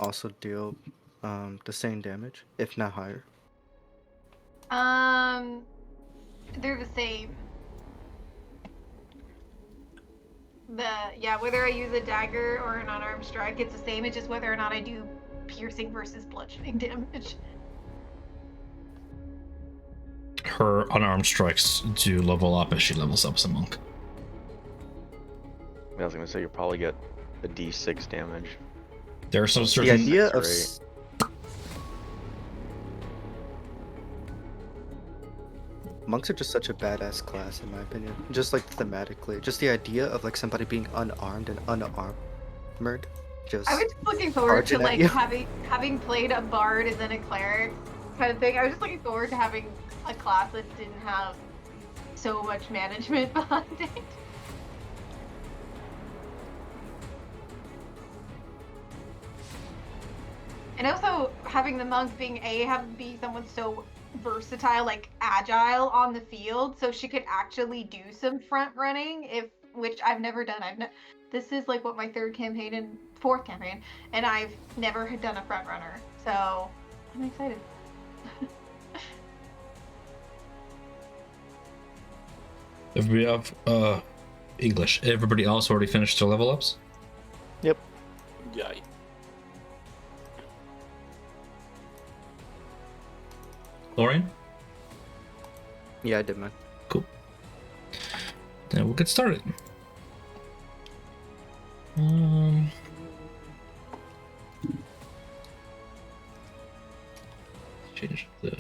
also deal the same damage, if not higher? They're the same. Whether I use a dagger or an unarmed strike, it's the same. It's just whether or not I do piercing versus bludgeoning damage. Her unarmed strikes do level up as she levels up as a monk. I was gonna say you'll probably get a D6 damage. There are some The certain idea of monks are just such a badass class, in my opinion. Just like thematically, just the idea of like somebody being unarmed and unarmored. Just I was just looking forward to charging at like you. having played a bard and then a cleric kind of thing. I was just looking forward to having a class that didn't have so much management behind it. And also having the monk be someone so versatile, like agile on the field, so she could actually do some front running, which I've never done. This is like what my fourth campaign, and I've never done a front runner, so I'm excited. If we have English, everybody else already finished their level ups? Yep. Yeah. Lorraine? Yeah, I did, man. Cool. Then we'll get started. Change the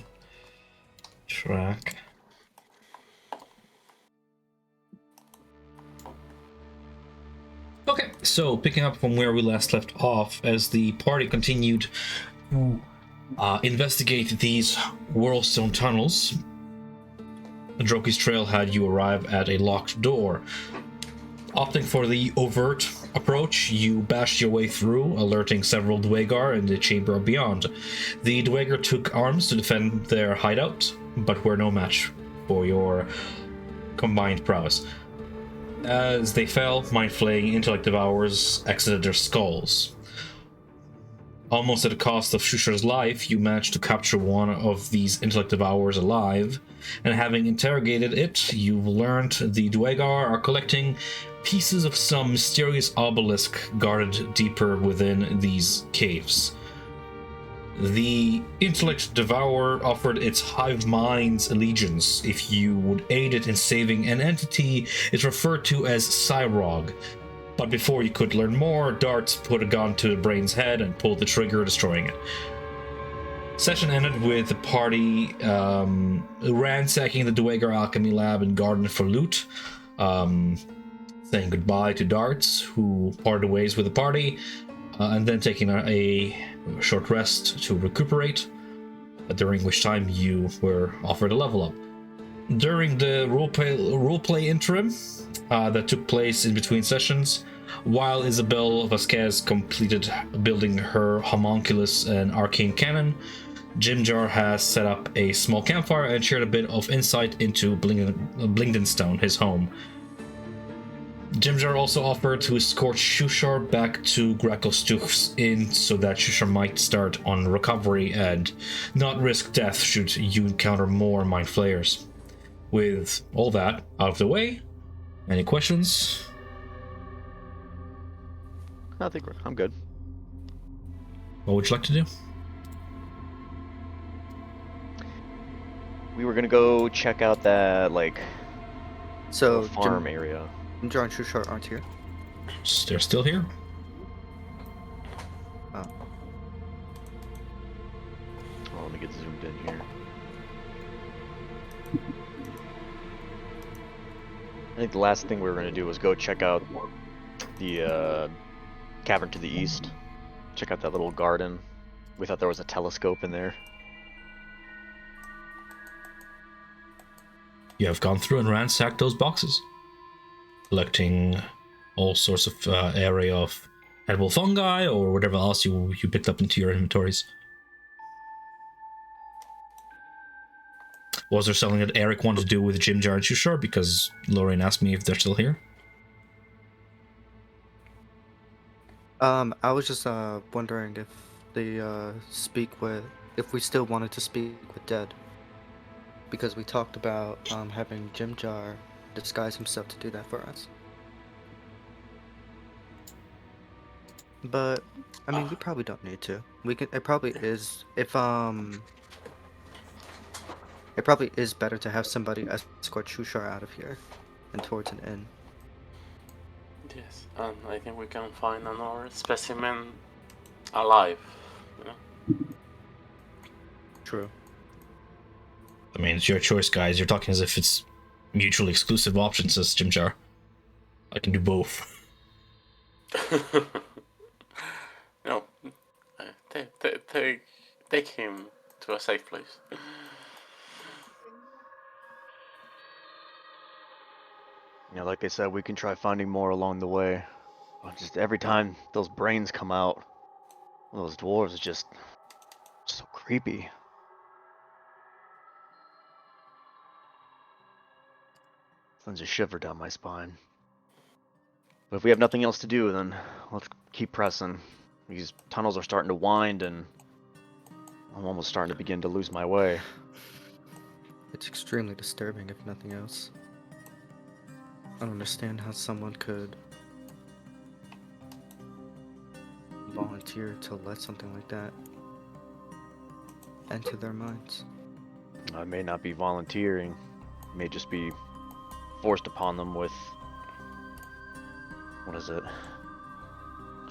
track. Okay, so picking up from where we last left off, as the party continued to investigate these whirlstone tunnels, Droki's trail had you arrive at a locked door. Opting for the overt approach, you bashed your way through, alerting several Dwegar in the chamber beyond. The Dwegar took arms to defend their hideout, but were no match for your combined prowess. As they fell, mind-flaying intellect devours exited their skulls. Almost at the cost of Shushar's life, you managed to capture one of these intellect devours alive, and having interrogated it, you've learned the Dwegar are collecting pieces of some mysterious obelisk guarded deeper within these caves. The intellect devourer offered its hive mind's allegiance if you would aid it in saving an entity it's referred to as Cyrog. But before you could learn more, Darts put a gun to the brain's head and pulled the trigger, destroying it. Session ended with the party ransacking the Dwegar Alchemy Lab and Garden for loot, saying goodbye to Darts, who parted ways with the party, and then taking a short rest to recuperate, during which time you were offered a level up. During the roleplay interim that took place in between sessions, while Isabel Vasquez completed building her homunculus and arcane cannon, Jimjar has set up a small campfire and shared a bit of insight into Blingdenstone, his home. Jimjar also offered to escort Shushar back to Grakostuch's inn so that Shushar might start on recovery and not risk death should you encounter more mind flayers. With all that out of the way, any questions? I think I'm good. What would you like to do? We were gonna go check out that So farm area. Jimjar and Shushar aren't here. They're still here. Oh. Oh, let me get zoomed in here. I think the last thing we were gonna do was go check out the cavern to the east. Check out that little garden. We thought there was a telescope in there. You have gone through and ransacked those boxes, collecting all sorts of area of edible fungi or whatever else you picked up into your inventories. Was there something that Eric wanted to do with Jimjar and Shushar? Because Lorraine asked me if they're still here. I was just wondering if speak with, if we still wanted to speak with dead, because we talked about having Jim Jar disguise himself to do that for us. But I mean, we probably don't need to. We can. It probably is if It probably is better to have somebody escort Shushar out of here and towards an inn. Yes, and I think we can find another specimen alive, you know? True. I mean, it's your choice, guys. You're talking as if it's mutually exclusive options, says Jim Jar. I can do both. No, take him to a safe place. Yeah, like I said, we can try finding more along the way. Just every time those brains come out, those dwarves are just so creepy. Sends a shiver down my spine. But if we have nothing else to do, then let's keep pressing. These tunnels are starting to wind, and I'm almost starting to begin to lose my way. It's extremely disturbing, if nothing else. I don't understand how someone could volunteer to let something like that enter their minds. I may not be volunteering. It may just be forced upon them with... what is it?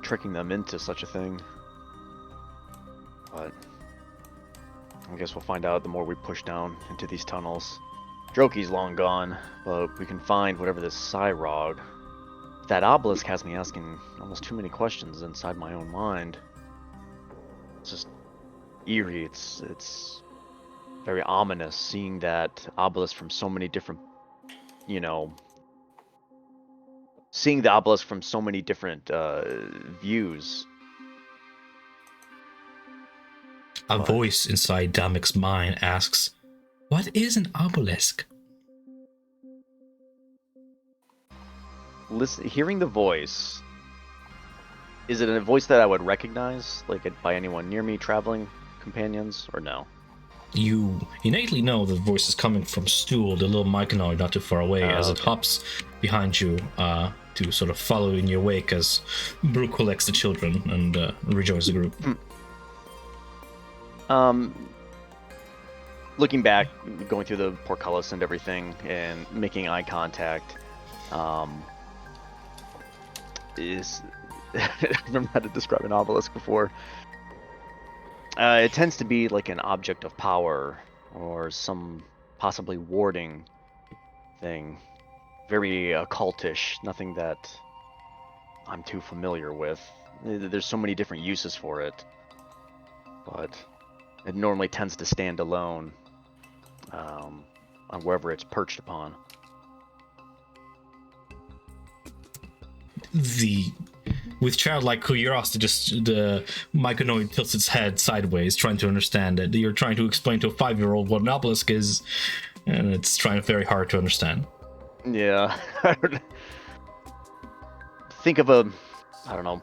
Tricking them into such a thing. But I guess we'll find out the more we push down into these tunnels. Droki's long gone, but we can find whatever this Cyrog. That obelisk has me asking almost too many questions inside my own mind. It's just eerie. It's very ominous seeing that obelisk from so many different, seeing the obelisk from so many different views. A voice inside Damik's mind asks, "What is an obelisk?" Hearing the voice, is it a voice that I would recognize, like by anyone near me, traveling companions, or no? You innately know the voice is coming from Stool, the little myconoid not too far away, as it hops behind you to sort of follow in your wake as Brew collects the children and rejoins the group. Looking back, going through the portcullis and everything, and making eye contact, is I don't know how to describe an obelisk before. It tends to be like an object of power or some possibly warding thing. Very occultish, nothing that I'm too familiar with. There's so many different uses for it, but it normally tends to stand alone on wherever it's perched upon. With childlike curiosity, just the myconoid tilts its head sideways, trying to understand it. You're trying to explain to a 5-year-old what an obelisk is, and it's trying very hard to understand. Yeah. Think of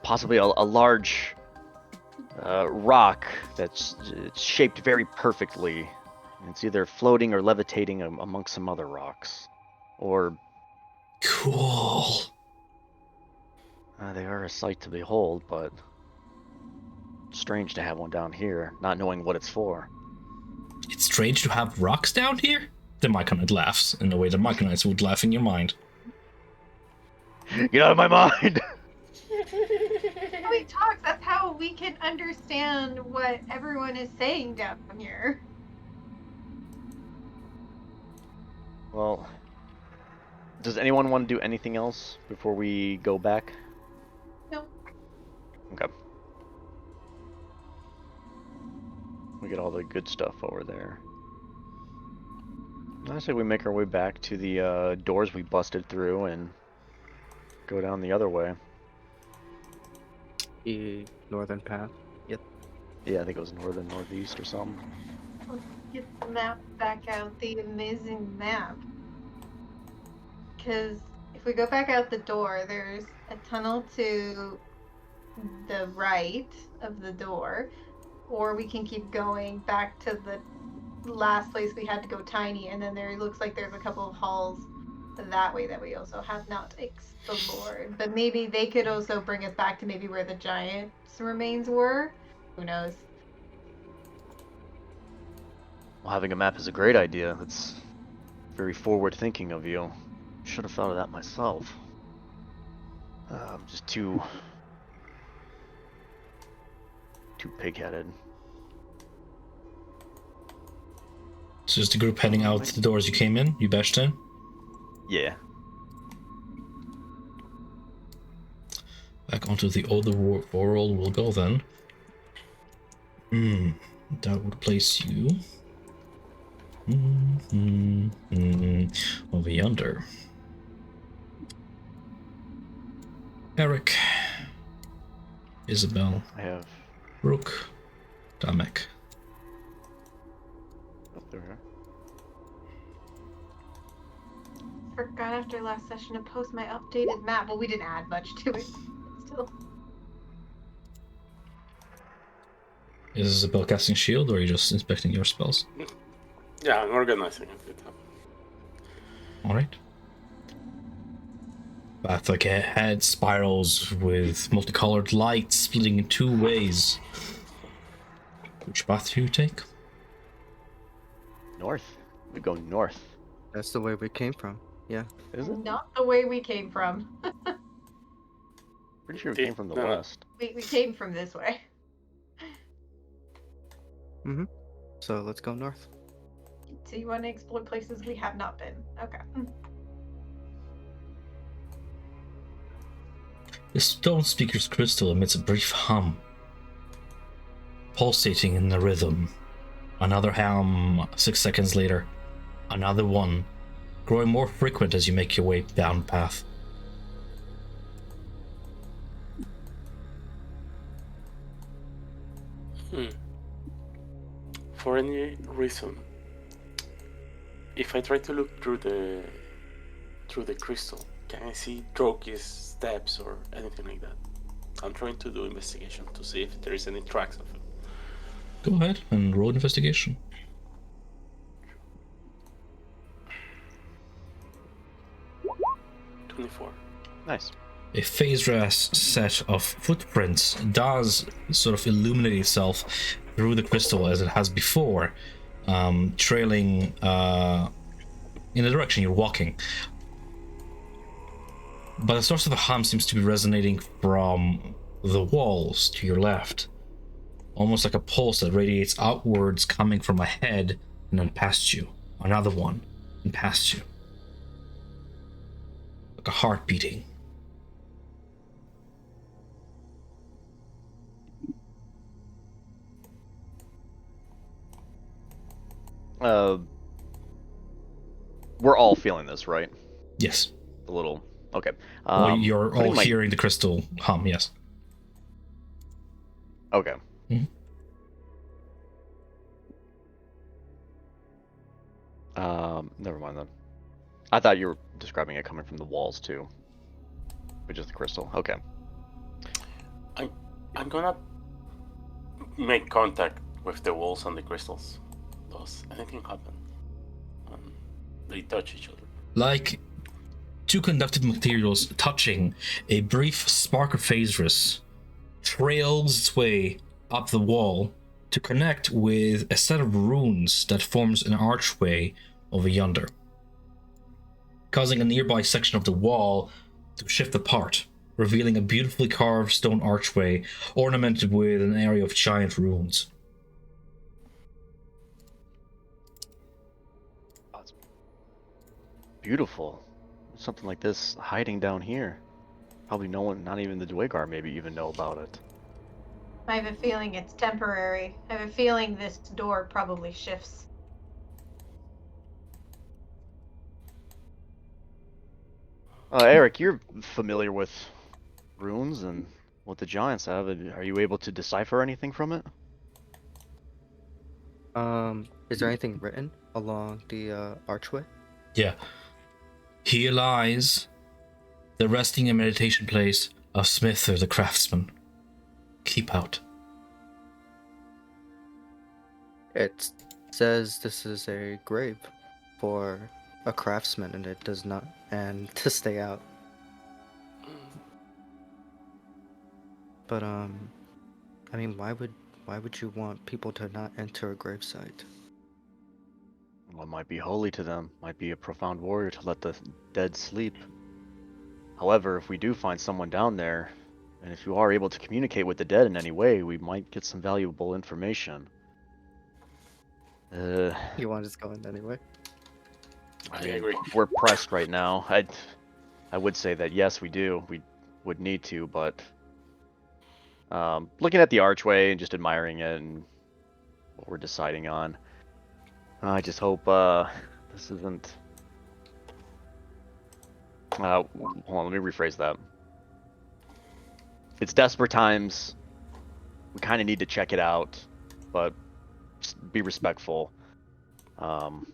possibly a large rock that's shaped very perfectly. It's either floating or levitating amongst some other rocks. Or... Cool. They are a sight to behold, but strange to have one down here, not knowing what it's for. It's strange to have rocks down here? The myconoid laughs in the way the myconites would laugh in your mind. Get out of my mind! How he talks, that's how we can understand what everyone is saying down here. Well, does anyone want to do anything else before we go back? No. Okay. We get all the good stuff over there. I say we make our way back to the doors we busted through and go down the other way. The northern path. Yep. Yeah, I think it was northern, northeast or something. Let's get the map back out, the amazing map. Because if we go back out the door, there's a tunnel to the right of the door. or we can keep going back to the last place we had to go tiny, and then there looks like there's a couple of halls that way that we also have not explored. But maybe they could also bring us back to maybe where the giant's remains were. Who knows? Well, having a map is a great idea. That's very forward thinking of you. Should have thought of that myself. I'm just too pig-headed. So is the group heading out the doors you came in? You bashed in? Yeah. Back onto the older world we'll go then. That would place you over yonder. Eric, Isabel, I have Rook, Damek. up there. Forgot after last session to post my updated map. Well, we didn't add much to it. Still. Is Isabel casting shield or are you just inspecting your spells? Yeah, I'm organizing it. Alright. Path like ahead spirals with multicolored lights splitting in two ways. Which path do you take? North. We go north. That's the way we came from. Yeah. Is it? Not the way we came from. Pretty sure we came from the No. west. We came from this way. So let's go north. So you want to explore places we have not been. Okay. The stone speaker's crystal emits a brief hum, pulsating in the rhythm. Another hum 6 seconds later. Another one, growing more frequent as you make your way down path. For any reason, if I try to look through the crystal, can I see Droki's steps or anything like that? I'm trying to do investigation to see if there is any tracks of it. Go ahead and roll investigation. 24. Nice. A phase-ras set of footprints does sort of illuminate itself through the crystal as it has before, trailing in the direction you're walking. But the source of the hum seems to be resonating from the walls to your left, almost like a pulse that radiates outwards, coming from ahead and then past you. Another one, and past you. Like a heart beating. We're all feeling this, right? Yes. A little. Okay. Well, you're all putting my- hearing the crystal hum, yes. Okay. Mhm. Never mind then. I thought you were describing it coming from the walls too. But just the crystal. Okay. I'm gonna make contact with the walls and the crystals. Does anything happen when they touch each other? Like two conductive materials touching, a brief spark of phasers trails its way up the wall to connect with a set of runes that forms an archway over yonder, causing a nearby section of the wall to shift apart, revealing a beautifully carved stone archway ornamented with an area of giant runes. Oh, it's beautiful. Something like this hiding down here. Probably no one, not even the Dwegar, maybe even know about it. I have a feeling it's temporary. I have a feeling this door probably shifts. Eric, you're familiar with runes and what the giants have. Are you able to decipher anything from it? Is there anything written along the archway? Yeah. Here lies the resting and meditation place of Smither the craftsman. Keep out. It says this is a grave for a craftsman, and it does not, and to stay out. But I mean, why would you want people to not enter a gravesite? What might be holy to them might be a profound warrior to let the dead sleep. However, if we do find someone down there, and if you are able to communicate with the dead in any way, we might get some valuable information. You want to just go in anyway? I mean, agree. we're pressed right now. I would say that yes, we do. We would need to, but looking at the archway and just admiring it and what we're deciding on, I just hope this isn't. Hold on, let me rephrase that. It's desperate times. We kind of need to check it out, but just be respectful. And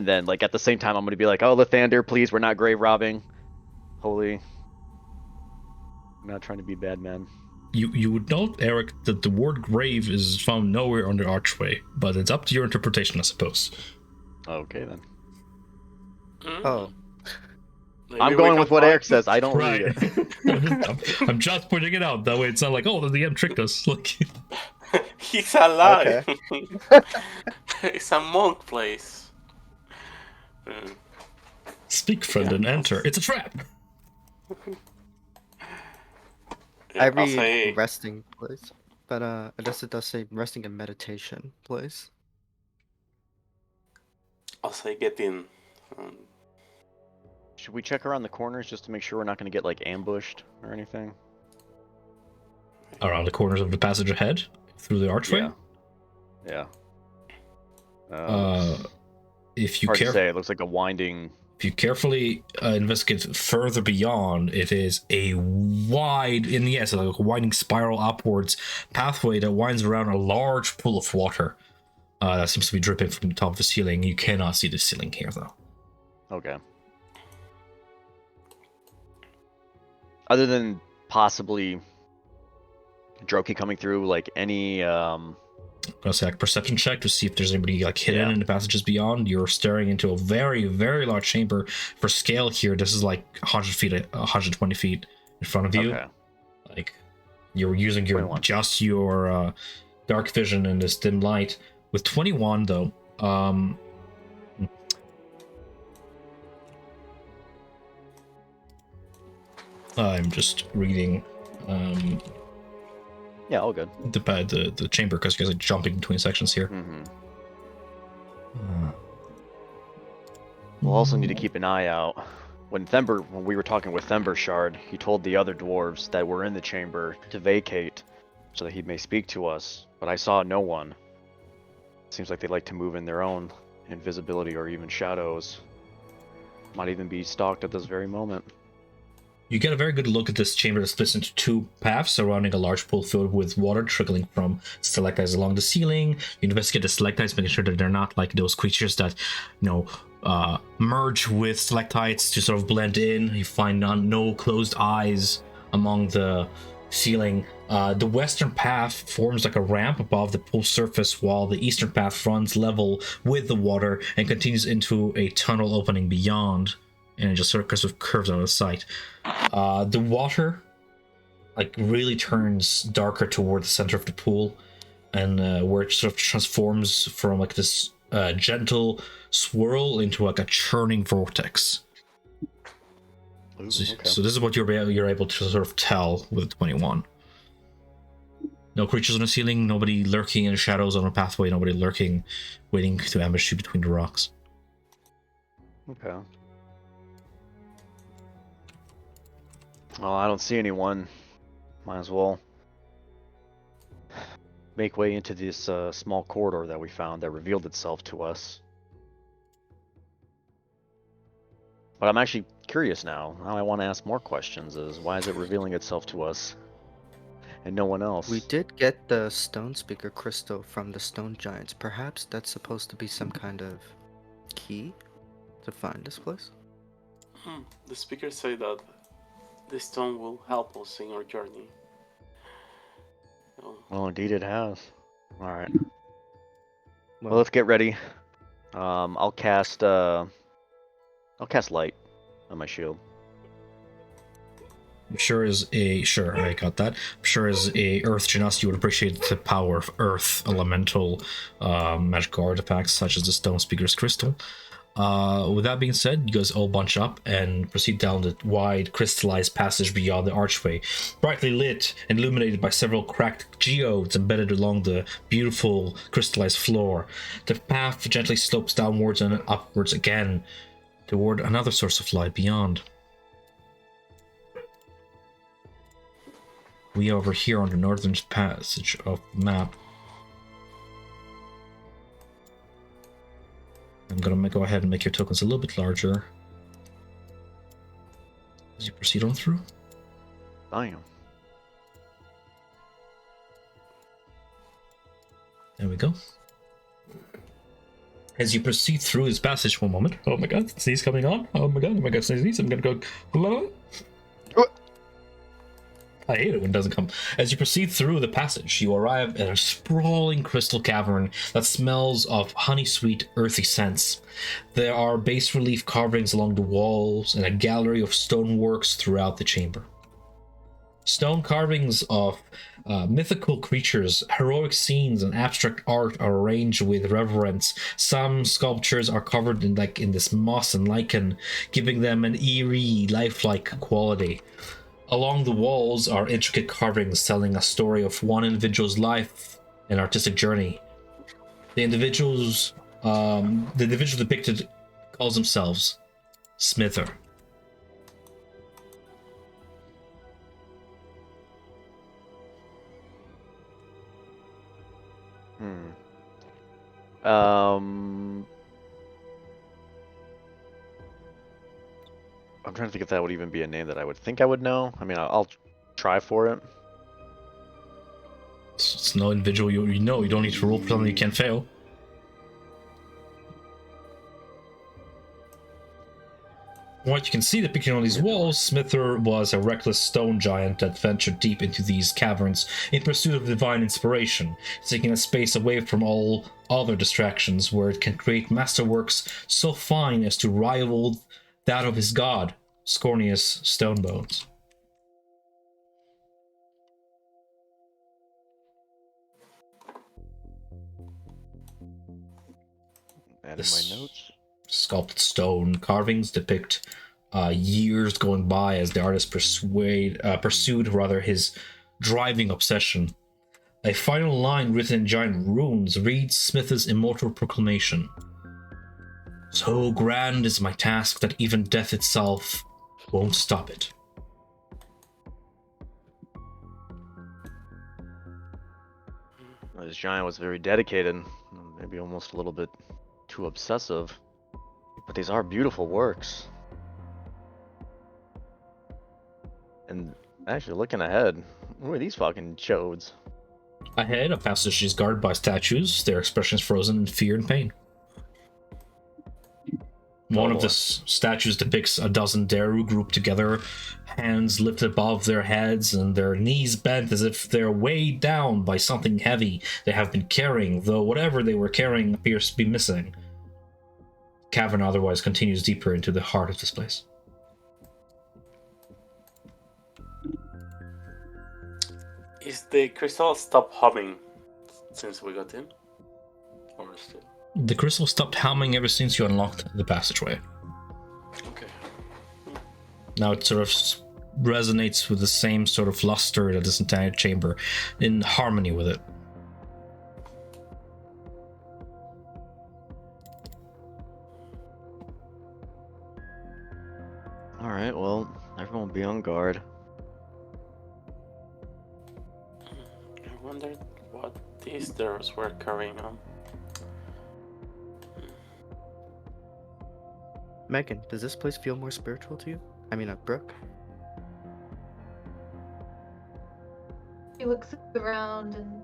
then, like, at the same time, I'm going to be like, oh, Lathander, please, we're not grave robbing. Holy. I'm not trying to be bad man. You would note, Eric, that the word grave is found nowhere on the archway, but it's up to your interpretation, I suppose. Okay, then. Oh, Maybe I'm we going can with what find- Eric says. I don't read it. I'm just pointing it out. That way it's not like, oh, the DM tricked us. Like, He's alive. It's a monk place. speak, friend, and enter. It's a trap. Yeah, I I'll read say resting place, but I guess it does say resting and meditation place. get in. Um, Should we check around the corners just to make sure we're not going to get, like, ambushed or anything? Around the corners of the passage ahead, through the archway. Yeah. If you Hard to care, say. It looks like a winding. if you carefully investigate further beyond, it is a wide, like a winding spiral upwards pathway that winds around a large pool of water that seems to be dripping from the top of the ceiling. You cannot see the ceiling here, though. Okay. Other than possibly Droki coming through, like, any I'm gonna say like perception check to see if there's anybody like hidden Yeah. in the passages beyond. You're staring into a very, very large chamber. For scale here, this is like 100 feet, 120 feet in front of you. Okay. Like you're using your 21. just your dark vision in this dim light. With 21 though, I'm just reading Yeah, all good. the chamber because you guys are jumping between sections here. Mm-hmm. We'll also need to keep an eye out. When we were talking with Thembershard, he told the other dwarves that were in the chamber to vacate so that he may speak to us, but I saw no one. Seems like they like to move in their own invisibility or even shadows. Might even be stalked at this very moment. You get a very good look at this chamber that splits into two paths surrounding a large pool filled with water trickling from stalactites along the ceiling. You investigate the stalactites, making sure that they're not like those creatures that, merge with stalactites to sort of blend in. You find no closed eyes among the ceiling. The western path forms like a ramp above the pool surface, while the eastern path runs level with the water and continues into a tunnel opening beyond. And it just sort of curves out of sight. The water, like, really turns darker toward the center of the pool, and where it sort of transforms from like this gentle swirl into like a churning vortex. Ooh, So, okay. so this is what you're able to sort of tell with 21. No creatures on the ceiling, nobody lurking in the shadows on a pathway, nobody lurking, waiting to ambush you between the rocks. Okay. Well, I don't see anyone. Might as well make way into this small corridor that we found that revealed itself to us. But I'm actually curious now. Now I want to ask more questions is why is it revealing itself to us and no one else? We did get the stone speaker crystal from the stone giants. Perhaps that's supposed to be some kind of key to find this place? The speakers say that the stone will help us in our journey. Well, indeed it has. Alright. Well, let's get ready. I'll cast light on my shield. I'm sure I got that. I'm sure as a Earth Genasi, you would appreciate the power of Earth elemental magical artifacts such as the Stone Speaker's Crystal. With that being said, you guys all bunch up and proceed down the wide crystallized passage beyond the archway, brightly lit and illuminated by several cracked geodes embedded along the beautiful crystallized floor. The path gently slopes downwards and upwards again toward another source of light beyond. We are over here on the northern passage of the map. I'm gonna go ahead and make your tokens a little bit larger as you proceed on through. I am. There we go. As you proceed through this passage, one moment. Oh my god, sneeze coming on. Oh my god, sneeze. I'm gonna go. I hate it when it doesn't come. As you proceed through the passage, you arrive at a sprawling crystal cavern that smells of honey-sweet, earthy scents. There are bas-relief carvings along the walls and a gallery of stoneworks throughout the chamber. Stone carvings of mythical creatures, heroic scenes, and abstract art are arranged with reverence. Some sculptures are covered in this moss and lichen, giving them an eerie, lifelike quality. Along the walls are intricate carvings telling a story of one individual's life and artistic journey. The individual depicted calls themselves Smither. I'm trying to think if that would even be a name that I would think I would know. I mean, I'll try for it. It's no individual you know. You don't need to roll for something you can't fail. From what you can see depicted on these walls, Smither was a reckless stone giant that ventured deep into these caverns in pursuit of divine inspiration, seeking a space away from all other distractions where it can create masterworks so fine as to rival that of his god, Scornius Stonebones. Adding my notes. Sculpted stone carvings depict years going by as the artist pursued his driving obsession. A final line written in giant runes reads Smith's immortal proclamation. So grand is my task that even death itself won't stop it. This giant was very dedicated, maybe almost a little bit too obsessive. But these are beautiful works. And actually, looking ahead, who are these fucking chodes? Ahead, a passage is guarded by statues, their expressions frozen in fear and pain. One of the statues depicts a dozen Daru grouped together, hands lifted above their heads and their knees bent as if they're weighed down by something heavy they have been carrying, though whatever they were carrying appears to be missing. The cavern otherwise continues deeper into the heart of this place. Is the crystal stopped humming since we got in? Or still? The crystal stopped humming ever since you unlocked the passageway. Okay. Now it sort of resonates with the same sort of luster that this entire chamber, in harmony with it. Alright, well, everyone be on guard. I wondered what these doors were carrying on. Megan, does this place feel more spiritual to you? I mean, Brooke? He looks around and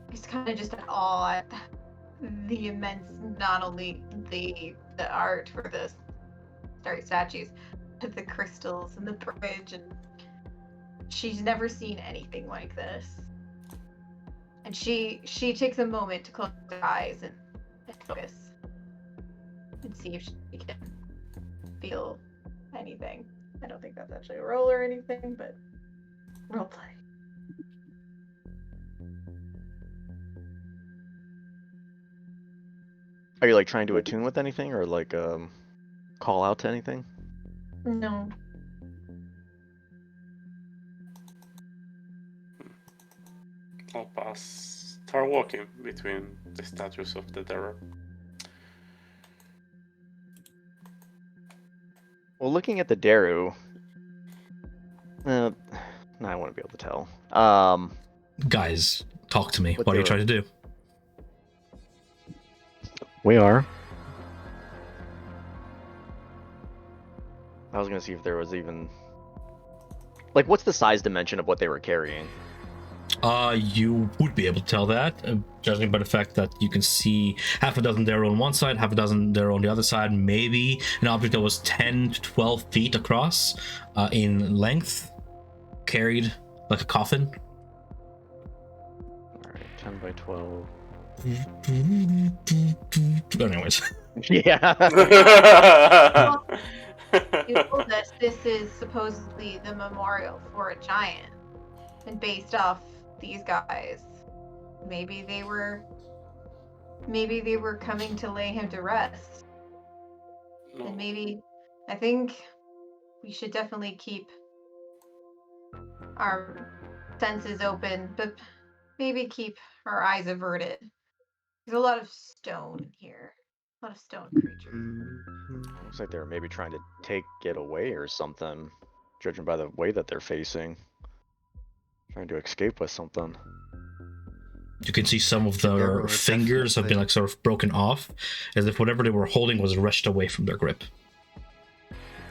he's kind of just in awe at the immense, not only the art for the statues, but the crystals and the bridge, and she's never seen anything like this. And she takes a moment to close her eyes and focus and see if she can feel anything. I don't think that's actually a roll or anything, but role play. Are you like trying to attune with anything or like call out to anything? No. I'll pass. Start walking between the statues of the terror. Well, looking at the Daru, no, I wouldn't be able to tell. Guys, talk to me. What What are you they trying to do? We are. I was gonna see if there was even like, what's the size dimension of what they were carrying? You would be able to tell that, judging by the fact that you can see half a dozen there on one side, half a dozen there on the other side, maybe an object that was 10 to 12 feet across in length, carried like a coffin. Alright, 10 by 12. Anyways. Yeah. You know that this is supposedly the memorial for a giant. And based off these guys, maybe they were coming to lay him to rest. No. And maybe I think we should definitely keep our senses open, but maybe keep our eyes averted. There's a lot of stone here. A lot of stone creatures. Mhm. Looks like they were maybe trying to take it away or something, judging by the way that they're facing. Trying to escape with something. You can see some of There their were fingers have been definitely- like sort of broken off, as if whatever they were holding was wrenched away from their grip.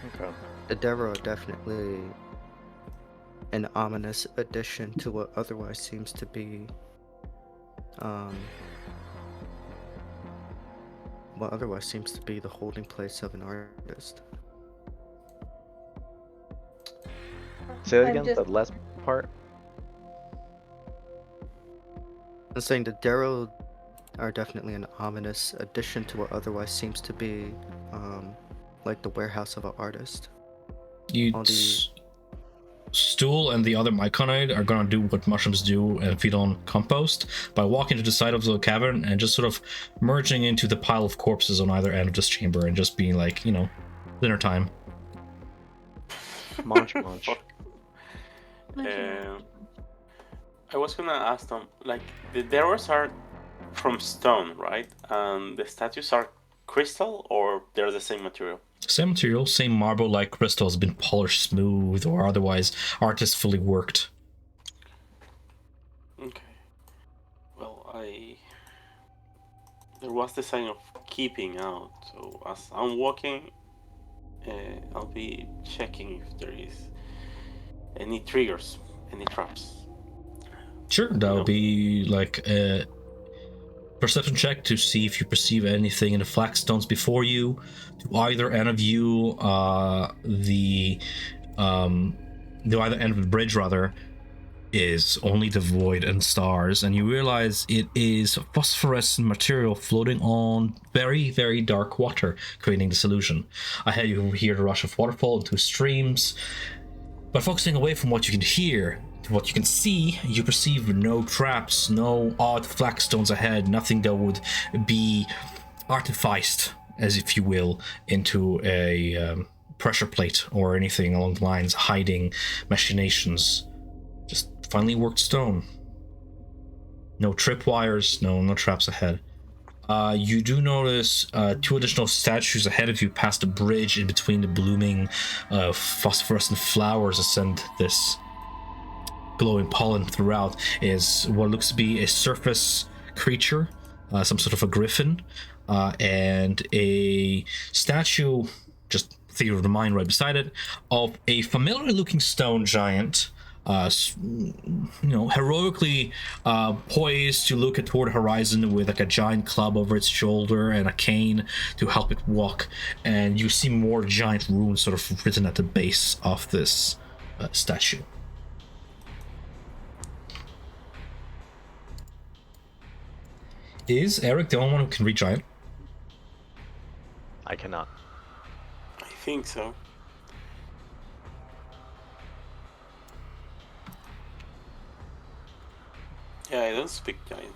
Okay. The Darrow are definitely an ominous addition to what otherwise seems to be the holding place of an artist. Say that I'm again, just- the last part? I'm saying the Darrow are definitely an ominous addition to what otherwise seems to be like the warehouse of an artist. You All the- Stool and the other myconid are gonna do what mushrooms do and feed on compost by walking to the side of the cavern and just sort of merging into the pile of corpses on either end of this chamber and just being like, you know, dinner time. Munch, munch. I was gonna ask them, like, the Daros are from stone, right? And the statues are crystal, or they're the same material? Same material, same marble like crystal has been polished smooth or otherwise artistfully worked. Okay. Well, there was the sign of keeping out, so as I'm walking, I'll be checking if there is any triggers, any traps. Sure, that would be like a perception check to see if you perceive anything in the flagstones before you. To either end of you, the either end of the bridge rather is only the void and stars, and you realize it is phosphorescent material floating on very, very dark water, creating this illusion. Ahead you hear the rush of waterfall into streams, but focusing away from what you can hear to what you can see, you perceive no traps, no odd flagstones ahead, nothing that would be artificed, as if you will, into a pressure plate or anything along the lines, hiding machinations. Just finely worked stone. No tripwires, no traps ahead. You do notice two additional statues ahead of you past the bridge in between the blooming phosphorescent flowers that send this glowing pollen throughout, is what looks to be a surface creature, some sort of a griffin, and a statue, just theater of the mind right beside it, of a familiar looking stone giant, heroically poised to look toward the horizon with like a giant club over its shoulder and a cane to help it walk. And you see more giant runes sort of written at the base of this statue. Is Eric the only one who can read giant? I cannot. I think so. Yeah, I don't speak giant.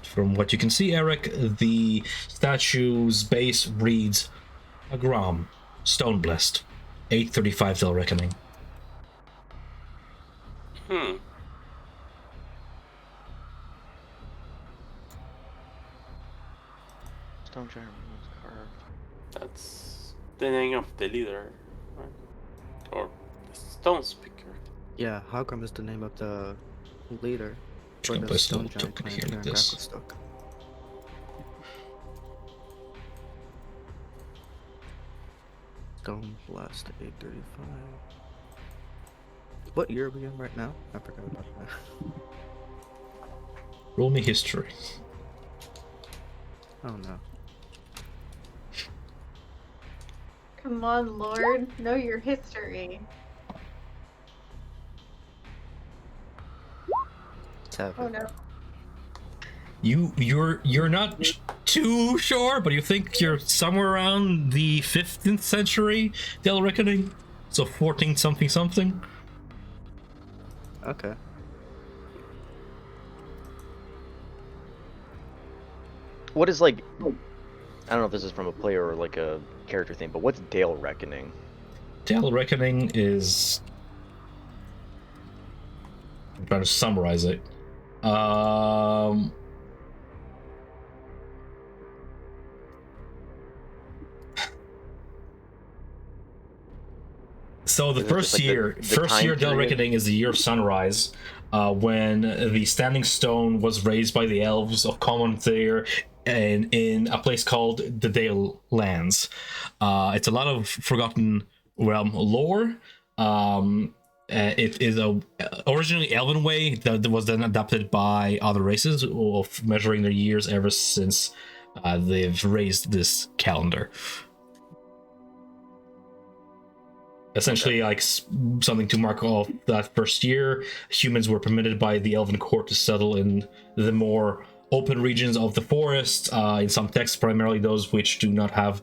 From what you can see, Eric, the statue's base reads Agram, Stone Blessed, 835 Del Reckoning. Hmm. Stone giant was carved. That's the name of the leader, right? Or the stone speaker. Yeah, Hagram is the name of the leader for Gonna the place a Stone little Giant token clan here here like in this. Gracklestock. Stone Blast 835. What year are we in right now? I forgot about that. Roll me history. Oh no. Come on, Lord, know your history. 7. Oh no. You're not too sure, but you think you're somewhere around the 15th century Del Reckoning, so 14 something something. Okay. What is like? I don't know if this is from a player or like a character thing, but what's Dale Reckoning? Del Reckoning is. I'm trying to summarize it. So the Is it just, first like, year, the first time year Del period? Reckoning is the year of sunrise, when the standing stone was raised by the elves of Common there, and in a place called the Dale Lands. It's a lot of forgotten realm lore. It is a originally Elven way that was then adapted by other races of measuring their years ever since they've raised this calendar. Essentially, like something to mark off that first year, humans were permitted by the Elven court to settle in the more open regions of the forest. In some texts, primarily those which do not have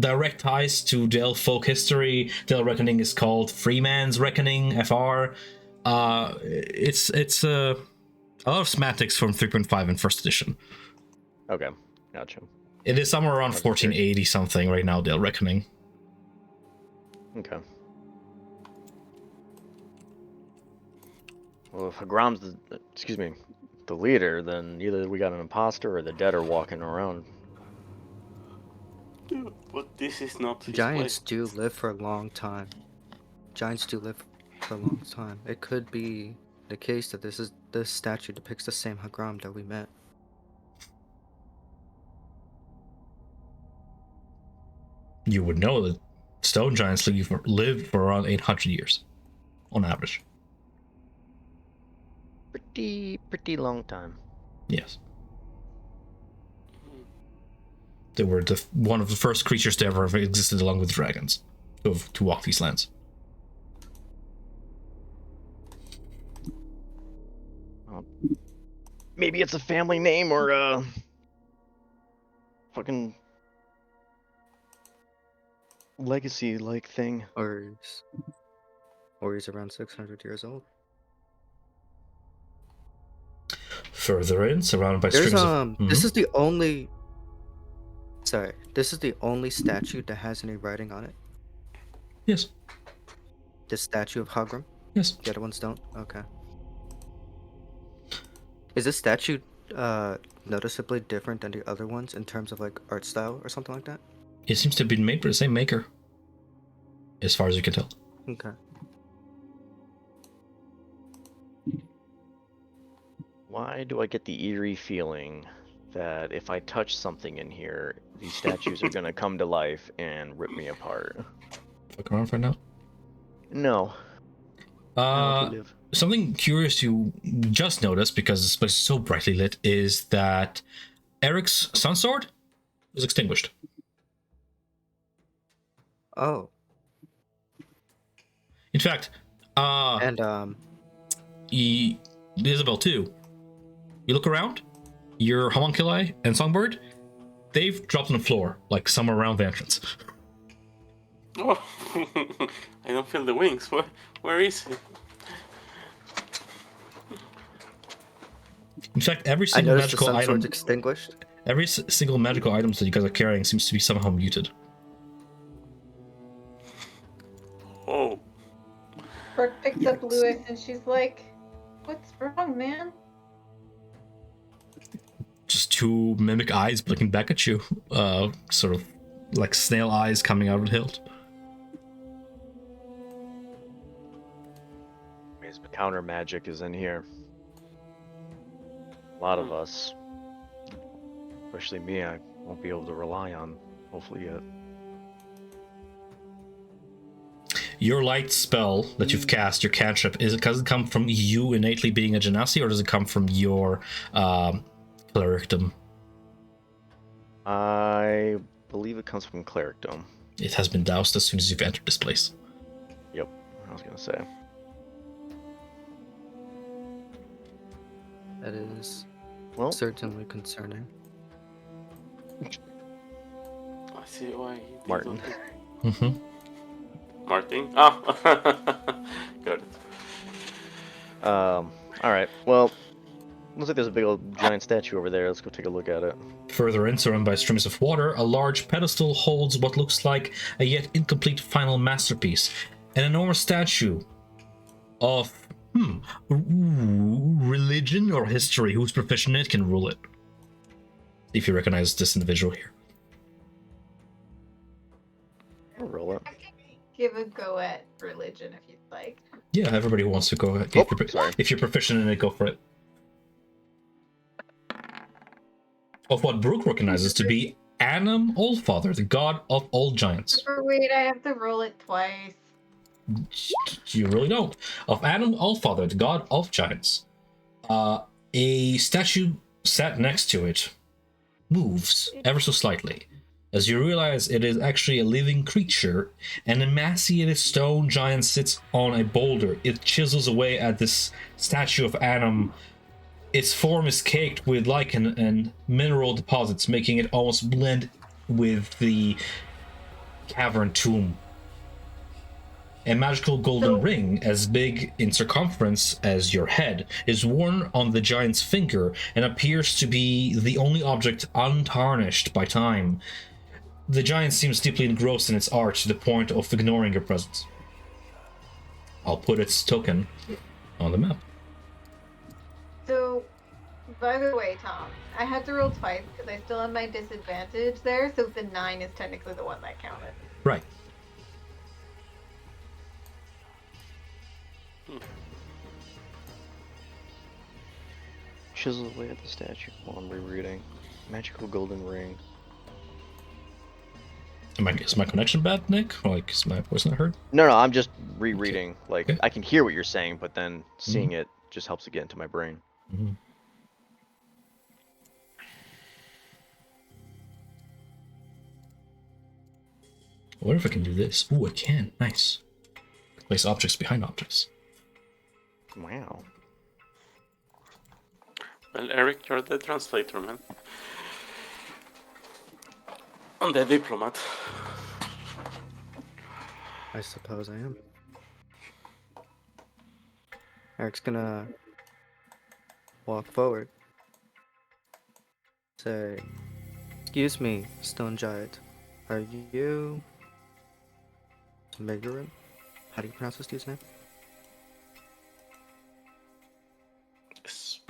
direct ties to Dale folk history. Dale Reckoning is called Freeman's Reckoning (FR). It's a lot of semantics from 3.5 in first edition. Okay, gotcha. It is somewhere around I was just curious. 1480 something right now. Dale Reckoning. Okay. Well, if Hagram's the leader, then either we got an imposter or the dead are walking around. But this is not his Giants place. do live for a long time. Giants do live for a long time. It could be the case that this statue depicts the same Hagram that we met. You would know that stone giants live for around 800 years on average. Pretty long time. Yes. They were one of the first creatures to ever have existed along with dragons to walk these lands. Maybe it's a family name or a fucking legacy-like thing. Or he's around 600 years old. Further in, surrounded by There's strings of... this is the only statue that has any writing on it. Yes. The statue of Hagram? Yes. The other ones don't? Okay. Is this statue noticeably different than the other ones in terms of like art style or something like that? It seems to have been made by the same maker, as far as you can tell. Okay. Why do I get the eerie feeling that if I touch something in here, these statues are gonna come to life and rip me apart? Look around for now. No. Something curious you just noticed, because this place is so brightly lit, is that Eric's sun sword is extinguished. Oh. In fact, And Isabel too. You look around, your homunculi and songbird, they've dropped on the floor, like somewhere around the entrance. Oh, I don't feel the wings. Where is he? In fact, every I single noticed the magical sun item, sword's extinguished. every single magical items that you guys are carrying seems to be somehow muted. Oh, Brooke picks up Yikes. Lewis and she's like, "What's wrong, man?" Just two mimic eyes blinking back at you, sort of like snail eyes coming out of the hilt. His counter magic is in here. A lot of us, especially me, I won't be able to rely on, hopefully yet. Your light spell that you've cast, your cantrip, does it come from you innately being a genasi, or does it come from your clericdom? I believe it comes from Clericdom. It has been doused as soon as you've entered this place. Yep, I was gonna say. That is Well, certainly concerning. I see why. He did Martin. not- Mm-hmm. Martin. Oh, got it. alright. Well, looks like there's a big old giant statue over there. Let's go take a look at it. Further in, surrounded by streams of water, a large pedestal holds what looks like a yet incomplete final masterpiece. An enormous statue of religion or history. Who's proficient in it can rule it. If you recognize this individual here. I'll roll it. I can give a go at religion if you'd like. Yeah, everybody wants to go ahead. Oh, sorry. If you're proficient in it, go for it. Of what Brooke recognizes to be Anam Allfather, the god of all giants. Or wait, I have to roll it twice. You really don't. Of Anam Allfather, the god of giants. A statue sat next to it moves ever so slightly, as you realize it is actually a living creature. An emaciated stone giant sits on a boulder. It chisels away at this statue of Anam. Its form is caked with lichen and mineral deposits, making it almost blend with the cavern tomb. A magical golden ring, as big in circumference as your head, is worn on the giant's finger and appears to be the only object untarnished by time. The giant seems deeply engrossed in its art to the point of ignoring your presence. I'll put its token on the map. So, by the way, Tom, I had to roll twice because I still have my disadvantage there, so the 9 is technically the one that counted. Right. Chisel away at the statue while I'm rereading. Magical golden ring. Is my connection bad, Nick? Like, is my voice not heard? No, I'm just rereading. Like, Okay. I can hear what you're saying, but then seeing it just helps it get into my brain. Mm-hmm. I wonder if I can do this. Ooh, I can. Nice. Place objects behind objects. Wow. Well, Eric, you're the translator, man. I'm the diplomat. I suppose I am. Eric's gonna walk forward. Say, "Excuse me, stone giant. Are you Megarin? How do you pronounce this dude's name?" Yes.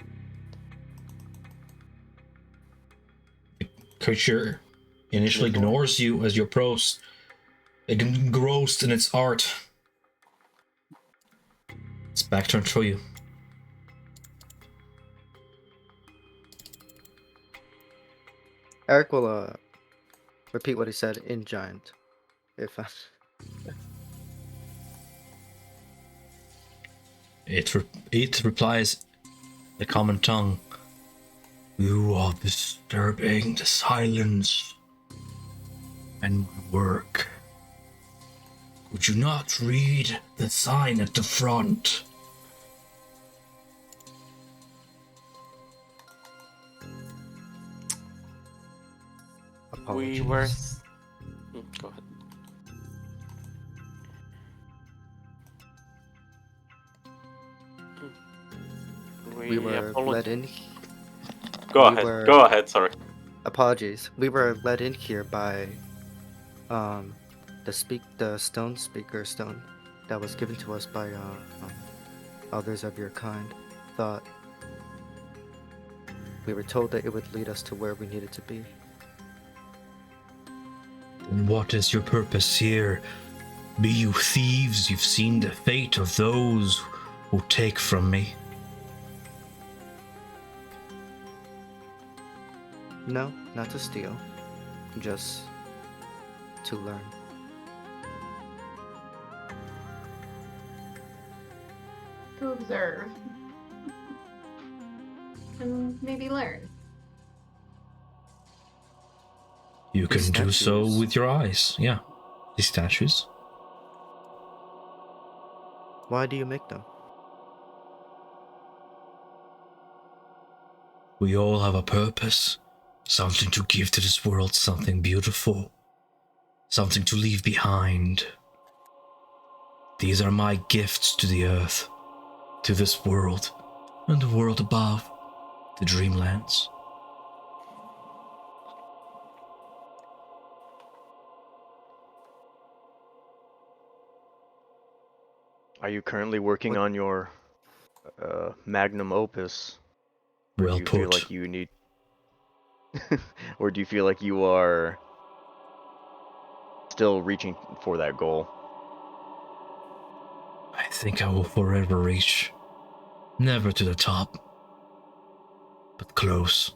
Creature initially ignores you as you approach, engrossed in its art. It's back turned to you. Eric will repeat what he said in giant. If I... It replies in the common tongue. You are disturbing the silence and my work. Could you not read the sign at the front? we were. Apologies. Go ahead. We were let in. Go we ahead. were- Go ahead. Sorry. Apologies. We were let in here by the stone speaker stone that was given to us by others of your kind. Thought we were told that it would lead us to where we needed to be. And what is your purpose here? Be you thieves? You've seen the fate of those who take from me. No, not to steal. Just to learn. To observe. And maybe learn. You can These do so statues. with your eyes. Yeah, these statues. Why do you make them? We all have a purpose. Something to give to this world, something beautiful. Something to leave behind. These are my gifts to the earth, to this world, and the world above, the dreamlands. Are you currently working What- on your magnum opus? Or Well do you feel put. like you need or do you feel like you are still reaching for that goal? I think I will forever reach. Never to the top, but close.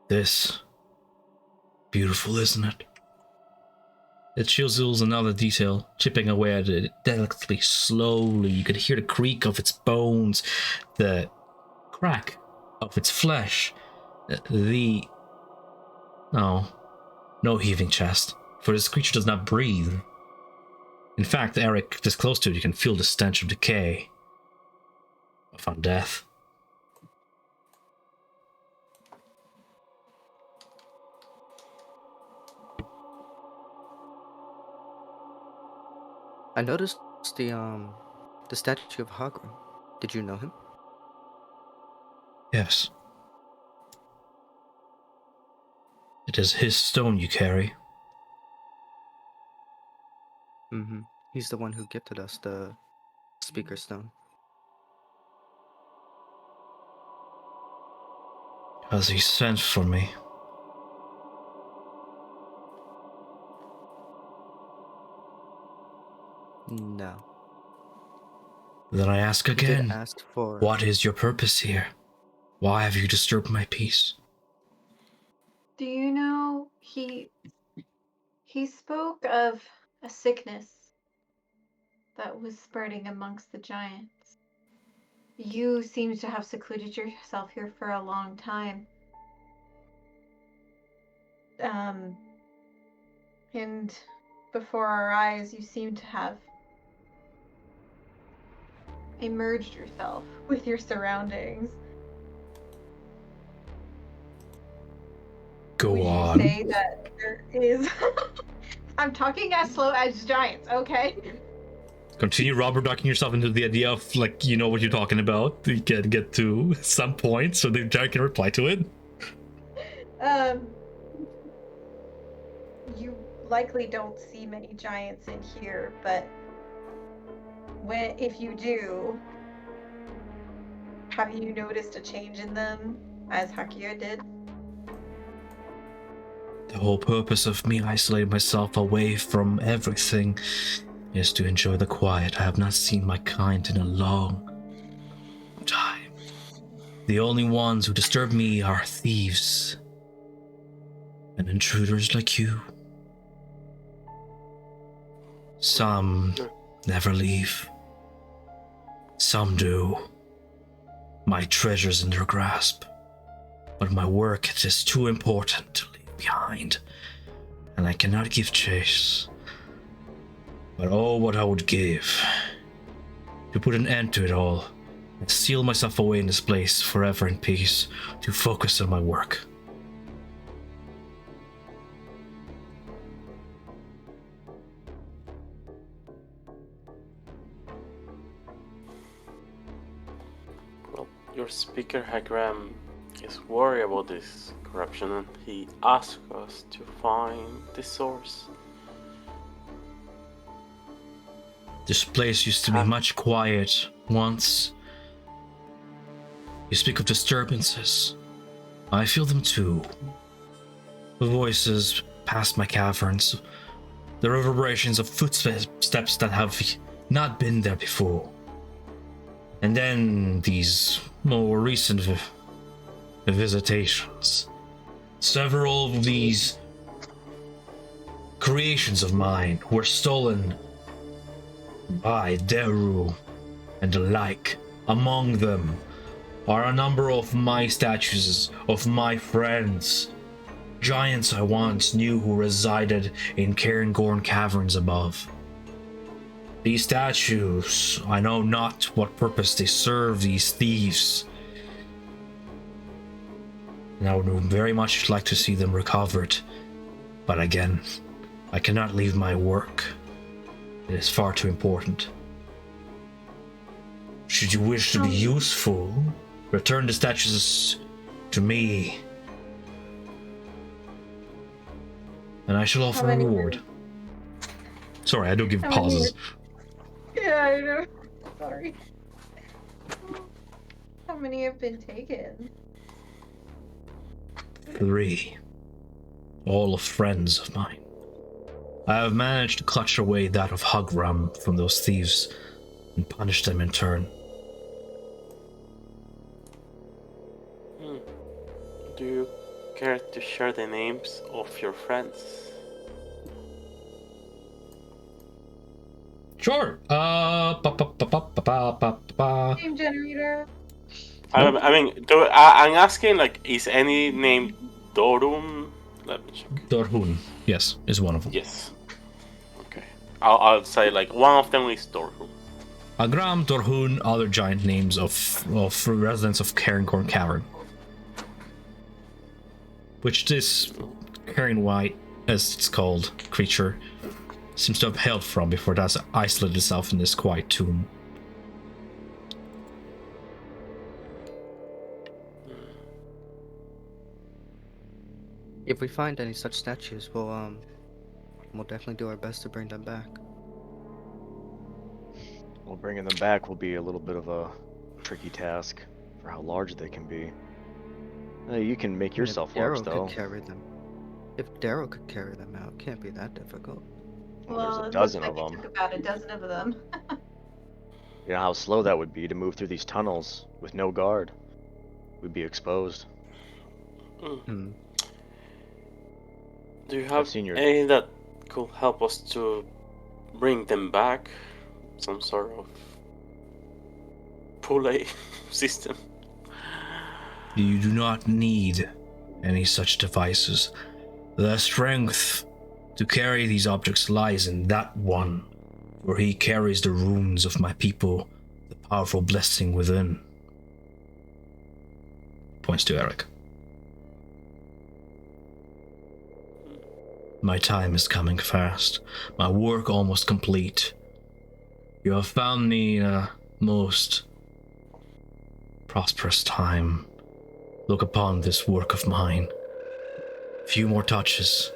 This. Beautiful, isn't it? It chisels another detail, chipping away at it delicately, slowly. You could hear the creak of its bones, the crack of its flesh, the... No heaving chest, for this creature does not breathe. In fact, Eric, this close to it, you can feel the stench of decay, of undeath. I noticed the statue of Hagrim. Did you know him? Yes. It is his stone you carry. Mm-hmm. He's the one who gifted us the speaker stone. Has he sent for me? No. Then I ask He did again, ask for. what is your purpose here? Why have you disturbed my peace? Do you know he spoke of a sickness that was spreading amongst the giants. You seem to have secluded yourself here for a long time. And before our eyes, you seem to have immersed yourself with your surroundings. Go Would on. you say that there is... I'm talking as slow as giants, okay? Continue rubber ducking yourself into the idea of, like, you know what you're talking about. You can get to some point so the giant can reply to it. You likely don't see many giants in here, but if you do, have you noticed a change in them, as Hakia did? The whole purpose of me isolating myself away from everything is to enjoy the quiet. I have not seen my kind in a long time. The only ones who disturb me are thieves and intruders like you. Some never leave. Some do. My treasure's in their grasp. But my work, it is too important to leave behind. And I cannot give chase. But oh, what I would give to put an end to it all and seal myself away in this place forever in peace to focus on my work. your speaker Hagram is worried about this corruption, and he asked us to find the source. This place used to be much quiet once. You speak of disturbances. I feel them too. The voices past my caverns. The reverberations of footsteps that have not been there before. And then these more recent visitations. Several of these creations of mine were stolen by Deru and the like. Among them are a number of my statues of my friends, giants I once knew who resided in Cairngorn caverns above. These statues, I know not what purpose they serve these thieves, and I would very much like to see them recovered, but again, I cannot leave my work. It is far too important. Should you wish to be useful, return the statues to me, and I shall offer a reward. Sorry, I do give pauses. Yeah, I know. Sorry. How many have been taken? 3. All of friends of mine. I have managed to clutch away that of Hagram from those thieves and punish them in turn. Do you care to share the names of your friends? Sure. Name generator. I'm asking, like, is any named Dorum? Let me check. Dorhun, yes, is one of them. Yes. Okay. I'll say, like, one of them is Dorum. Agram, Dorhun, other giant names of residents of Cairngorn Cavern. Which this Cairn White, as it's called, creature seems to have hailed from before it has isolated itself in this quiet tomb. If we find any such statues, we'll definitely do our best to bring them back. Well, bringing them back will be a little bit of a tricky task for how large they can be. You can make yourself large, though. Could carry them. If Darrow could carry them out, it can't be that difficult. Well, there's a it dozen looks of like them. it took about a dozen of them. You know how slow that would be to move through these tunnels with no guard. We'd be exposed. Hmm. Do you have seen your- anything that could help us to bring them back? Some sort of pulley system? You do not need any such devices. The strength to carry these objects lies in that one, for he carries the runes of my people, the powerful blessing within. Points to Eric. My time is coming fast, my work almost complete. You have found me in a most prosperous time. Look upon this work of mine. A few more touches,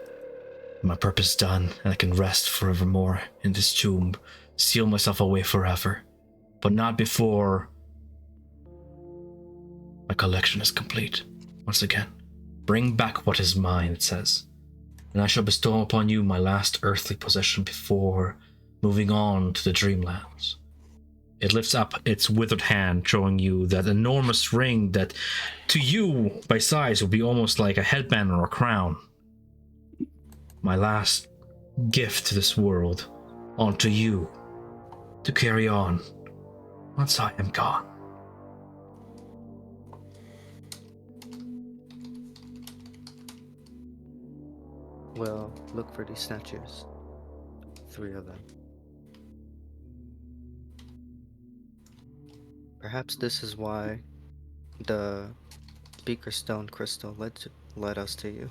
my purpose done, and I can rest forevermore in this tomb, seal myself away forever, but not before my collection is complete. Once again, bring back what is mine, it says, and I shall bestow upon you my last earthly possession before moving on to the Dreamlands. It lifts up its withered hand, showing you that enormous ring that, to you, by size, would be almost like a headband or a crown. My last gift to this world, onto you, to carry on, once I am gone. We'll look for these statues. 3 of them. Perhaps this is why the Beaker Stone Crystal led us to you.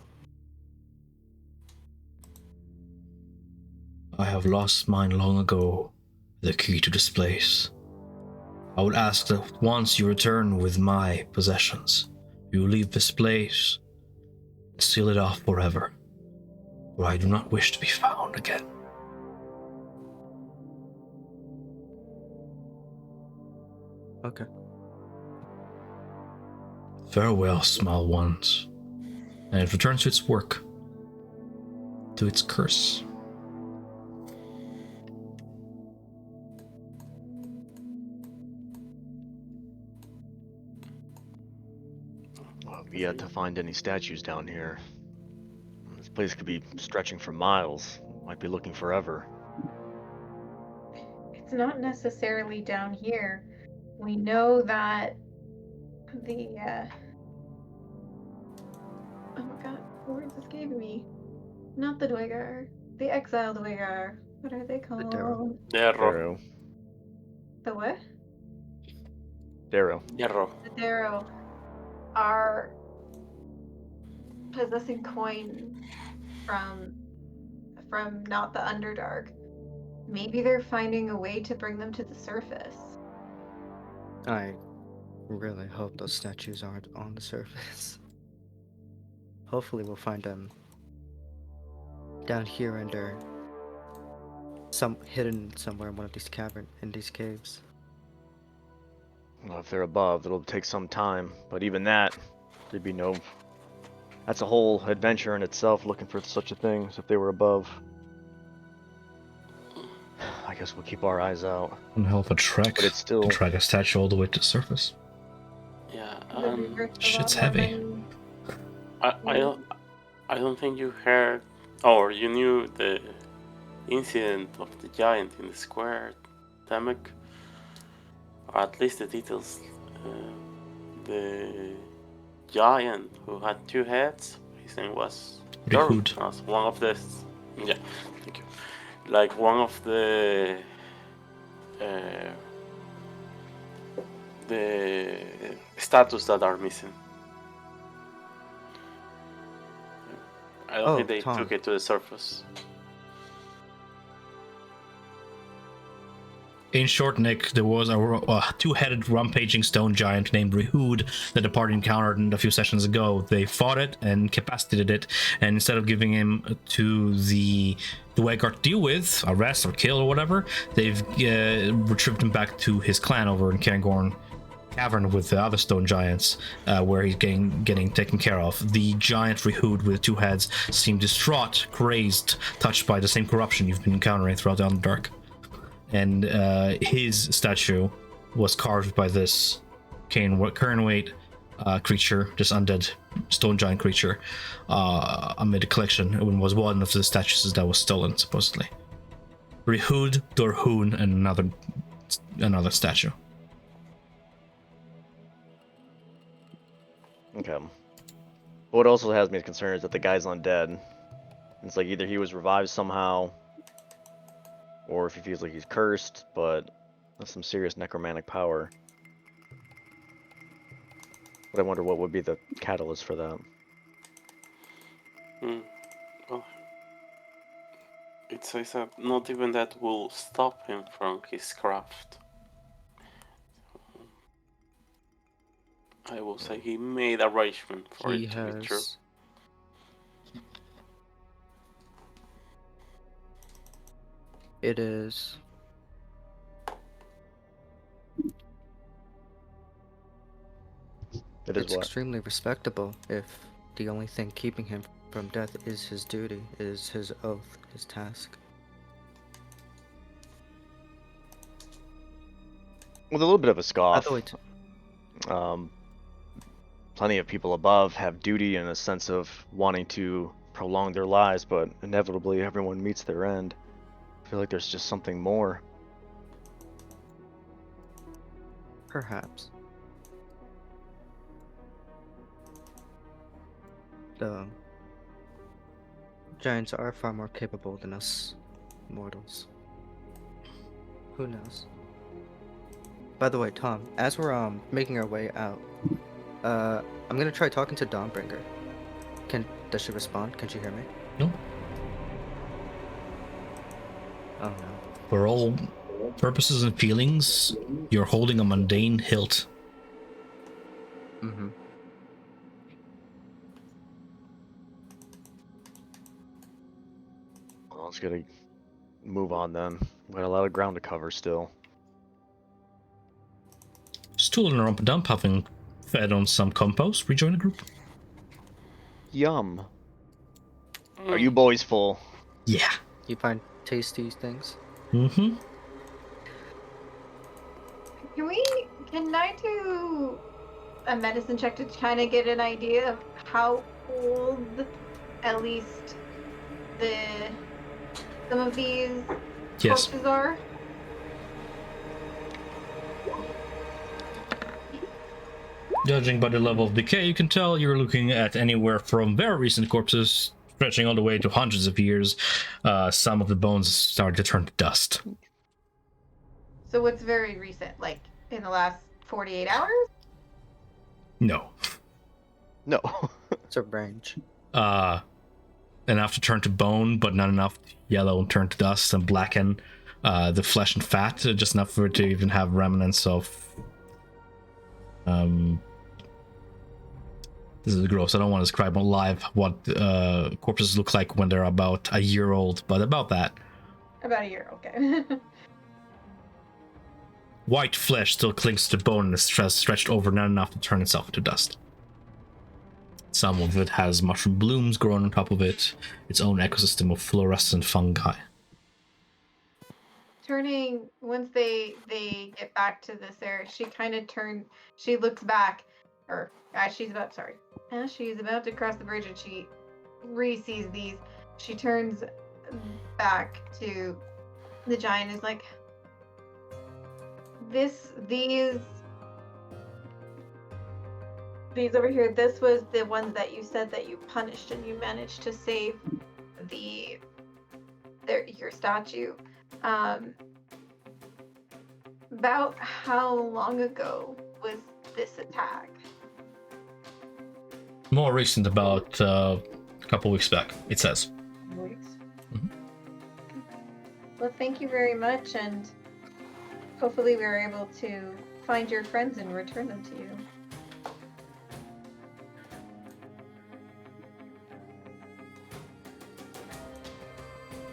I have lost mine long ago, the key to this place. I would ask that once you return with my possessions, you leave this place, seal it off forever, for I do not wish to be found again. Okay. Farewell, small ones. And it returns to its work, to its curse. Well, we yet to find any statues down here. This place could be stretching for miles. Might be looking forever. It's not necessarily down here. We know that the oh my god, the words escaping me. Not the Dwegar. The exiled Dwegar. What are they called? Darrow. Darrow. The what? Darrow. Darrow. The Darrow are possessing coin from not the Underdark. Maybe they're finding a way to bring them to the surface. I really hope those statues aren't on the surface. Hopefully we'll find them down here under some hidden somewhere in one of these caves. Well, if they're above, it'll take some time. But even that, there'd be no... That's a whole adventure in itself, looking for such a thing, as if they were above. I guess we'll keep our eyes out. And help a trek But it's still... to drag a statue all the way to the surface. Yeah. Shit's heavy. I don't think you heard or you knew the incident of the giant in the square, Tamek. Or at least the details. The giant who had two heads, his name was Rehood. was one of the... Yeah, thank you. Like one of the statues that are missing. I don't think they Tom. took it to the surface. In short, Nick, there was a two-headed rampaging stone giant named Rehood that the party encountered a few sessions ago. They fought it and incapacitated it, and instead of giving him to the Dwegar to deal with, arrest or kill or whatever, they've retrieved him back to his clan over in Cairngorm Cavern with the other stone giants, where he's getting taken care of. The giant Rehood with two heads seemed distraught, crazed, touched by the same corruption you've been encountering throughout the Underdark. And his statue was carved by this Kernweight creature, this undead stone giant creature, amid a collection. It was one of the statues that was stolen, supposedly. Rehood, Dorhoon, and another statue. Okay. What also has me concerned is that the guy's undead. It's like either he was revived somehow, or if he feels like he's cursed, but that's some serious necromantic power. But I wonder what would be the catalyst for that. Well, it says that not even that will stop him from his craft. I will say he made arrangement for He it to be true. has... It is... It is It's what? extremely respectable if the only thing keeping him from death is his duty, is his oath, his task. With a little bit of a By scoff. the way, Plenty of people above have duty and a sense of wanting to prolong their lives, but inevitably everyone meets their end. I feel like there's just something more. perhaps. The giants are far more capable than us mortals. Who knows? By the way, Tom, as we're making our way out, I'm gonna try talking to Dawnbringer. Does she respond? Can she hear me? No. Oh no. We're all purposes and feelings, you're holding a mundane hilt. Mm-hmm. Well, let's gotta move on then. We got a lot of ground to cover still. Stool and Rump Dump, having fed on some compost, rejoin the group. Yum. Are you boys full? Yeah. You find tasty things? Mm-hmm. Can I do a medicine check to kind of get an idea of how old, at least, some of these Yes. corpses are? Judging by the level of decay, you can tell you're looking at anywhere from very recent corpses stretching all the way to hundreds of years. Some of the bones started to turn to dust. So what's very recent, like in the last 48 hours? No. No. It's a range. Enough to turn to bone, but not enough to yellow and turn to dust and blacken the flesh and fat, just enough for it to even have remnants of this is gross. I don't want to describe live what corpses look like when they're about a year old, but about that. About a year, okay. White flesh still clings to the bone and is stretched over, not enough to turn itself into dust. Some of it has mushroom blooms growing on top of it, its own ecosystem of fluorescent fungi. Turning, once they get back to this area, she looks back, or as she's about to cross the bridge and she re-sees these, she turns back to the giant and is like, these over here, this was the ones that you said that you punished and you managed to save your statue. About how long ago was this attack? More recent, about a couple weeks back, it says. Weeks. Mhm. Well, thank you very much, and hopefully we were able to find your friends and return them to you.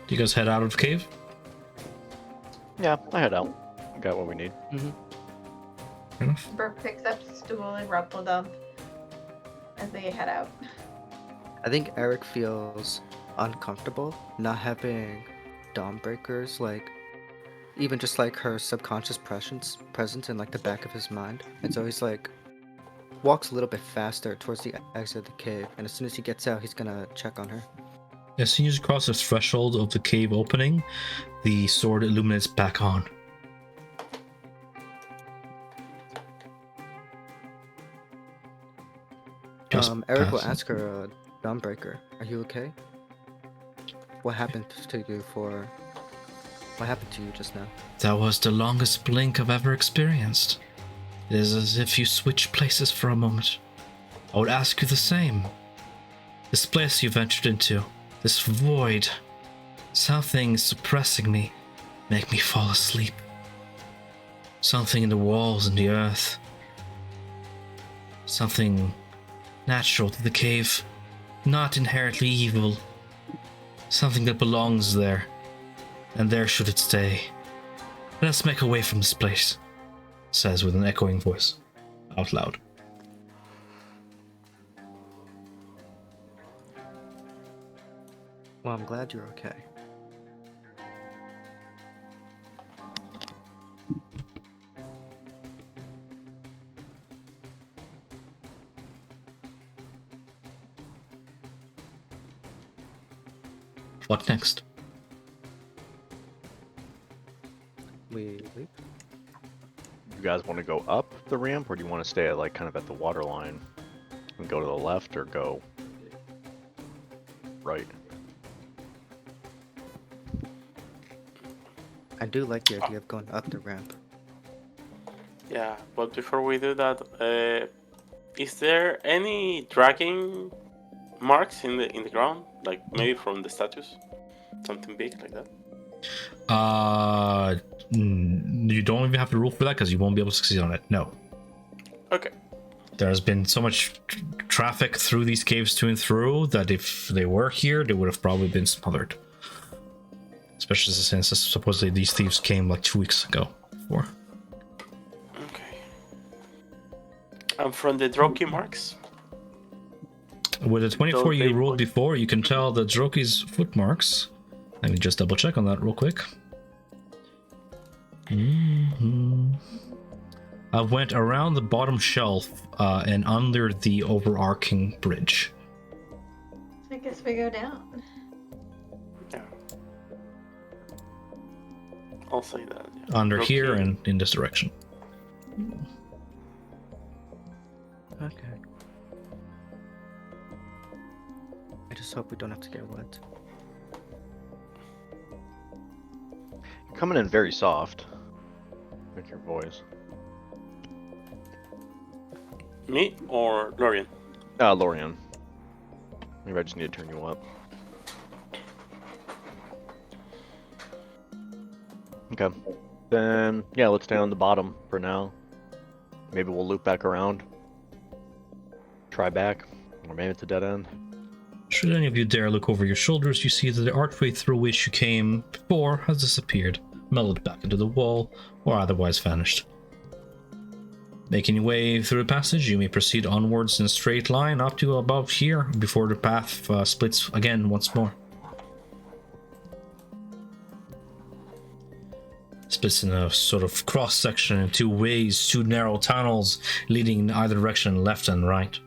Do you guys head out of the cave? Yeah, I head out. Got what we need. Mm-hmm. Fair enough. Burke picks up Stool and Rumpeldump as they head out. I think Eric feels uncomfortable not having Dawnbreakers, like, even just like her subconscious presence in like the back of his mind. And so he's like, walks a little bit faster towards the exit of the cave, and as soon as he gets out, he's gonna check on her. As soon as you cross the threshold of the cave opening, the sword illuminates back on. Eric will passing. ask her, Dawnbreaker, are you okay? What happened to you just now? That was the longest blink I've ever experienced. It is as if you switch places for a moment. I would ask you the same. This place you ventured into, this void, something is suppressing me, make me fall asleep. Something in the walls and the earth. Something natural to the cave, not inherently evil. Something that belongs there, and there should it stay. Let us make away from this place, says with an echoing voice, out loud. Well, I'm glad you're okay. What next? We leave? You guys want to go up the ramp, or do you want to stay at like kind of at the water line and go to the left, or go right? I do like the idea of going up the ramp. Yeah, but before we do that, is there any dragging marks in the ground, like maybe from the statues, something big like that? you don't even have to roll for that because you won't be able to succeed on it. No. Okay. There's been so much traffic through these caves to and through that if they were here, they would have probably been smothered. Especially since supposedly these thieves came like 2 weeks ago. Before. Okay. And from the Droki marks? With the 24 you they rolled put- before, you can tell the Droki's footmarks. Let me just double check on that real quick. I went around the bottom shelf and under the overarching bridge. I guess we go down. Yeah. I'll say that. Yeah. Under Droki- here and in this direction. Okay. I just hope we don't have to get wet. You're coming in very soft with your voice. Me or Lorian? Lorian. Maybe I just need to turn you up. Okay. Then, yeah, let's stay on the bottom for now. Maybe we'll loop back around. Try back. Or maybe it's a dead end. Should any of you dare look over your shoulders, you see that the archway through which you came before has disappeared, melted back into the wall, or otherwise vanished. Making your way through the passage, you may proceed onwards in a straight line up to above here, before the path splits again once more. Splits in a sort of cross-section in two ways, two narrow tunnels leading in either direction, left and right.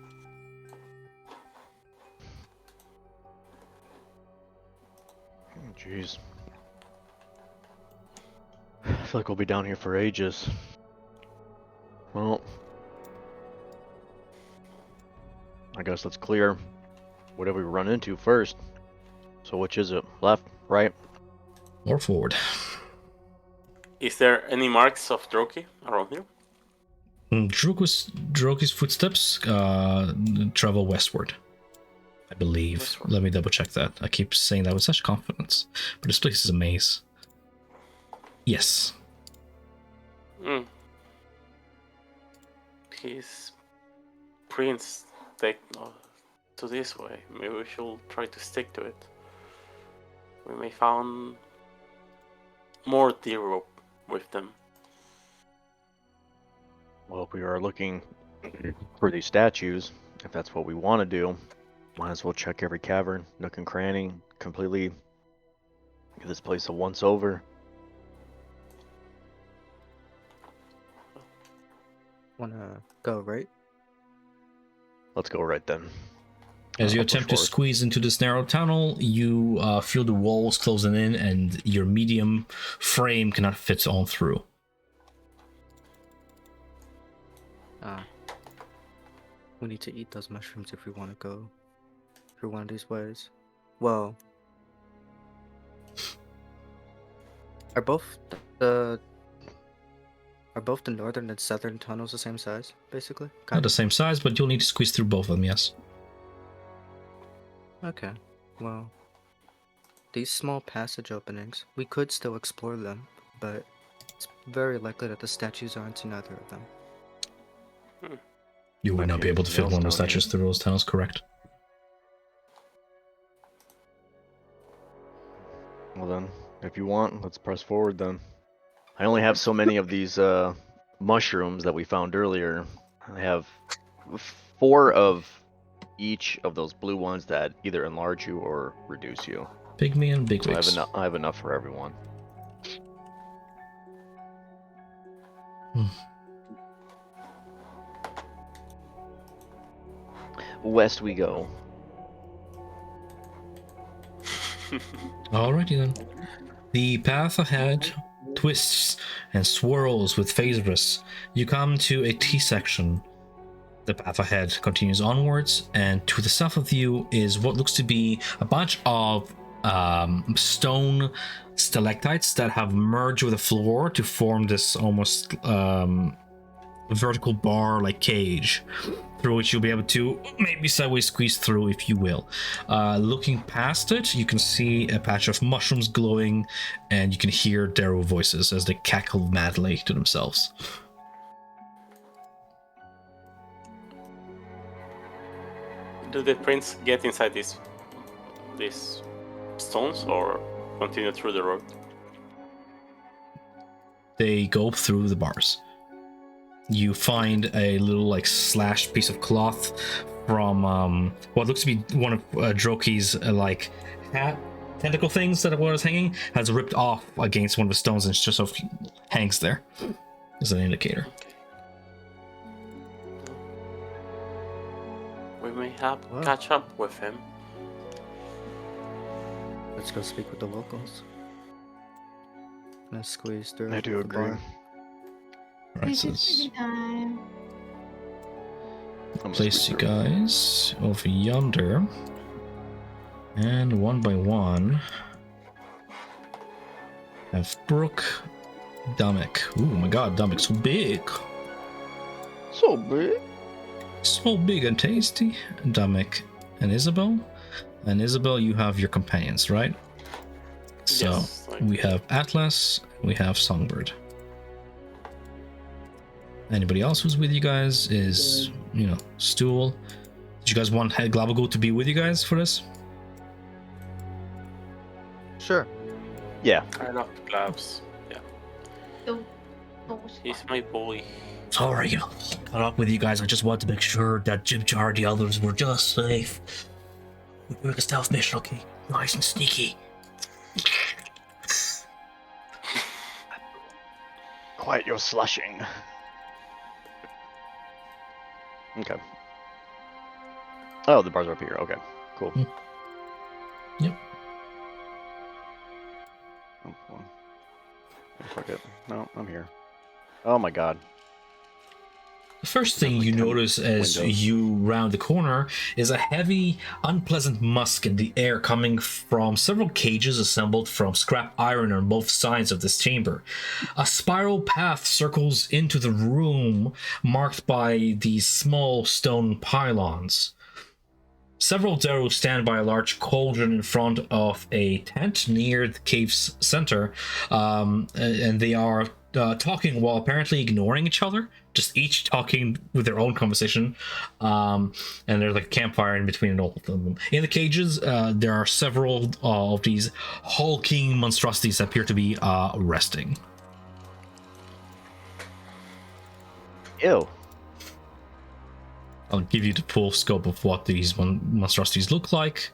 Jeez. I feel like we'll be down here for ages. Well, I guess let's clear whatever we run into first. So which is it? Left? Right? Or forward. Is there any marks of Droki around here? Droki's footsteps travel westward, I believe. Westward. Let me double check that. I keep saying that with such confidence, but this place is a maze. Yes. Mm. His prints take to this way. Maybe we should try to stick to it. We may find more deer rope with them. Well, if we are looking for these statues, if that's what we want to do, might as well check every cavern, nook and cranny, completely give this place a once over. Wanna go right? Let's go right then. As you I'll push attempt to forward. squeeze into this narrow tunnel, you feel the walls closing in and your medium frame cannot fit on through. We need to eat those mushrooms if we want to go through one of these ways. Well, are both the northern and southern tunnels the same size, basically? Not the same size, but you'll need to squeeze through both of them, yes. Okay, well, these small passage openings, we could still explore them, but it's very likely that the statues aren't in either of them. You would not be able to fit one of the statues through those tunnels, correct? Well then, if you want, let's press forward then. I only have so many of these mushrooms that we found earlier. I have 4 of each of those blue ones that either enlarge you or reduce you. Pygmy and So bigwigs. I have enough for everyone. West we go. Alrighty then. The path ahead twists and swirls with phases. You come to a T-section. The path ahead continues onwards, and to the south of you is what looks to be a bunch of stone stalactites that have merged with the floor to form this almost vertical bar-like cage, through which you'll be able to maybe sideways squeeze through, if you will. Looking past it, you can see a patch of mushrooms glowing, and you can hear Darrow voices as they cackle madly to themselves. Do the prints get inside these stones or continue through the road? They go through the bars. You find a little like slashed piece of cloth from what looks to be one of Droki's like hat tentacle things that was hanging, has ripped off against one of the stones and it's just sort of hangs there as an indicator. We may have Wow. catch up with him. Let's go speak with the locals. Let's squeeze through. I do the agree. bar. Right, It's so just this time. I'm gonna place squeeze you through. guys over yonder, and one by one have Brooke, Damek. Oh my god, Damek's so big. So big. So big and tasty. Damek and Isabel. And Isabel, you have your companions, right? So Yes, like- we have Atlas, we have Songbird. Anybody else who's with you guys is, Stool. Did you guys want Glabagool to be with you guys for this? Sure. Yeah. I love gloves. Yeah, Oh, he's my boy. Sorry, caught up with you guys. I just wanted to make sure that Jim Jar and the others were just safe. We're doing a stealth mission, okay? Nice and sneaky. Quiet your slushing. Okay. Oh, the bars are up here. Okay, cool. Yep. Oh, well. Fuck it. No, I'm here. Oh my god. The first thing Like you 10 notice as windows. you round the corner is a heavy, unpleasant musk in the air coming from several cages assembled from scrap iron on both sides of this chamber. A spiral path circles into the room, marked by these small stone pylons. Several Deru stand by a large cauldron in front of a tent near the cave's center, and they are talking while apparently ignoring each other, just each talking with their own conversation. And there's like a campfire in between all of them. In the cages, there are several of these hulking monstrosities that appear to be resting. Ew. I'll give you the full scope of what these monstrosities look like,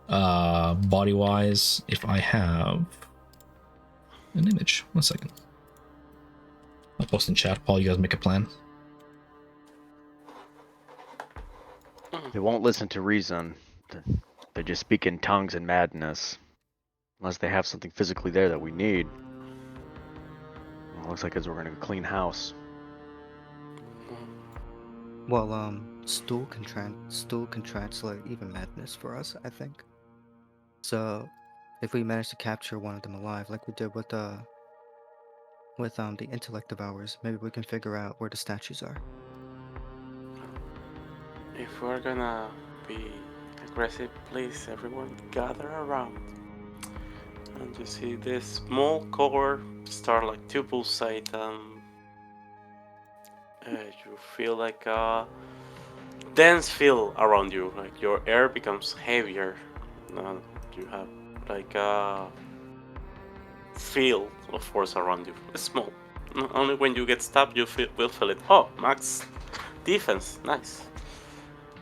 body-wise, if I have an image. 1 second. I'll post in chat while you guys make a plan. They won't listen to reason. They just speak in tongues and madness. Unless they have something physically there that we need. Well, looks like as we're gonna clean house. Well, stool can translate even madness for us, I think. So, if we manage to capture one of them alive, like we did with the intellect of ours, maybe we can figure out where the statues are. If we're gonna be aggressive, please everyone gather around. And you see this small core start like to pulsate. You feel like a dense feel around you, like your air becomes heavier. You have like a field of force around you. It's small. Only when you get stabbed you will feel it. Oh, max defense, nice.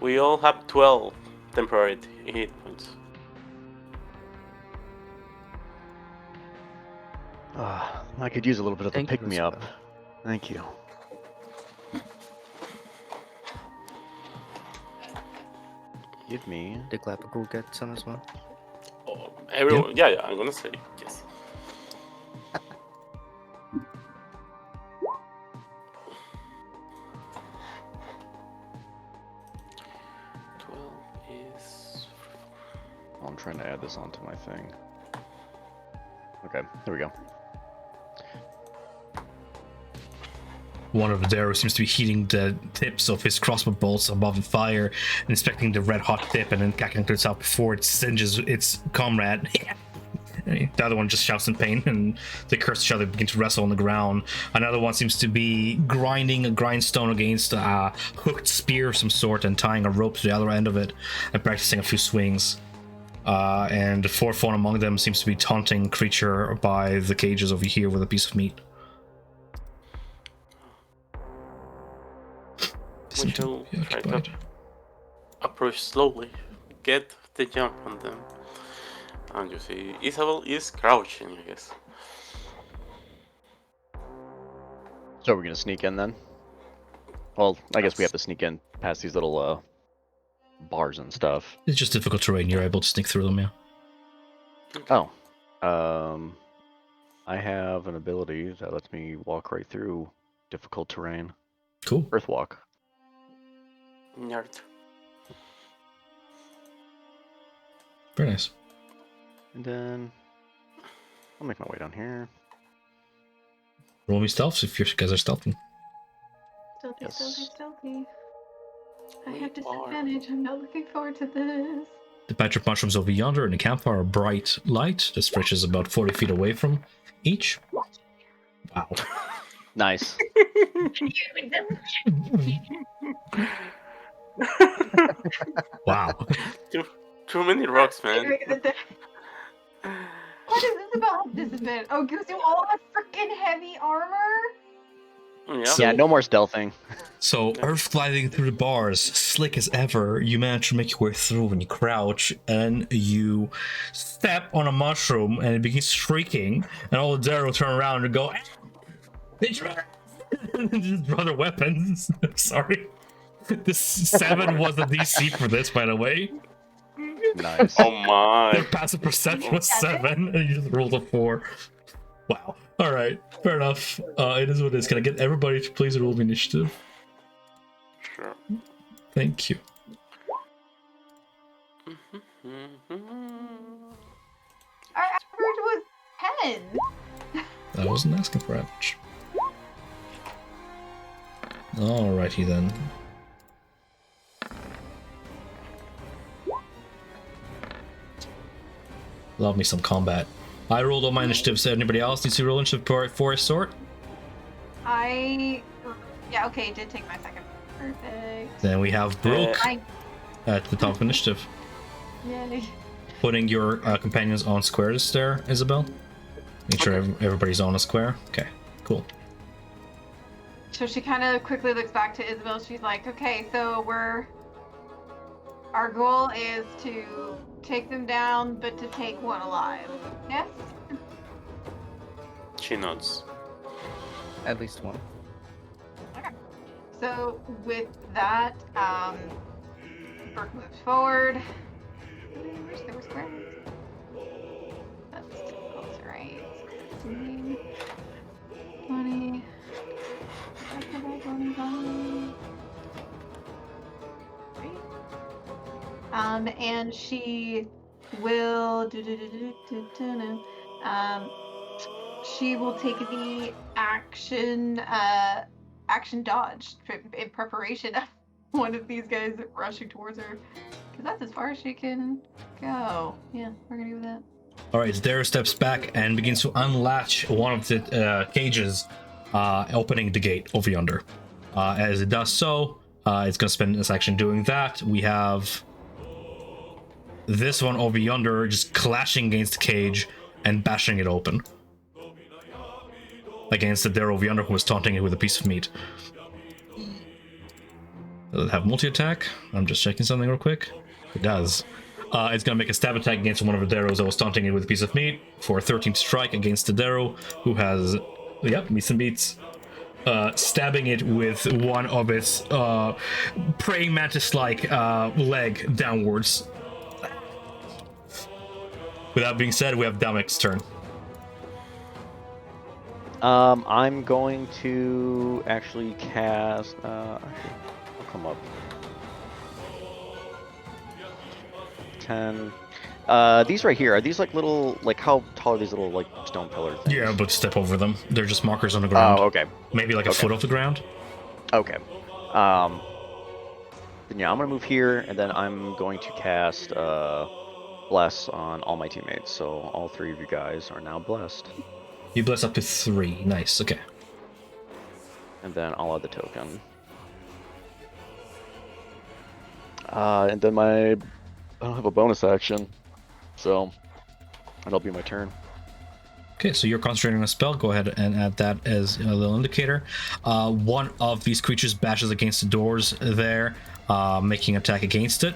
We all have 12 temporary hit points. I could use a little bit of the Thank you, pick-me-up. Isabel. Thank you. Give me. Did Glabagool get some as well? Oh, everyone, yeah, I'm gonna say yes. I'm trying to add this onto my thing. Okay, here we go. One of the arrows seems to be heating the tips of his crossbow bolts above the fire, and inspecting the red hot tip, and then cackling to itself before it singes its comrade. The other one just shouts in pain, and they curse each other, begin to wrestle on the ground. Another one seems to be grinding a grindstone against a hooked spear of some sort and tying a rope to the other end of it and practicing a few swings. And the fourth one among them seems to be taunting creature by the cages over here with a piece of meat. We shall try to approach slowly, get the jump on them. And you see, Isabel is crouching, I guess. So we're gonna sneak in then? Well, I guess we have to sneak in past these little bars and stuff. It's just difficult terrain. You're able to sneak through them, yeah. Oh. I have an ability that lets me walk right through difficult terrain. Cool. Earthwalk. Nerd. Very nice. And then I'll make my way down here. Roll me stealth if you guys are stealthing. Stealthy, Yes. stealthy, stealthy. I We have are. disadvantage. I'm not looking forward to this. The patch of mushrooms over yonder in the campfire are bright light. This bridge is about 40 feet away from each. Wow. Nice. Wow. Too many rocks, man. What is this about disadvantage? Oh, because you all have freaking heavy armor? Yeah. So- Yeah, no more stealthing. So, earth gliding through the bars, slick as ever, you manage to make your way through when you crouch, and you step on a mushroom, and it begins shrieking, and all the Darrow turn around and go, they just draw their weapons. Sorry. This 7 was the DC for this, by the way. Nice. Oh my. Their passive perception was 7, and you just rolled a 4. Wow. Alright, fair enough. It is what it is. Can I get everybody to please roll initiative? Sure. Thank you. Our average was 10. I wasn't asking for average. Alrighty then. Love me some combat. I rolled all my initiatives. Anybody else needs to roll initiative for a sort? Yeah, okay, it did take my second. Perfect. Then we have Brooke I, at the top of initiative. yay. Putting your companions on squares there, Isabel. Make sure everybody's on a square. Okay, cool. So she kind of quickly looks back to Isabel. She's like, okay, so our goal is to take them down, but to take one alive. Yes? She nods. At least one. Okay. So with that, Burke moves forward. Where's the square? That's difficult, right? 16, 20. 25. And she will she will take the action dodge in preparation of one of these guys rushing towards her, because that's as far as she can go. Yeah, we're gonna do that. Alright, Dara steps back and begins to unlatch one of the cages, opening the gate over yonder. As it does so, it's going to spend this action doing that. We have this one over yonder just clashing against the cage and bashing it open. Against the Dara over yonder who was taunting it with a piece of meat. Does it have multi-attack? I'm just checking something real quick. It does. It's going to make a stab attack against one of the Darrows that was taunting it with a piece of meat for a 13th strike against the Darrow, who has, meets and beats. Stabbing it with one of its praying mantis-like leg downwards. With that being said, we have Damek's turn. I'm going to actually cast. I'll come up. 10. These right here, are these like little, like how tall are these little like stone pillar things? Yeah, but step over them. They're just markers on the ground. Oh, okay. Maybe like a Okay. foot off the ground. Okay. Then yeah, I'm gonna move here, and then I'm going to cast bless on all my teammates. So all 3 of you guys are now blessed. You bless up to 3. Nice. Okay. And then I'll add the token. And then I don't have a bonus action, so that'll be my turn. Okay, so you're concentrating on a spell. Go ahead and add that as a little indicator. One of these creatures bashes against the doors there, making an attack against it.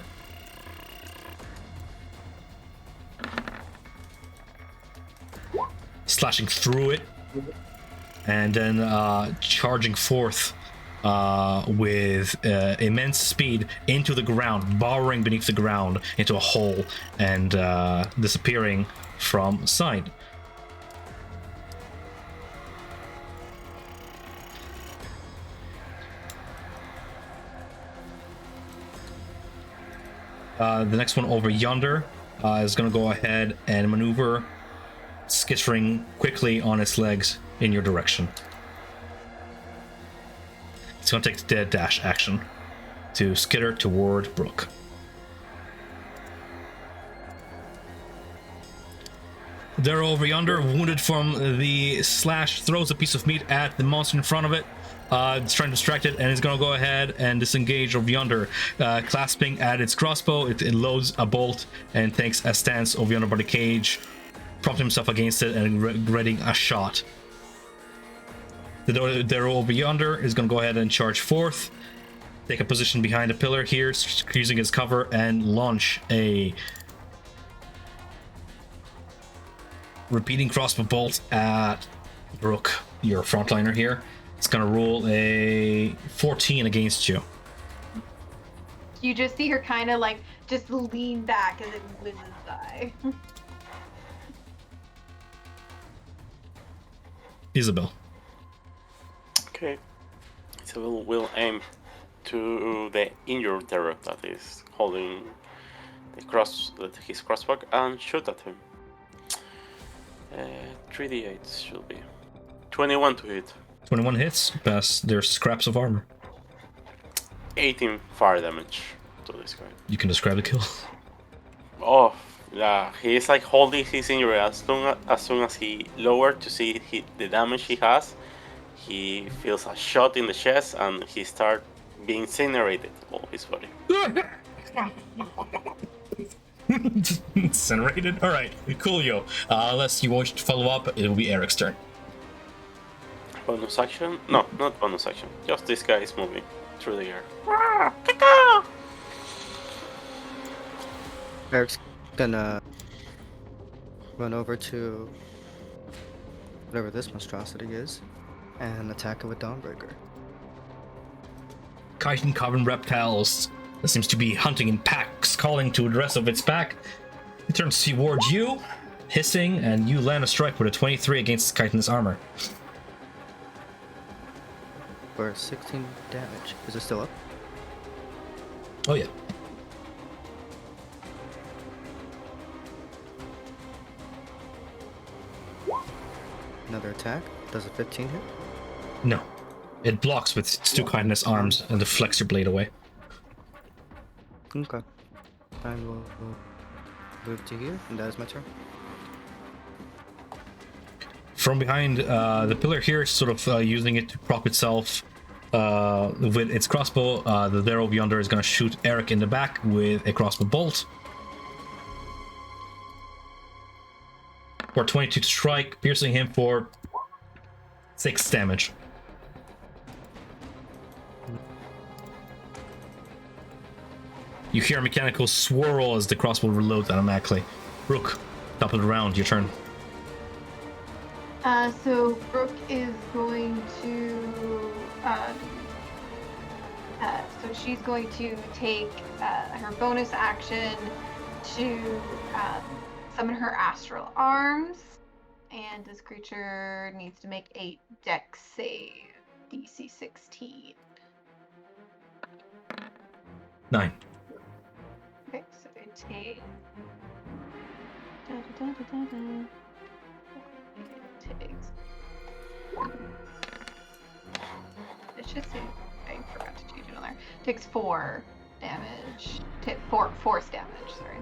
Slashing through it, and then charging forth with immense speed into the ground, burrowing beneath the ground into a hole and disappearing from sight. The next one over yonder is going to go ahead and maneuver, skittering quickly on its legs in your direction. It's going to take the dash action to skitter toward Brooke. There over yonder, wounded from the slash, throws a piece of meat at the monster in front of it. It's trying to distract it, and it's going to go ahead and disengage over yonder. Clasping at its crossbow, it loads a bolt and takes a stance over yonder by the cage, prompting himself against it and readying a shot. The there over yonder is going to go ahead and charge forth, take a position behind a pillar here, using his cover, and launch a repeating crossbow bolt at Brooke, your frontliner here. It's going to roll a 14 against you. You just see her kind of like just lean back as it whizzes by. Isabel. Okay. So we'll aim to the injured terror that is holding his crossbow and shoot at him. 3d8 should be 21 to hit. 21 hits, past their scraps of armor. 18 fire damage to this guy. You can describe the kill. Oh, yeah, he is like holding his injury as soon as he lowered to see the damage he has. He feels a shot in the chest and he starts being incinerated all his body. Incinerated? Alright, coolio. Unless you wish to follow up, it will be Eric's turn. Bonus action? No, not bonus action. Just this guy is moving through the air. Eric's gonna run over to whatever this monstrosity is and attack it with Dawnbreaker. Chitin carbon reptiles that seems to be hunting in packs, calling to the rest of its pack. It turns towards you, hissing, and you land a strike with a 23 against chitin's armor. For 16 damage. Is it still up? Oh yeah. Another attack. Does a 15 hit? No. It blocks with its 2 chitinous arms and deflects your blade away. Okay. I will move to here, and that is my turn. From behind the pillar here, sort of using it to prop itself with its crossbow, the there over yonder is going to shoot Eric in the back with a crossbow bolt. For 22 to strike, piercing him for 6 damage. You hear a mechanical swirl as the crossbow reloads automatically. Brooke, top of the round, your turn. So Brooke is going to, so she's going to take her bonus action to summon her astral arms, and this creature needs to make a dex save, DC 16. 9. Okay, so it takes Takes. It should say. I forgot to change it on there. Takes 4 damage. Force damage. Sorry.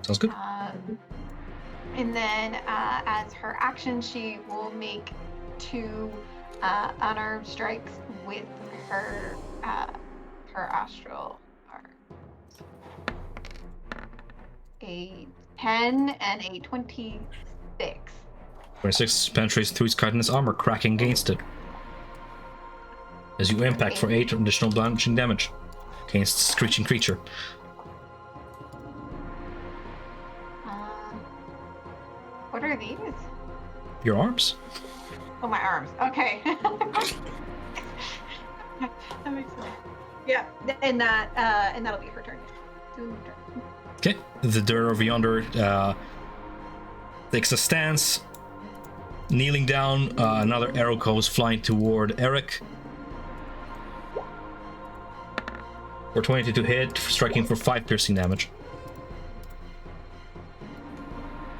Sounds good. And then, as her action, she will make 2 unarmed strikes with her astral arms. A 10 and a 26. 26 penetrates through its chitinous armor, cracking against it. As you impact for 8 additional bludgeoning damage against the screeching creature. What are these? Your arms? Oh, my arms. Okay. That makes sense. Yeah, and that'll be her turn. Okay, the Dare of Yonder takes a stance, kneeling down. Another arrow goes flying toward Eric. For 20 to hit, striking for 5 piercing damage.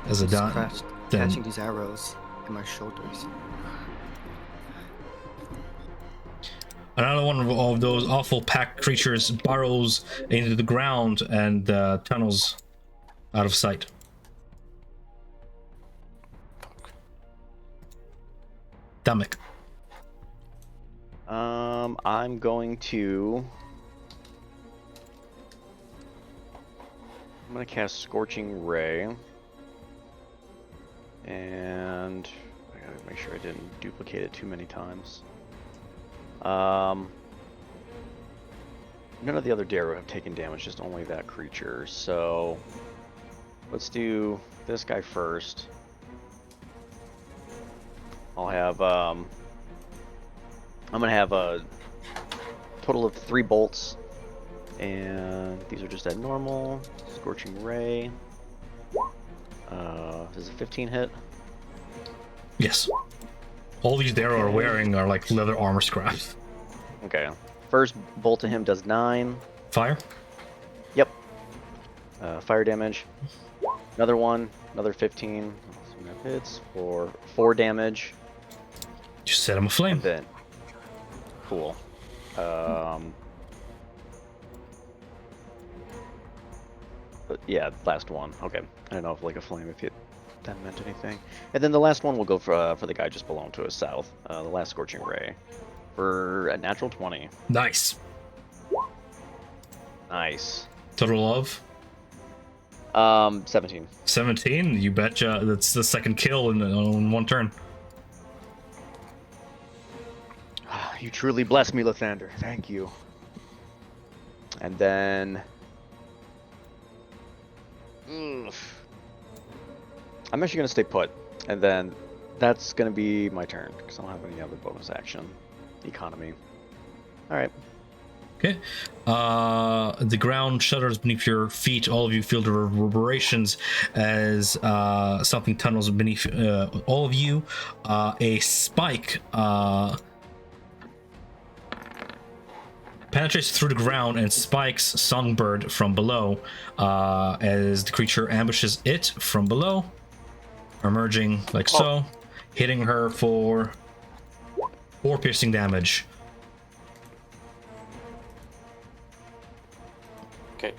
As a dot, then Catching these arrows in my shoulders. another one of those awful pack creatures burrows into the ground and tunnels out of sight. Damek. I'm going to cast Scorching Ray. And I gotta make sure I didn't duplicate it too many times. None of the other Darrow have taken damage, just only that creature. So let's do this guy first. I'll have I'm gonna have a total of 3 bolts, and these are just at normal. Scorching Ray. Does a 15 hit? Yes. All these Darrow are wearing are like leather armor scraps. Okay. First bolt to him does 9. Fire? Yep. Fire damage. Another one, another 15. So that hits for 4 damage. Just set him aflame. And then, cool. But yeah, last one. Okay. I don't know if like a flame if that meant anything. And then the last one will go for the guy just below to his south. The last Scorching Ray for a natural 20. Nice. Nice. Total of? 17. 17? You betcha. That's the second kill in one turn. You truly bless me, Lathander. Thank you. And then... I'm actually going to stay put. And then that's going to be my turn, because I don't have any other bonus action. Economy. Alright. Okay. The ground shudders beneath your feet. All of you feel the reverberations as something tunnels beneath all of you. A spike penetrates through the ground and spikes Songbird from below as the creature ambushes it from below, emerging like so, hitting her for 4 piercing damage. Okay.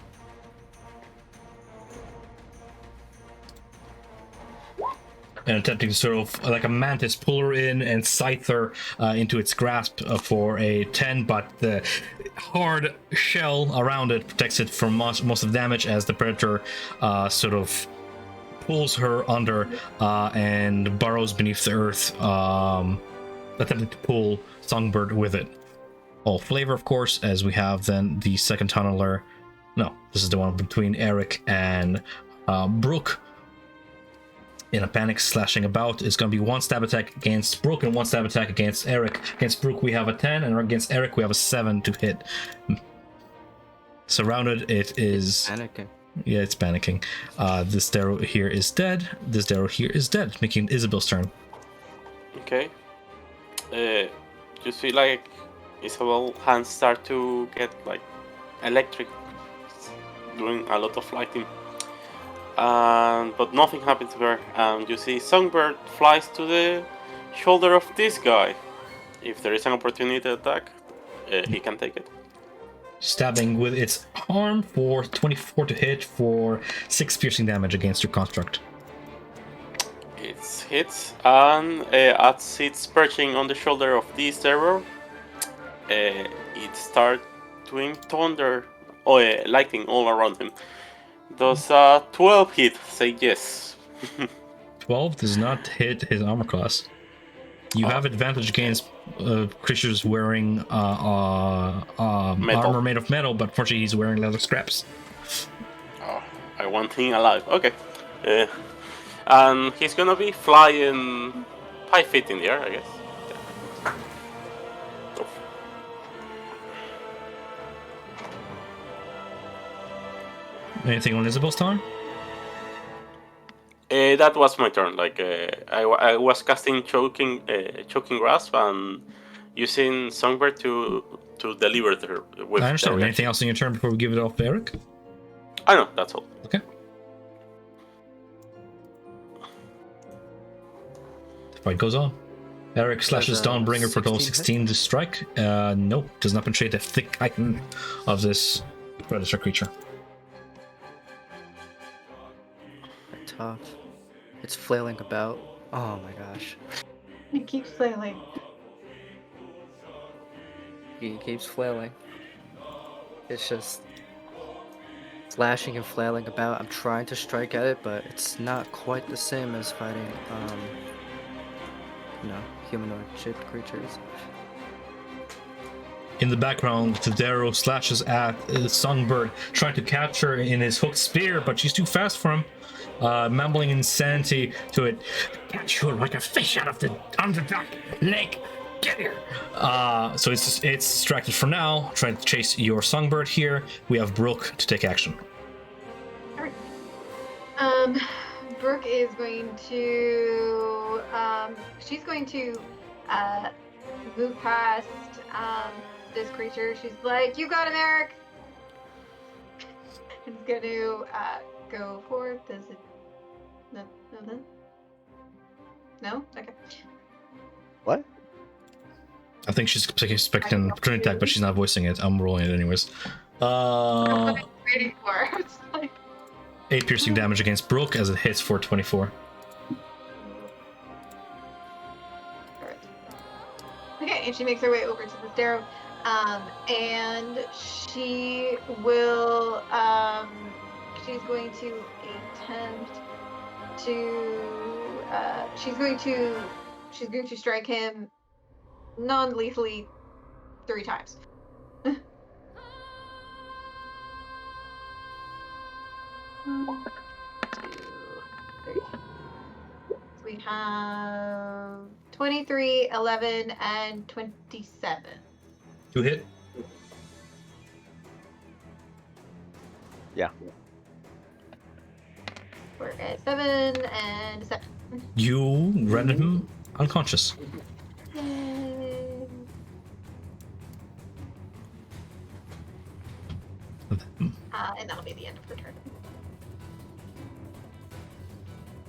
And attempting to sort of like a mantis pull her in and scythe her into its grasp for a 10, but the hard shell around it protects it from most of the damage as the predator sort of pulls her under and burrows beneath the earth, attempting to pull Songbird with it. All flavor, of course, as we have then the second tunneler. No, this is the one between Eric and Brooke. In a panic, slashing about. It's going to be 1 stab attack against Brooke and 1 stab attack against Eric. Against Brooke, we have a 10, and against Eric, we have a 7 to hit. Surrounded, it is... Panicking. Yeah, it's panicking. This Darrow here is dead. This Darrow here is dead, making Isabel's turn. Okay. You see, like, Isabel's hands start to get like electric doing a lot of lighting. But nothing happens to her. And you see Songbird flies to the shoulder of this guy. If there is an opportunity attack, he can take it. Stabbing with its arm for 24 to hit for 6 piercing damage against your construct. It hits, and as it's perching on the shoulder of this terror, it starts doing thunder, lightning all around him. Does 12 hit? Say yes. 12 does not hit his armor class. You have advantage against creatures wearing armor made of metal, but fortunately he's wearing leather scraps. Oh, I want him alive. Okay. And he's gonna be flying 5 feet in the air, I guess. Yeah. Oh. Anything on Isabel's turn? That was my turn. Like I was casting choking grasp and using Songbird to deliver her with. I understand. Anything else in your turn before we give it off to Eric? I know, that's all. Okay. The fight goes on. Eric slashes Dawnbringer for total 16 to strike. Nope, does not penetrate the thick chitin of this predator creature. Tough. It's flailing about. Oh my gosh. It keeps flailing. He keeps flailing. It's just flashing and flailing about. I'm trying to strike at it, but it's not quite the same as fighting, humanoid shaped creatures. In the background, Tadero slashes at Songbird, trying to catch her in his hooked spear, but she's too fast for him. Mumbling insanity to it. Catch you like a fish out of the underdog lake. Get here. So it's distracted for now, trying to chase your Songbird here. We have Brooke to take action. Alright. Brooke is going to she's going to move past this creature. She's like, "You got him, Eric." She's going to go forward. Does it? No, then? No? Okay. What? I think she's expecting an opportunity attack, but she's not voicing it. I'm rolling it anyways. That's what I'm waiting for. It's like... 8 piercing damage against Brooke as it hits for 24. Okay, and she makes her way over to the stair, and she will, she's going to attempt to, she's going to strike him non-lethally 3 times. 1, 2, 3. So we have 23, 11, and 27. 2 hit. Yeah. We're at 7 and 7. You render him unconscious. Yay. And that'll be the end of her turn.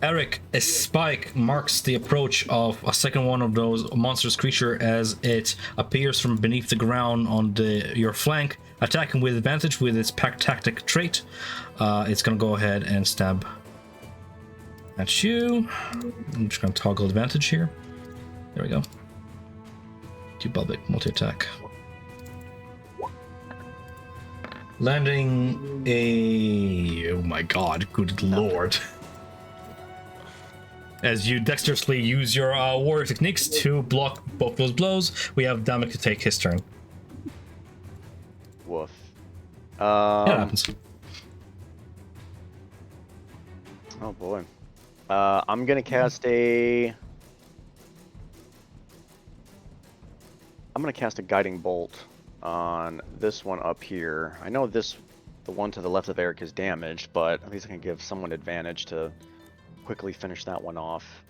Eric, a spike marks the approach of a second one of those monstrous creature as it appears from beneath the ground on your flank, attacking with advantage with its pack tactic trait. It's gonna go ahead and stab at you. I'm just gonna toggle advantage here. There we go. Two-bulbic multi-attack. Landing a... Oh my god, good lord. As you dexterously use your warrior techniques to block both those blows, we have Damek to take his turn. Woof. Yeah, it happens. Oh boy. I'm gonna cast a... I'm gonna cast a guiding bolt on this one up here. I know the one to the left of Eric is damaged, but at least I can give someone advantage to quickly finish that one off.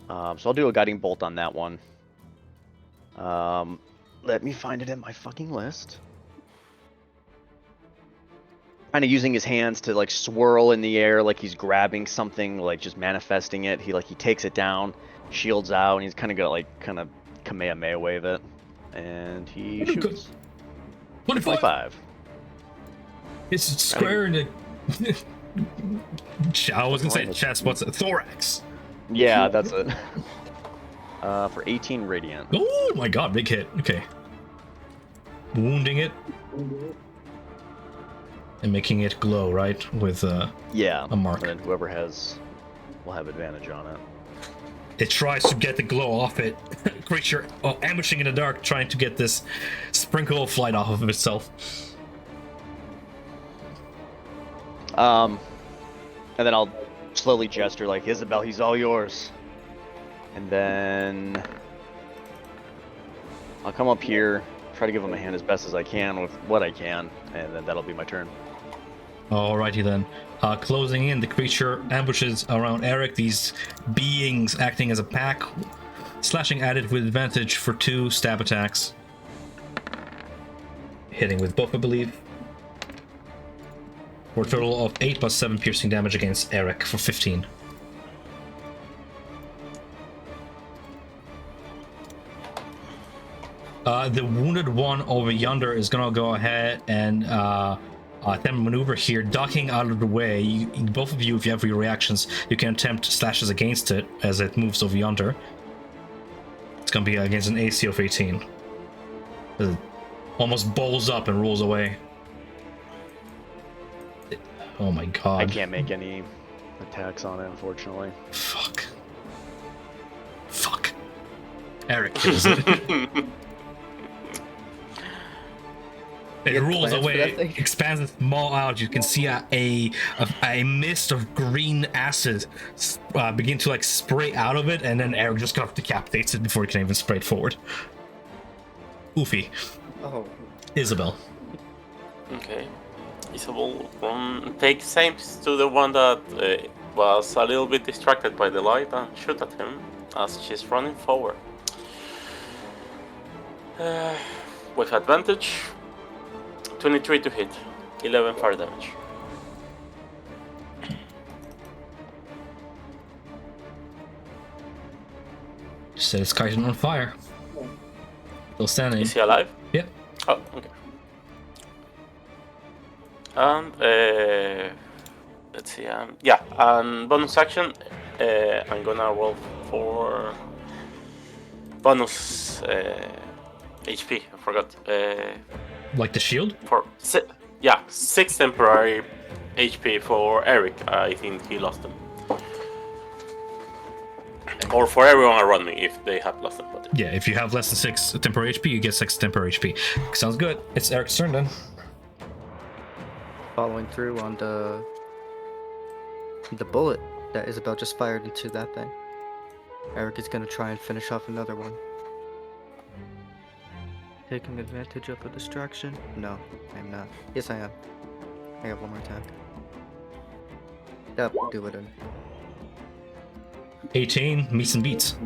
So I'll do a guiding bolt on that one. Let me find it in my fucking list. kind of using his hands to like swirl in the air like he's grabbing something, like just manifesting it. He takes it down, shields out, and he's kind of Kamehameha wave it, and he shoots. 25. It's square in the. I was gonna say chest. What's it? Thorax. Yeah, that's it. For 18 radiant. Oh my god, big hit. Okay. Wounding it. And making it glow, right? With yeah, a mark. And whoever has will have advantage on it. It tries to get the glow off it. Creature ambushing in the dark, trying to get this sprinkle of light off of itself. And then I'll slowly gesture like, Isabel, he's all yours. And then I'll come up here, try to give him a hand as best as I can with what I can, and then that'll be my turn. Alrighty then. Closing in, the creature ambushes around Eric, these beings acting as a pack, slashing at it with advantage for 2 stab attacks. Hitting with both, I believe. For a total of 8 plus 7 piercing damage against Eric for 15. The wounded one over yonder is gonna go ahead and attempt maneuver here, ducking out of the way. Both of you, if you have your reactions, you can attempt slashes against it as it moves over yonder. It's gonna be against an AC of 18. It almost bowls up and rolls away. Oh my god. I can't make any attacks on it, unfortunately. Fuck. Eric kills it. It rolls away, expands its maw out. You can see a mist of green acid begin to like spray out of it, and then Eric just kind of decapitates it before he can even spray it forward. Oofy. Oh. Isabel. Okay. Isabel takes aims to the one that was a little bit distracted by the light and shoot at him as she's running forward. With advantage. 23 to hit, 11 fire damage. Set his Kaiten on fire. Still standing. Is he alive? Yep. Oh, okay. And let's see. Yeah, and bonus action. I'm gonna roll for bonus HP. I forgot. Like the shield? For 6 temporary HP for Eric. I think he lost them. Or for everyone around me if they have lost them. But Yeah, if you have less than 6 temporary HP, you get 6 temporary HP. Sounds good. It's Eric's turn then. Following through on the bullet that Isabel just fired into that thing. Eric is gonna try and finish off another one. Taking advantage of a distraction? No, I'm not. Yes, I am. I have one more attack. Yep, do it in. 18 meets and beats.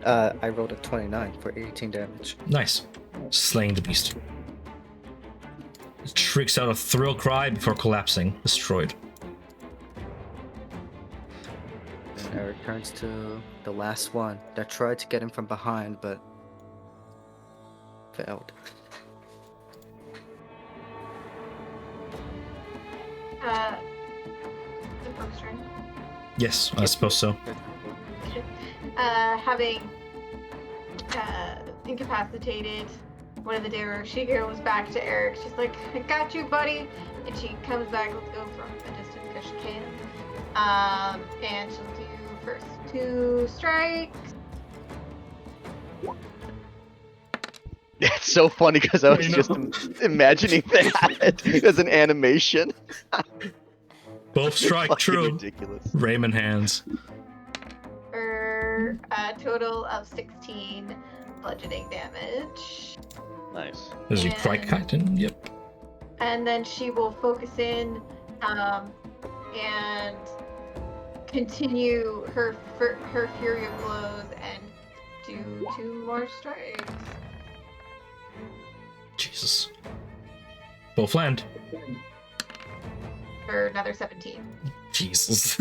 I rolled a 29 for 18 damage. Nice. Slaying the beast. It shrieks out a thrill cry before collapsing, destroyed. And Eric turns to the last one that tried to get him from behind, but failed. The first turn. Yes, I suppose so. Having incapacitated one of the darers, she goes back to Eric. She's like, I got you, buddy. And she comes back. Let's go from a distance because she can. And she'll do first 2 strikes. It's so funny because I was just imagining that as an animation. Both strike Fucking true. ridiculous. Raymond hands. For a total of 16 bludgeoning damage. Nice. As you cry Kaiten, yep. And then she will focus in and continue her fury of blows and do 2 more strikes. Jesus. Both land. For another 17. Jesus.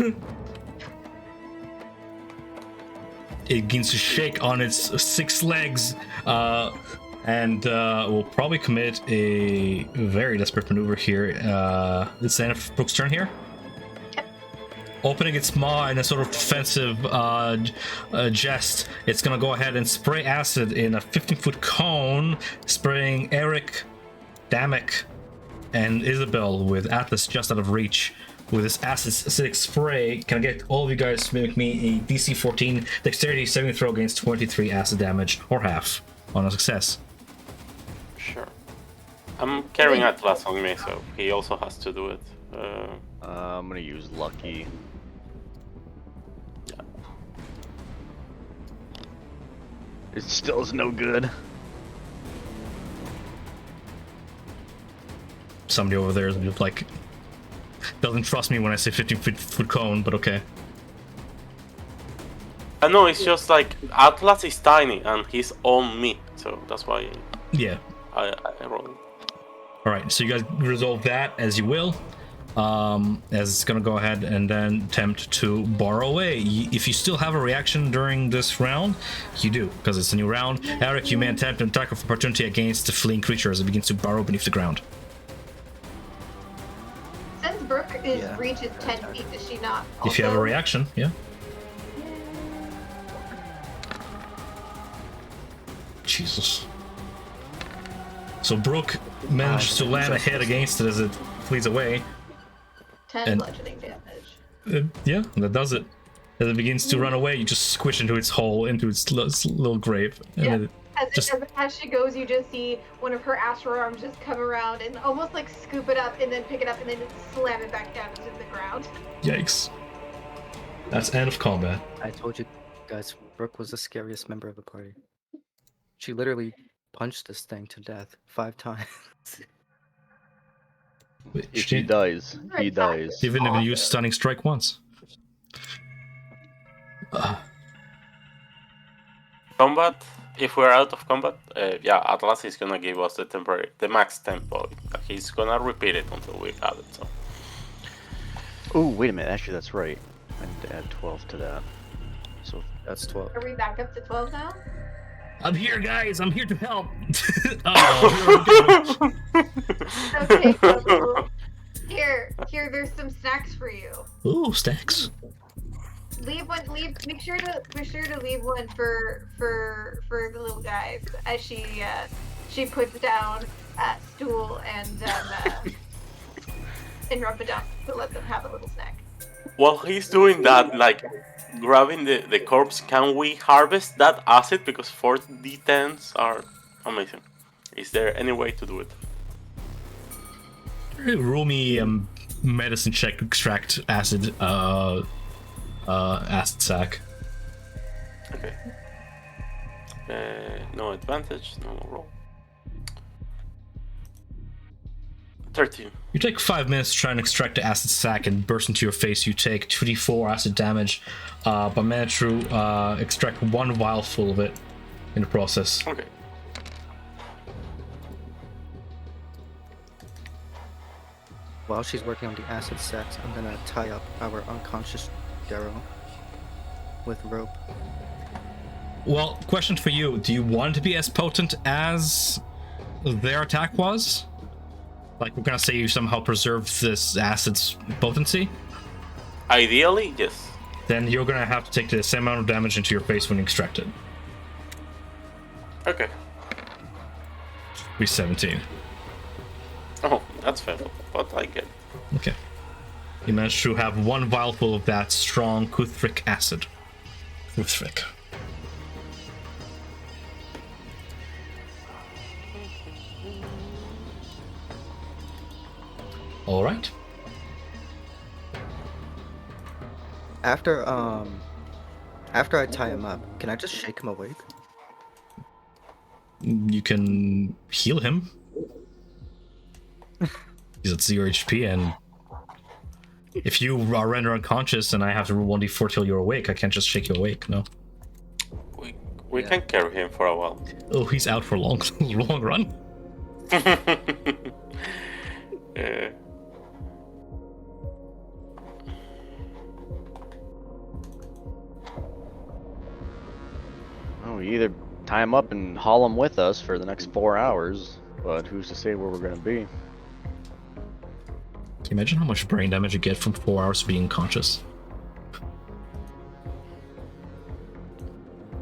It begins to shake on its 6 legs, and will probably commit a very desperate maneuver here. It's the end of Brooke's turn here. Opening its maw in a sort of defensive jest, it's gonna go ahead and spray acid in a 15-foot cone, spraying Eric, Damek, and Isabel with Atlas just out of reach. With this acidic spray, can I get all of you guys to make me a DC 14 dexterity saving throw against 23 acid damage, or half, on a success? Sure. I'm carrying Atlas on me, so he also has to do it. I'm gonna use lucky. Yeah. It still is no good. Somebody over there is just like, doesn't trust me when I say 15-foot cone, but okay. I know, it's just like Atlas is tiny and he's on me, so that's why Yeah. I rolled. Alright, so you guys resolve that as you will. As it's gonna go ahead and then attempt to bar away. If you still have a reaction during this round, you do, because it's a new round. Eric, you may attempt an attack of opportunity against the fleeing creature as it begins to burrow beneath the ground. Since Brooke is Yeah. reaches 10 feet, does she not? If you have a also- reaction, yeah. Jesus. So Brooke manages to land a hit against it as it flees away. 10 and- bludgeoning damage. Yeah, that does it. As it begins to run away, you just squish into its hole, into its little grave. And Yeah. it, Just- As she goes, you just see one of her astral arms just come around and almost like scoop it up and then pick it up and then just slam it back down into the ground. yikes. That's end of combat. I told you guys, Brooke was the scariest member of the party. She literally punched this thing to death 5 times. Wait, If she he dies, he Right, dies. didn't even use stunning strike once. Combat, if we're out of combat, yeah, Atlas is gonna give us the max tempo. He's gonna repeat it until we have it, so. Oh, wait a minute. Actually, that's right. I need to add 12 to that. So That's 12. Are we back up to 12 now? I'm here, guys. I'm here to help. Oh, Okay, so here, there's some snacks for you. ooh, stacks. Make sure to leave one for the little guys as she puts down stool and rub it down to let them have a little snack. While he's doing that, like grabbing the corpse, can we harvest that acid? Because 4d10s are amazing. Is there any way to do it? Roll me medicine check to extract acid. Acid sac. Okay. No advantage, no roll. 13. You take 5 minutes to try and extract the acid sac and burst into your face. You take 2d4 acid damage, but manage to extract 1 vial full of it in the process. Okay. While she's working on the acid sacs, I'm gonna tie up our unconscious Darrow with rope. Well, question for you: do you want it to be as potent as their attack was? Like, we're gonna say you somehow preserved this acid's potency? Ideally, yes. Then you're gonna have to take the same amount of damage into your face when you extract it. Okay. Be 17. Oh, that's fair, but I get it. Okay. You managed to have 1 vial full of that strong Kuthric acid. Kuthric. All right. After I tie him up, can I just shake him awake? You can heal him. He's at 0 HP, and if you are rendered unconscious and I have to roll 1d4 till you're awake, I can't just shake you awake, no. We can carry him for a while. Oh, he's out for long run. Well, we either tie him up and haul him with us for the next 4 hours, but who's to say where we're gonna be? Can you imagine how much brain damage you get from 4 hours of being conscious?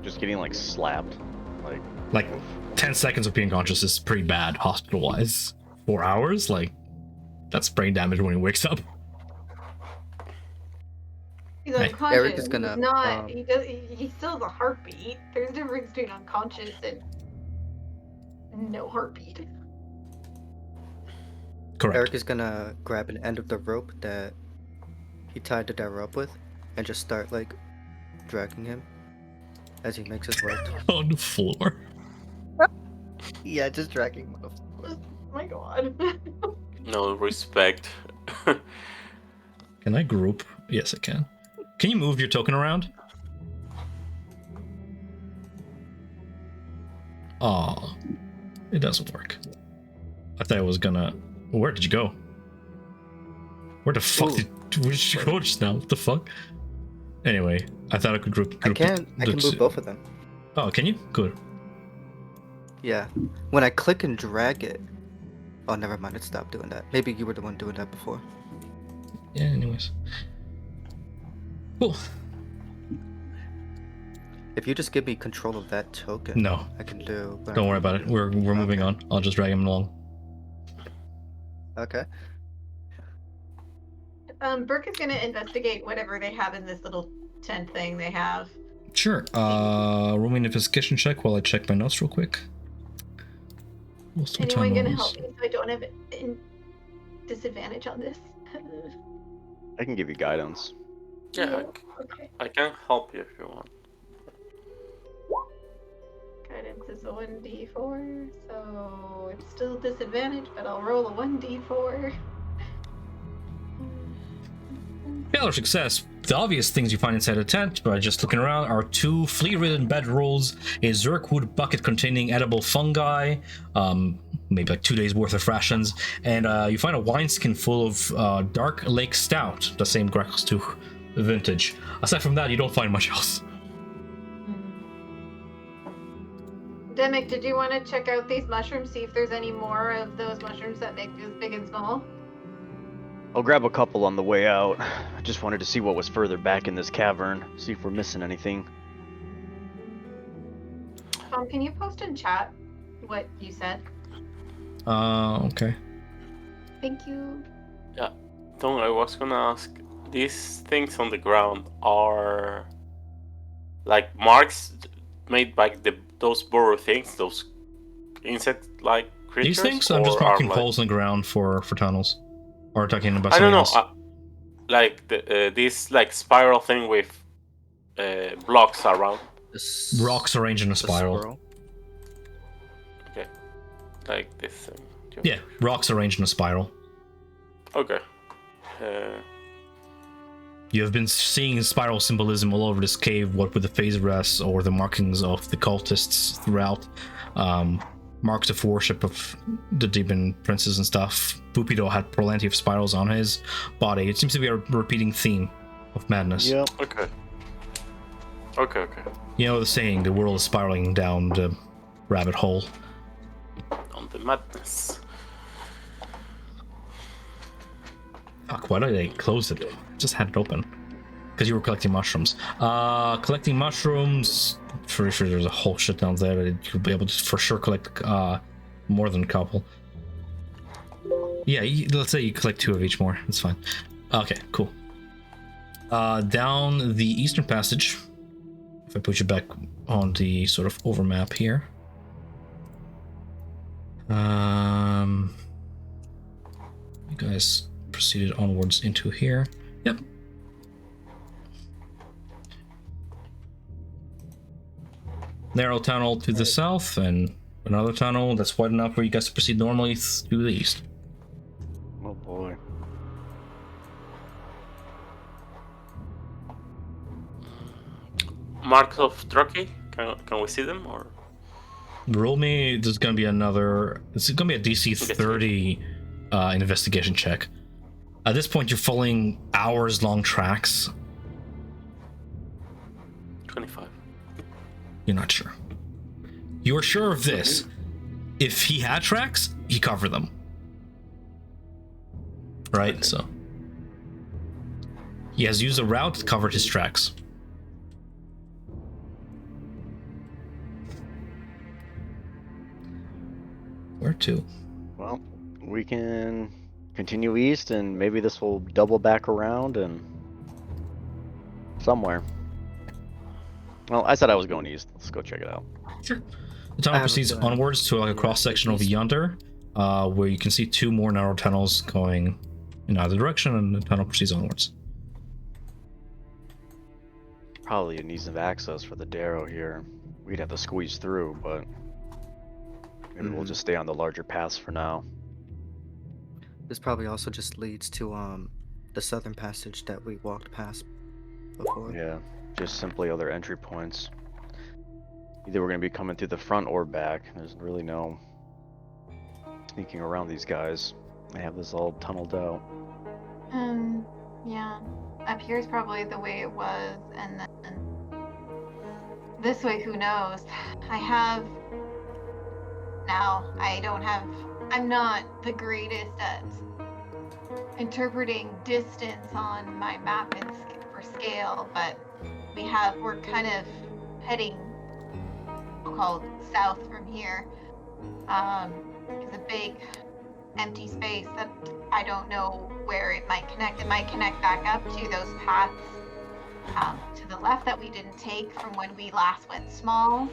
Just getting like slapped, Like 10 seconds of being conscious is pretty bad hospital-wise. 4 hours, like that's brain damage when he wakes up. He's Hey, unconscious. Eric is gonna, He's not. He still has a heartbeat. There's a difference between unconscious and no heartbeat. Correct. Eric is gonna grab an end of the rope that he tied the dagger up with, and just start like dragging him as he makes his way. On the floor. Yeah, just dragging him off. Oh my god. No respect. Can I group? Yes, I can. Can you move your token around? Oh, it doesn't work. I thought I was gonna. Where did you go? Where the fuck where did you go just now? What the fuck? Anyway, I thought I could group I can move both of them. Oh, can you? Good. Yeah. When I click and drag it. Oh, never mind. It stopped doing that. Maybe you were the one doing that before. Yeah. Anyways. Cool. If you just give me control of that token, No, I can do. don't worry about it. We're moving on. I'll just drag him along. Okay. Burke is gonna investigate whatever they have in this little tent thing they have. Sure. Roll me an investigation check while I check my notes real quick. Anyone gonna help me so I don't have disadvantage on this? I can give you guidance. Yeah, Okay. I can help you if you want. Guidance is a 1d4, so it's still disadvantage, but I'll roll a 1d4. Failure success. The obvious things you find inside the tent by just looking around are 2 flea-ridden bedrolls, a zirkwood bucket containing edible fungi, maybe like 2 days worth of rations, and you find a wineskin full of dark lake stout, the same Grex2 vintage. Aside from that, you don't find much else. Demick, did you want to check out these mushrooms, see if there's any more of those mushrooms that make this big and small? I'll grab a couple on the way out. I just wanted to see what was further back in this cavern, see if we're missing anything. Can you post in chat what you said? Okay. Thank you. Tom, I was gonna ask, these things on the ground are like marks made by those burrow things, those insect-like creatures? These things? I'm just marking like... holes in the ground for tunnels. Or talking about I don't something know. else. Like this like spiral thing with blocks around. Rocks arranged in a spiral. Okay. Like this thing. Yeah, rocks arranged in a spiral. Okay. You have been seeing spiral symbolism all over this cave, what with the phase rests or the markings of the cultists throughout. Marks of worship of the demon princes and stuff. Pupido had plenty of spirals on his body. It seems to be a repeating theme of madness. Yep. Okay. You know the saying, the world is spiraling down the rabbit hole. On the madness. Fuck, why did I close it? Just had it open. Because you were collecting mushrooms. Collecting mushrooms, pretty sure there's a whole shit down there that you'll be able to for sure collect more than a couple. Yeah, let's say you collect 2 of each more. That's fine. Okay, cool. Down the eastern passage, if I put you back on the sort of over map here. You guys proceeded onwards into here. Yep. Narrow tunnel to the south, and another tunnel that's wide enough for you guys to proceed normally to the east. Oh boy. Marks of Droki? Can we see them or? Roll me. There's gonna be another. It's gonna be a DC 30 investigation check. At this point, you're following hours-long tracks. 25. You're not sure. You're sure of this. If he had tracks, he covered them. Right? Okay. So he has used a route that covered his tracks. Where to? Well, we can continue east, and maybe this will double back around and somewhere. Well, I said I was going east. Let's go check it out. Sure. The tunnel I have a proceeds feeling- onwards to like a yeah, cross section over east. yonder, where you can see two more narrow tunnels going in either direction, and the tunnel proceeds onwards. Probably an ease of access for the Darrow here. We'd have to squeeze through, but maybe we'll just stay on the larger paths for now. This probably also just leads to the southern passage that we walked past before. Yeah, just simply other entry points. Either we're going to be coming through the front or back. There's really no sneaking around these guys. They have this all tunneled out. Yeah. Up here's probably the way it was, and then this way, who knows? I'm not the greatest at interpreting distance on my map and for scale, but we're kind of heading called south from here. It's a big empty space that I don't know where it might connect. It might connect back up to those paths to the left that we didn't take from when we last went small.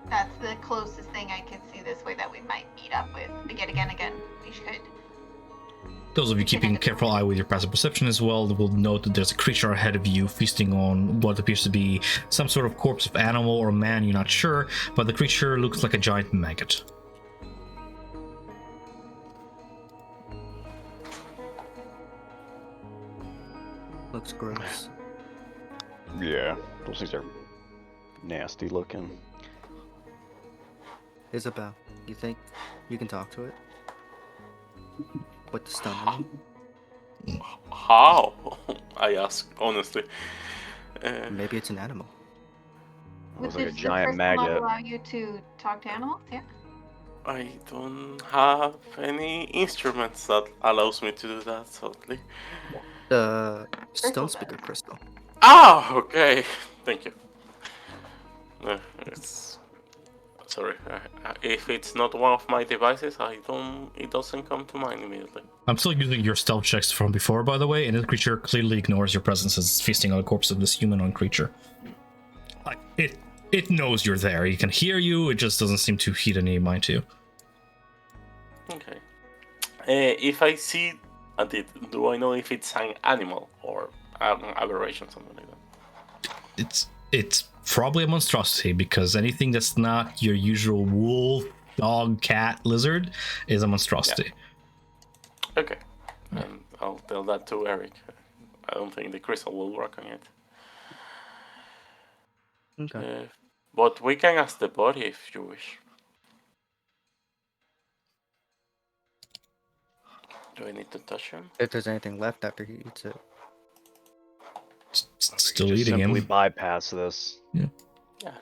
That's the closest thing I could see this way that we might meet up with. Again, we should. Those of you keeping a careful eye with your passive perception as well will note that there's a creature ahead of you feasting on what appears to be some sort of corpse of animal or man, you're not sure, but the creature looks like a giant maggot. Looks gross. Yeah, those things are nasty looking. Isabel, you think you can talk to it? With the stun? How? I ask, honestly. Maybe it's an animal. It looks Would like a the giant crystal not maggot. allow you to talk to animals? Yeah. I don't have any instruments that allows me to do that, sadly. The Crystal stone does. speaker crystal. Ah, okay. Thank you. Sorry. If it's not one of my devices, it doesn't come to mind immediately. I'm still using your stealth checks from before, by the way, and the creature clearly ignores your presence as it's feasting on the corpse of this humanoid creature. Like, it knows you're there. It can hear you, it just doesn't seem to heed any mind to you. Okay. If I see do I know if it's an animal or an aberration, something like that? It's probably a monstrosity, because anything that's not your usual wolf, dog, cat, lizard is a monstrosity. Yeah. Okay. And I'll tell that to Eric. I don't think the crystal will work on it. Okay. But we can ask the body if you wish. Do I need to touch him? If there's anything left after he eats it. It's We can still just eating simply him. bypass this. Yeah,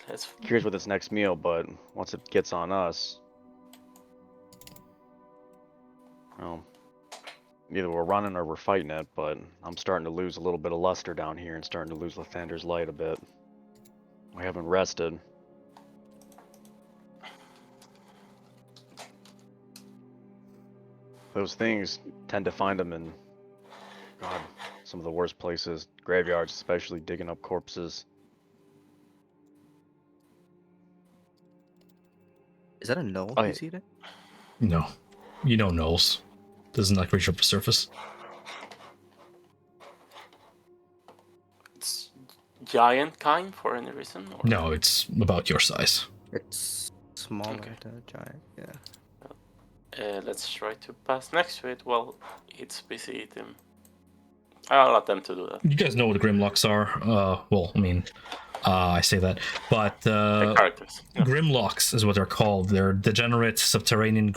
that's Curious with its next meal, but once it gets on us, well, either we're running or we're fighting it. But I'm starting to lose a little bit of luster down here and starting to lose Lathander's light a bit. We haven't rested. Those things tend to find them in, God, some of the worst places. Graveyards, especially digging up corpses. Is that a gnoll Oh, he's eating? No. You know gnolls. Doesn't that creature surface? it's giant kind for any reason? Or? No, it's about your size. It's smaller Okay. than a giant, yeah. Let's try to pass next to it while it's busy eating. I'll let them to do that. You guys know what Grimlocks are. Well, I mean, I say that, but The characters. Yeah. Grimlocks is what they're called. They're degenerate subterranean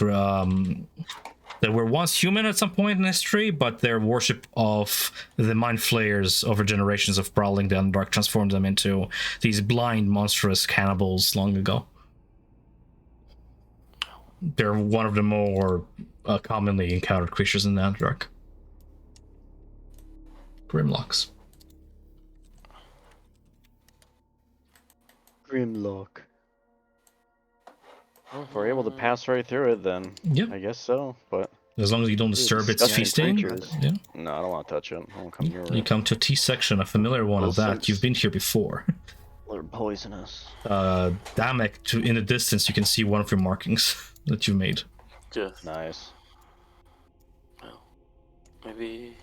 that were once human at some point in history, but their worship of the mind flayers over generations of prowling the Underdark transformed them into these blind, monstrous cannibals long ago. They're one of the more commonly encountered creatures in the Underdark. Grimlocks. Grimlock. Well, if we're able to pass right through it, then Yep. I guess so. But As long as you don't disturb its disgusting feasting. creatures. Yeah. No, I don't want to touch it. I won't come near You it. come to a T section, a familiar one of that. You've been here before. They're poisonous. Damek, in the distance, you can see one of your markings that you made. Just Nice. well, maybe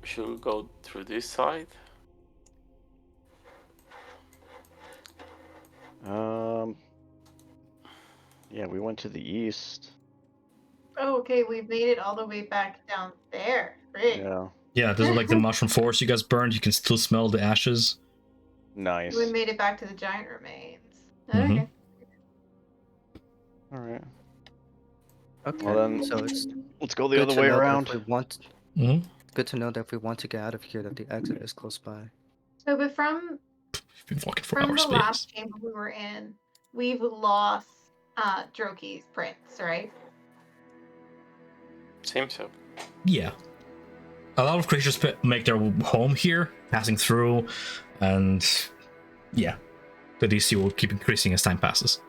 we should go through this side. Yeah, we went to the east. Oh, okay, we've made it all the way back down there. Great. Yeah. Yeah, there's like the mushroom forest you guys burned. You can still smell the ashes. Nice. We made it back to the giant remains. Mhm. Okay. All right. Okay, Well then, so it's let's go the good other to way know that around. if we want, Mm-hmm. good to know that if we want to get out of here, that the exit is close by. So, but from You've been walking for the hours, but last chamber we were in, we've lost Droki's prince, right? Seems so. yeah. A lot of creatures make their home here, passing through, and yeah, the DC will keep increasing as time passes.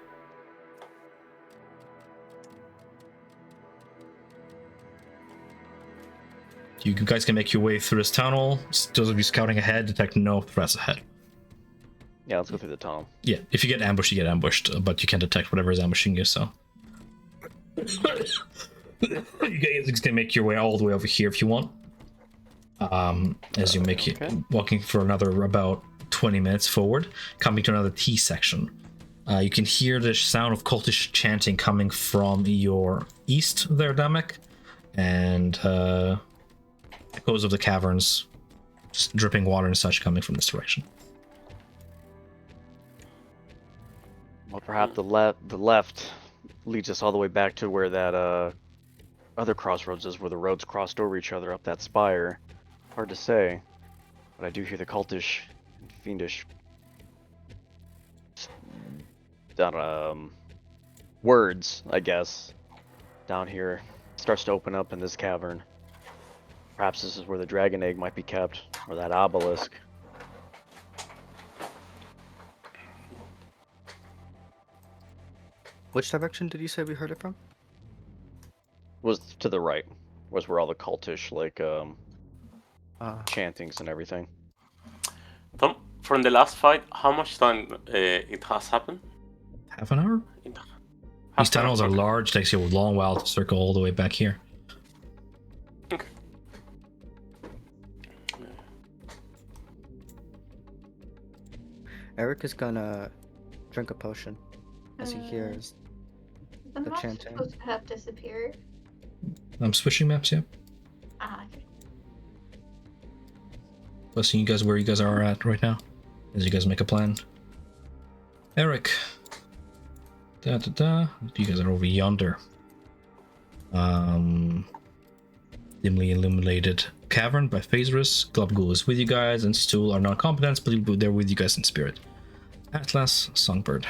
You guys can make your way through this tunnel. Those of you scouting ahead detect no threats ahead. Yeah, let's go through the tunnel. Yeah, if you get ambushed, you get ambushed, but you can detect whatever is ambushing you, so. You guys can make your way all the way over here if you want. As you make it, Okay. walking for another about 20 minutes forward, coming to another T section. You can hear the sound of cultish chanting coming from your east there, Damek, and echoes of the caverns, just dripping water and such coming from this direction. Well, perhaps the left leads us all the way back to where that other crossroads is, where the roads crossed over each other up that spire. Hard to say, but I do hear the cultish, fiendish, words, I guess, down here. Starts to open up in this cavern. Perhaps this is where the dragon egg might be kept, or that obelisk. Which direction did you say we heard it from? Was to the right, was where all the cultish chantings and everything. Tom, from the last fight, how much time it has happened? Half an hour? In These tunnels are okay. large, takes you a long while to circle all the way back here. Okay. Eric is gonna drink a potion as he hears. The The mob's chanting. supposed to have disappeared. I'm switching maps, yeah. Okay. Let's see you guys where you guys are at right now, as you guys make a plan. Eric. You guys are over yonder. Dimly illuminated cavern by Phasrus. Globgul is with you guys, and Stool are non-competents, but they're with you guys in spirit. Atlas, Songbird.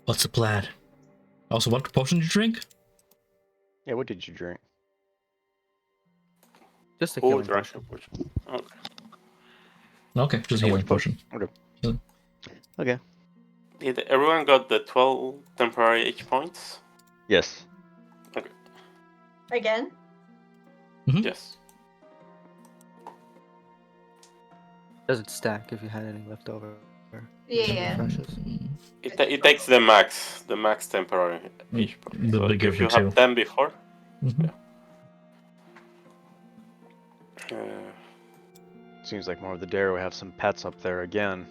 What's the plan? Also, what potion did you drink? Yeah, what did you drink? Just a Oh, healing direction potion. push. Okay. Okay, just a Oh, healing which potion. Okay. Healing. Okay. Did everyone got the 12 temporary H points? Yes. Again? Yes. Does it stack if you had any left over? Yeah. Refreshes? It takes the max temporary H points. The So bigger if you of the have two. 10 before, Mhm. uh, Seems like more of the dare we have some pets up there again.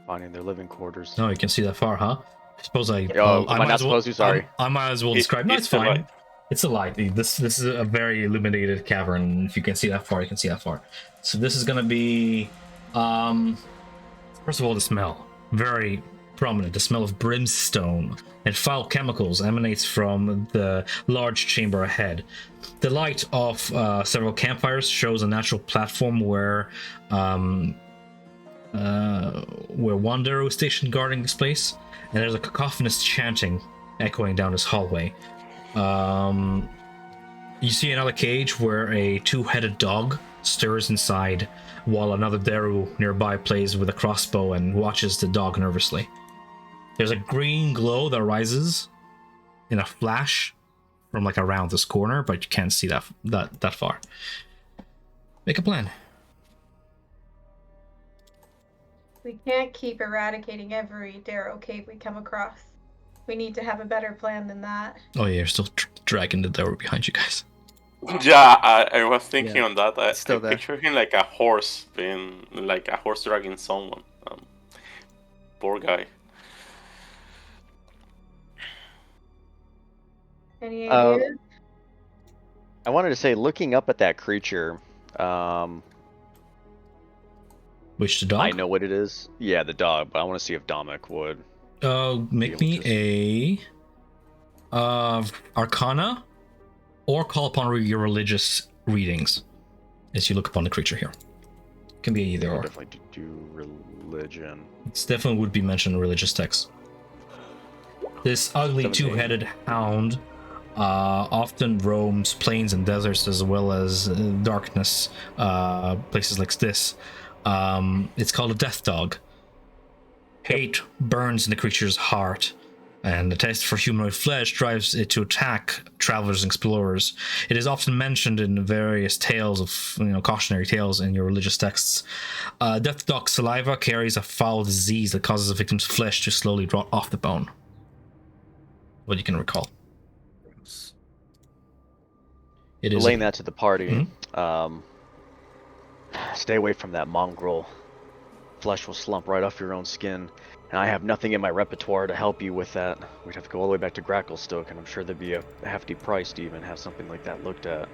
Finding their living quarters. No, you can see that far, huh? I suppose I am I not supposed to? Sorry. I might as well describe. No, it's It's a fine. light. It's a light. This is a very illuminated cavern. If you can see that far, you can see that far. So this is gonna be, first of all, the smell, very prominent. The smell of brimstone and foul chemicals emanates from the large chamber ahead. The light of several campfires shows a natural platform where one Daru is stationed guarding this place, and there's a cacophonous chanting echoing down this hallway. You see another cage where a two-headed dog stirs inside, while another Daru nearby plays with a crossbow and watches the dog nervously. There's a green glow that rises in a flash from like around this corner, but you can't see that far. Make a plan. We can't keep eradicating every Darrow cave we come across. We need to have a better plan than that. Oh yeah, you're still dragging the Daru behind you guys. Yeah, I was thinking Yeah, on that. I still there. picture him like a horse dragging someone. Poor guy. Any Uh, ideas? I wanted to say, looking up at that creature, Which the dog? I know what it is. Yeah, the dog, but I want to see if Dominic would. Make Be able me a Arcana, or call upon your religious readings as you look upon the creature here. Can be either or. Definitely do religion. It's definitely would be mentioned in religious texts. This ugly 17. two-headed hound often roams plains and deserts as well as darkness, places like this. It's called a death dog. Hate burns in the creature's heart, and the taste for humanoid flesh drives it to attack travelers and explorers. It is often mentioned in various tales of, cautionary tales in your religious texts. Death dog saliva carries a foul disease that causes a victim's flesh to slowly rot off the bone. What you can recall. It is Relaying that to the party. Stay away from that mongrel. Flesh will slump right off your own skin, and I have nothing in my repertoire to help you with that. We'd have to go all the way back to Gracklestoke, and I'm sure there'd be a hefty price to even have something like that looked at.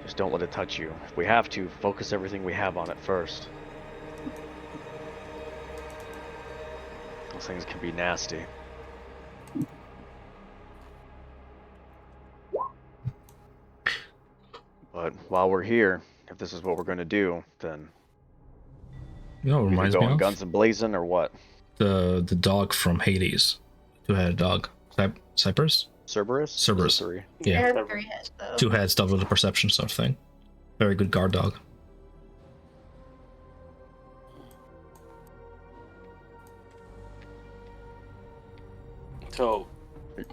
Just don't let it touch you. If we have to, focus everything we have on it first. Those things can be nasty. But while we're here, if this is what we're going to do, then You know what we reminds could me go of? guns and blazing or what? The dog from Hades. Two-headed dog. Cypress? Cerberus? Cerberus. Three. It Yeah. has 3 heads, though. Two heads, double the perception sort of thing. Very good guard dog. So,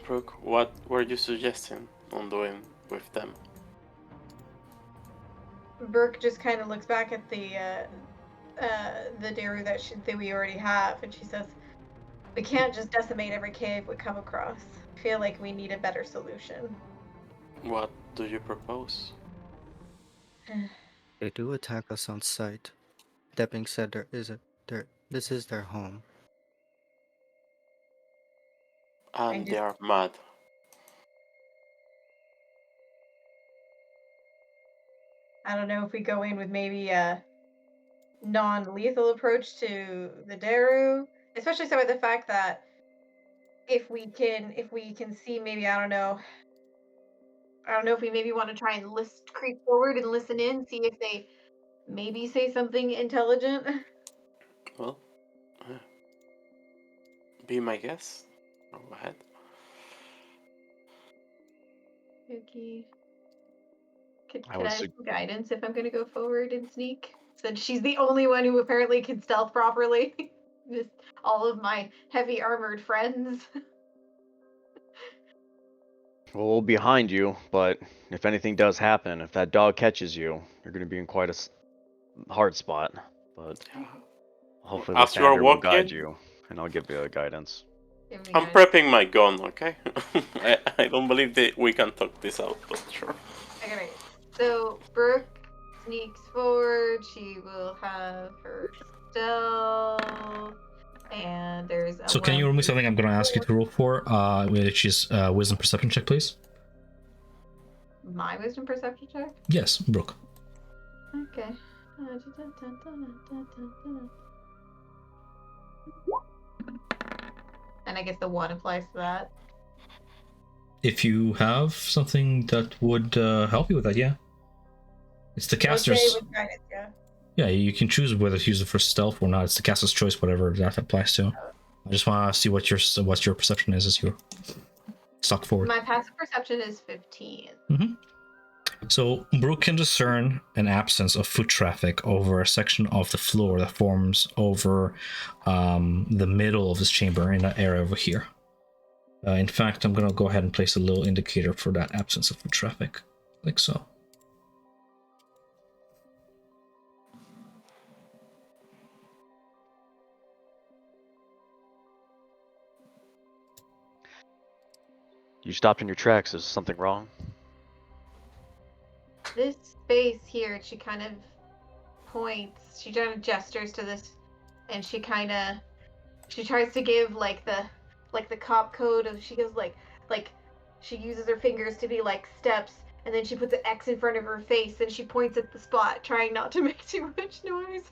Brooke, what were you suggesting on doing with them? Burke just kind of looks back at the Daru that we already have, and she says, "We can't just decimate every cave we come across. I feel like we need a better solution." What do you propose? They do attack us on sight. That being said, this is their home. And just- they are mad. I don't know if we go in with maybe a non-lethal approach to the Daru, especially so with the fact that if we can see, maybe I don't know if we maybe want to try and creep forward and listen in, see if they maybe say something intelligent. Well, be my guest. Go ahead. Okay. Can I I would have sug- some guidance if I'm going to go forward and sneak? Since she's the only one who apparently can stealth properly. Just all of my heavy armored friends. Well, we'll be behind you, but if anything does happen, if that dog catches you, you're going to be in quite a hard spot. But hopefully As you are Lysander will guide walking- you, and I'll give you guidance. Give me I'm guidance. prepping my gun, okay? I don't believe that we can talk this out, but sure. Okay, so Brooke sneaks forward. She will have her stealth, and there's a So can you roll me something I'm gonna ask you to roll for, which is wisdom perception check, please? My wisdom perception check? Yes, Brooke. Okay. And I guess the one applies to that. If you have something that would help you with that, yeah. It's the caster's. Okay, with guidance, yeah. Yeah, you can choose whether to use it for stealth or not. It's the caster's choice, whatever that applies to. I just want to see what your perception is as you stalk forward. My passive perception is 15. So Brooke can discern an absence of foot traffic over a section of the floor that forms over the middle of this chamber in that area over here. In fact, I'm gonna go ahead and place a little indicator for that absence of foot traffic, like so. You stopped in your tracks. Is something wrong? This space here, she kind of points, she kind of gestures to this, and she tries to give like the cop code of, she goes like she uses her fingers to be like steps, and then she puts an X in front of her face and she points at the spot, trying not to make too much noise.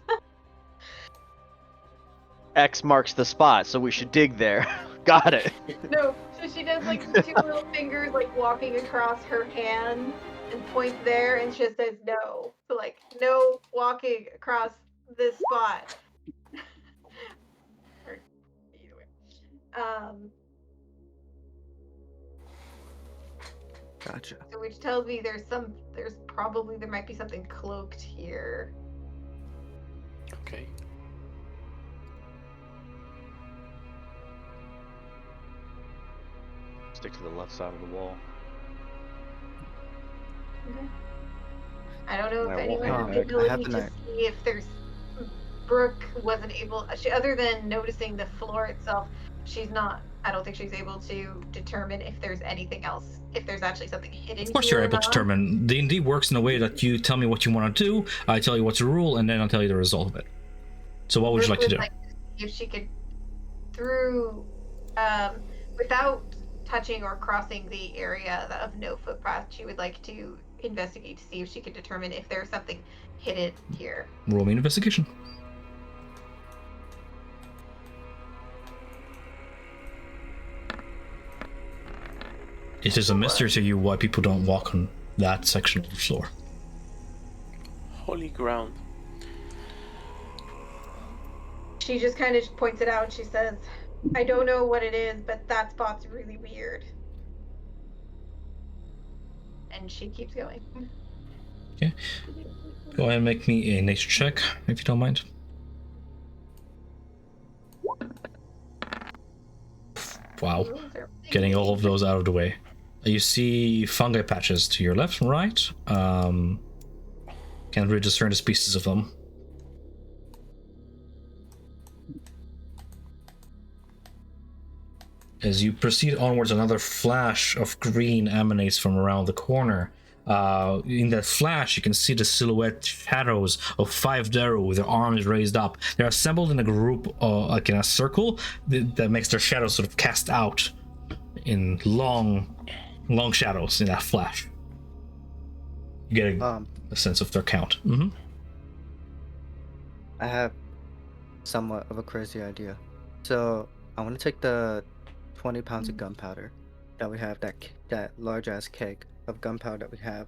X marks the spot, so we should dig there. Got it. No, so she does like two little fingers like walking across her hand and points there, and she just says no. So like no walking across this spot. Or either way. Gotcha. So which tells me there might be something cloaked here. Okay. Stick to the left side of the wall. Okay. I don't know if I won't anyone hang has the back. ability I have to an see if there's Brooke wasn't able, other than noticing the floor itself, I don't think she's able to determine if there's anything else, if there's actually something hidden. Of course, here you're or able to not. determine. D&D works in a way that you tell me what you want to do, I tell you what's the rule, and then I'll tell you the result of it. So what would you like to do? If she could, without touching or crossing the area of no footpath, she would like to investigate to see if she could determine if there's something hidden here. Roll me an investigation. It is a mystery to you why people don't walk on that section of the floor. Holy ground. She just kind of points it out. She says, I don't know what it is, but that spot's really weird. And she keeps going. Okay. Go ahead and make me a nature check, if you don't mind. Wow. Getting all of those out of the way. You see fungi patches to your left and right. Can't really discern the species of them. As you proceed onwards, another flash of green emanates from around the corner. In that flash, you can see the silhouette shadows of 5 Daru with their arms raised up. They're assembled in a group, like in a circle, that makes their shadows sort of cast out in long shadows in that flash. You get a sense of their count. Mm-hmm. I have somewhat of a crazy idea. So I want to take the 20 pounds of gunpowder that we have, that large ass keg of gunpowder that we have,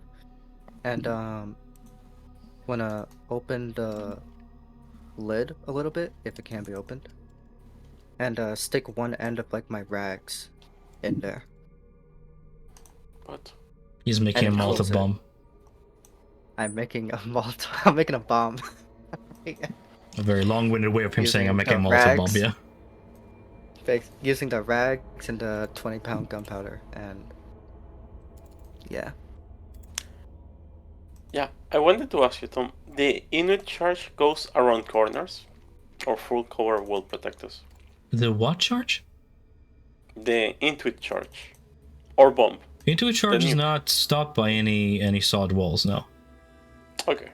and wanna open the lid a little bit if it can be opened, and stick one end of like my rags in there. What? He's making a And Molotov close it. bomb. I'm making a Molotov. I'm making a bomb. A very long-winded way of him saying I'm making a the Molotov bomb, rags. yeah. Using the rags and the 20-pound gunpowder, and yeah. Yeah, I wanted to ask you, Tom. The Inuit charge goes around corners, or full cover will protect us? The what charge? The Intuit charge, or bomb. Into a charge is new- not stopped by any solid walls, no. Okay.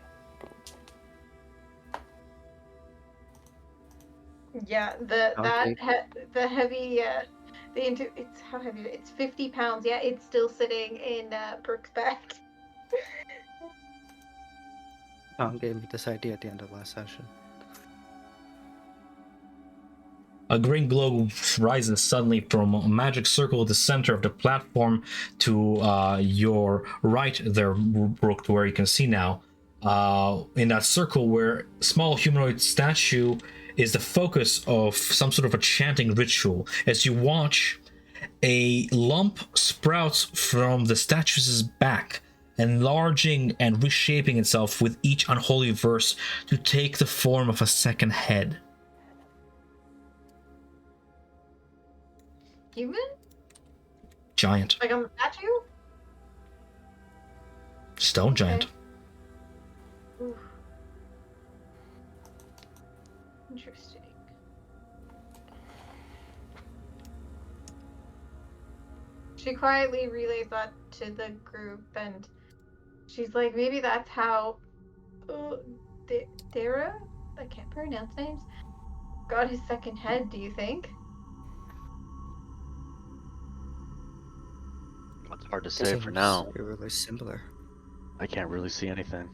Yeah, Okay. the heavy it's how heavy? It's 50 pounds. Yeah, it's still sitting in Brooke's bag. Tom gave me this idea at the end of last session. A green glow rises suddenly from a magic circle at the center of the platform to your right there, Brooke, to where you can see now. In that circle where small humanoid statue is the focus of some sort of a chanting ritual. As you watch, a lump sprouts from the statue's back, enlarging and reshaping itself with each unholy verse to take the form of a second head. Human? Giant. Like a statue? Stone giant. Oof. Interesting. She quietly relays that to the group, and she's like, maybe that's how Dara, I can't pronounce names, got his second head, do you think? It's hard to say for Seems now. eerily similar. I can't really see anything.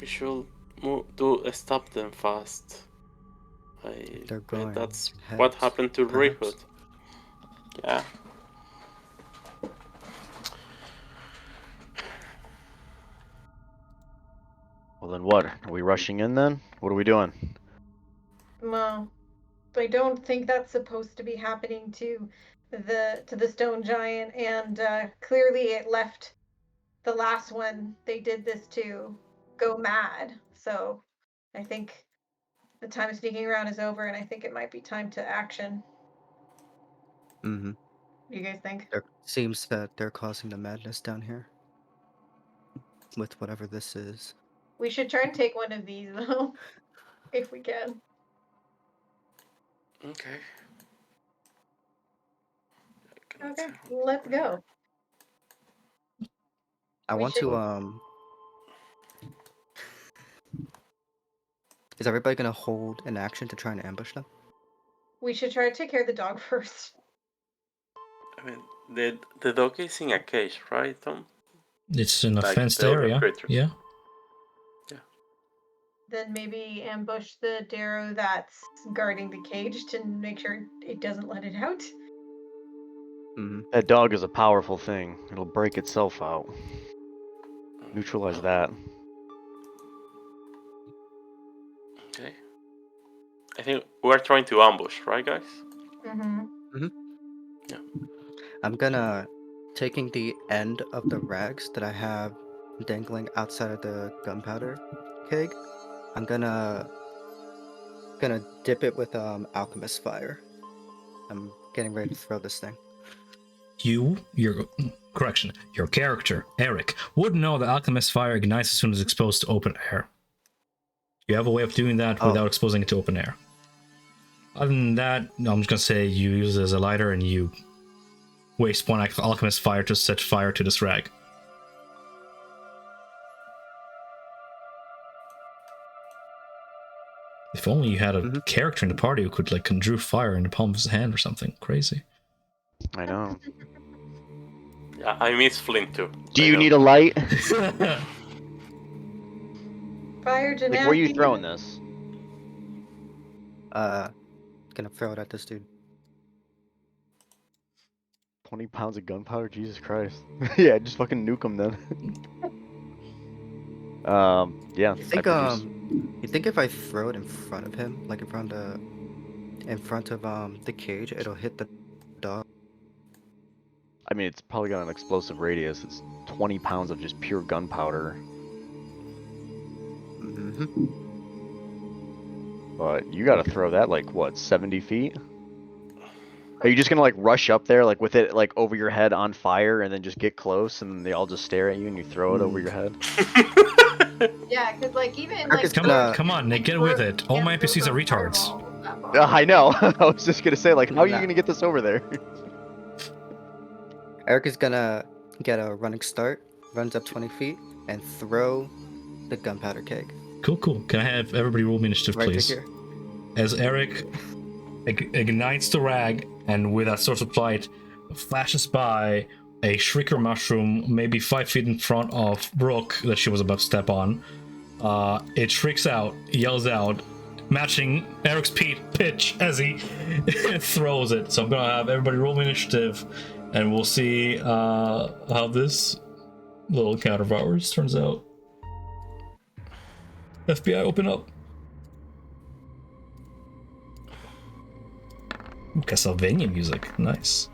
We should stop them fast. They're going That's heads, what happened to perhaps. Rayhood. Yeah. Well then what? Are we rushing in then? What are we doing? Well, I don't think that's supposed to be happening to the stone giant, and clearly it left the last one they did this to go mad. So I think the time of sneaking around is over, and I think it might be time to action. Mm-hmm. What do you guys think? It seems that they're causing the madness down here. With whatever this is. We should try and take one of these though, if we can. Okay. Okay, let's go. I We want should- to Is everybody gonna hold an action to try and ambush them? We should try to take care of the dog first. I mean, the dog is in a cage, right, Tom? It's in a Like fenced the other area. critters. Yeah. Then maybe ambush the Darrow that's guarding the cage to make sure it doesn't let it out. Mm-hmm. That dog is a powerful thing. It'll break itself out. Neutralize that. Okay. I think we're trying to ambush, right, guys? Mm-hmm. I'm gonna taking the end of the rags that I have dangling outside of the gunpowder keg. I'm gonna dip it with alchemist fire. I'm getting ready to throw this thing. Your character, Eric, would know that alchemist fire ignites as soon as exposed to open air. You have a way of doing that without exposing it to open air. Other than that, I'm just gonna say you use it as a lighter and you waste one alchemist fire to set fire to this rag. If only you had a character in the party who could like conjure fire in the palm of his hand or something crazy. I know. Yeah, I miss Flint too. Do you need a light? Fire Janaki. Like, where are you throwing this? Gonna throw it at this dude. 20 pounds of gunpowder? Jesus Christ. Yeah, just fucking nuke him then. Yeah. You think if I throw it in front of him, like in front of the cage, it'll hit the dog? I mean, it's probably got an explosive radius. It's 20 pounds of just pure gunpowder. Mm-hmm. But you gotta throw that like, what, 70 feet? Are you just gonna like rush up there like with it like over your head on fire and then just get close and they all just stare at you and you throw it over your head? Yeah, because like even Marcus, like Come on, Nick, get with it. All my NPCs are retards. I know. I was just gonna say, like, how are you gonna get this over there? Eric is gonna get a running start, runs up 20 feet, and throw the gunpowder keg. Cool. Can I have everybody roll me initiative, Right to please? here. as Eric ignites the rag, and with that source of light, flashes by a shrieker mushroom, maybe 5 feet in front of Brooke that she was about to step on. It shrieks out, yells out, matching Eric's pitch as he throws it. So I'm gonna have everybody roll initiative, and we'll see how this little encounter of ours turns out. FBI, open up. Ooh, Castlevania music, nice.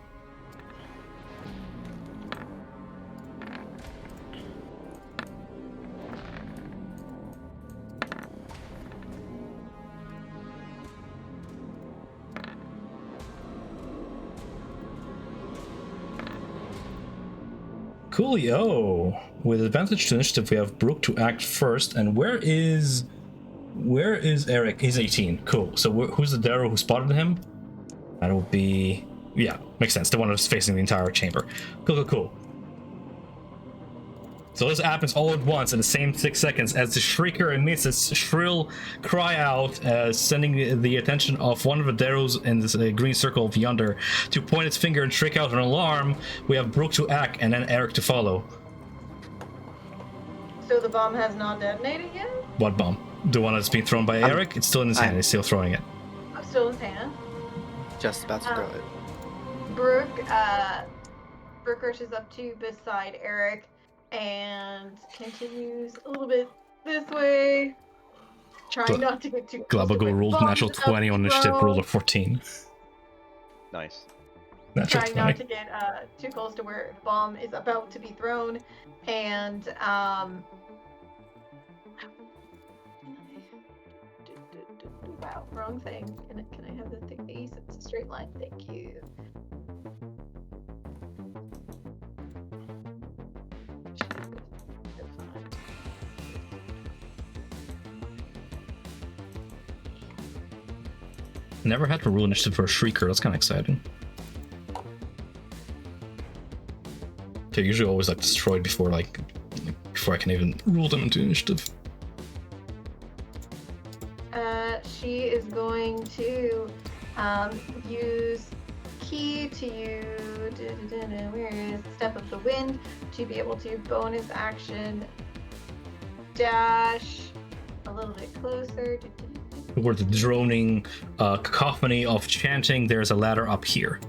Coolio. With advantage to initiative, we have Brooke to act first. And where is Eric? He's 18. Cool. So who's the Darrow who spotted him? That would be, yeah, makes sense. The one that's facing the entire chamber. Cool. So this happens all at once in the same 6 seconds as the shrieker emits its shrill cry out, sending the attention of one of the Darrows in this green circle of yonder to point its finger and shriek out an alarm. We have Brooke to act and then Eric to follow. So the bomb has not detonated yet? What bomb? The one that's being thrown by Eric? It's still in his hand. He's still throwing it. I'm still in his hand. Just about to throw it. Brooke rushes up to beside Eric and continues a little bit this way, trying not to get too close. Glabago rolled natural 20 on initiative, rolled a 14. Nice. Natural Trying 20. not to get too close to where the bomb is about to be thrown, and wow, wrong thing. Can I have the thing base? It's a straight line. Thank you. Never had to roll initiative for a shrieker. That's kind of exciting. They're usually always like destroyed before before I can even roll them into initiative. She is going to use key to where is Step of the Wind to be able to bonus action dash a little bit closer. Where the droning cacophony of chanting, there's a ladder up here.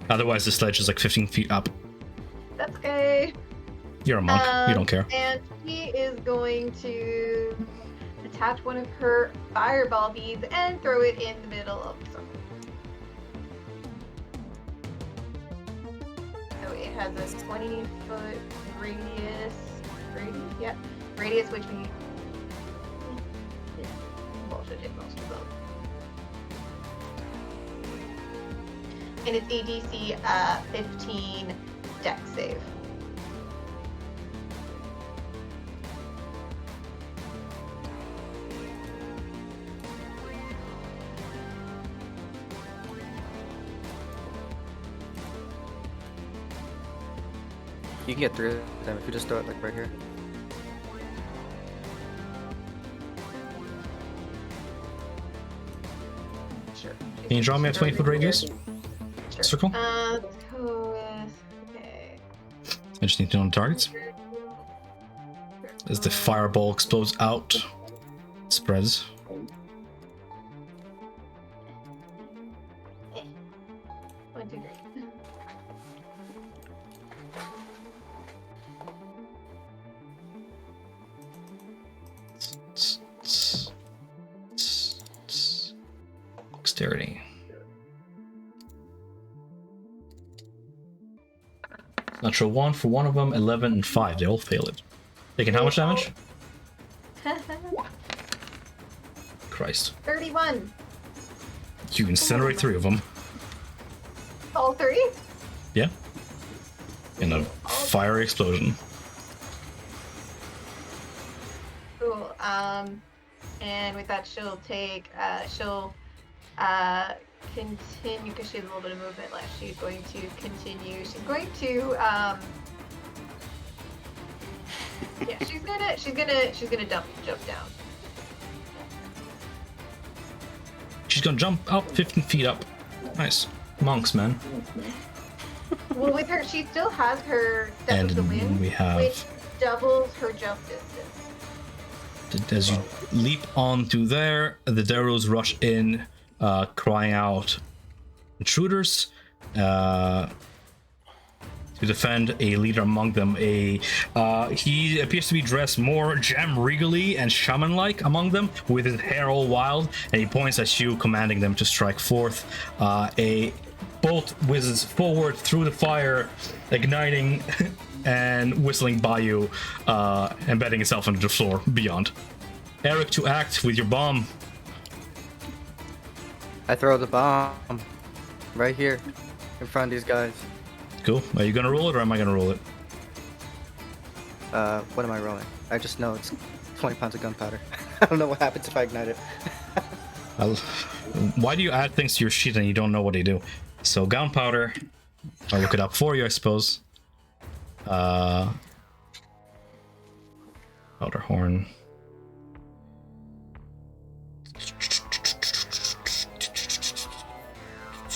Otherwise, the sledge is like 15 feet up. That's okay. You're a monk. You don't care. And she is going to attach one of her fireball beads and throw it in the middle of the circle. So it has a 20-foot radius. Radius, which we should hit most of them. And it's ADC 15 dex save. You can get 3 of them if you just throw it like right here. Sure. Can you draw me a 20-foot radius? Sure. Circle? Let's go with, okay. I just need to know the targets. As the fireball explodes out, spreads. One, two, three. Dexterity. Natural 1 for one of them, 11 and 5. They all fail it. Taking how much damage? Christ. 31. You incinerate 3 of them. All 3? Yeah. In a fiery explosion. Cool. And with that, she'll take, continue, because she has a little bit of movement left. She's going to continue. She's going to, yeah, she's gonna jump down. gonna jump up 15 feet up. Nice. Monks, man. Well, with her, she still has her Step And of the Wind, we have- which doubles her jump distance. As you leap onto there, the Darrows rush in, crying out intruders to defend a leader among them. He appears to be dressed more gem regally and shaman-like among them, with his hair all wild, and he points at you, commanding them to strike forth. A bolt whizzes forward through the fire, igniting and whistling by you, embedding itself into the floor beyond. Eric, to act with your bomb. I throw the bomb right here in front of these guys. Cool. Are you gonna roll it or am I gonna roll it? What am I rolling? I just know it's 20 pounds of gunpowder. I don't know what happens if I ignite it. Why do you add things to your sheet and you don't know what they do? So gunpowder, I'll look it up for you, I suppose. Powder horn.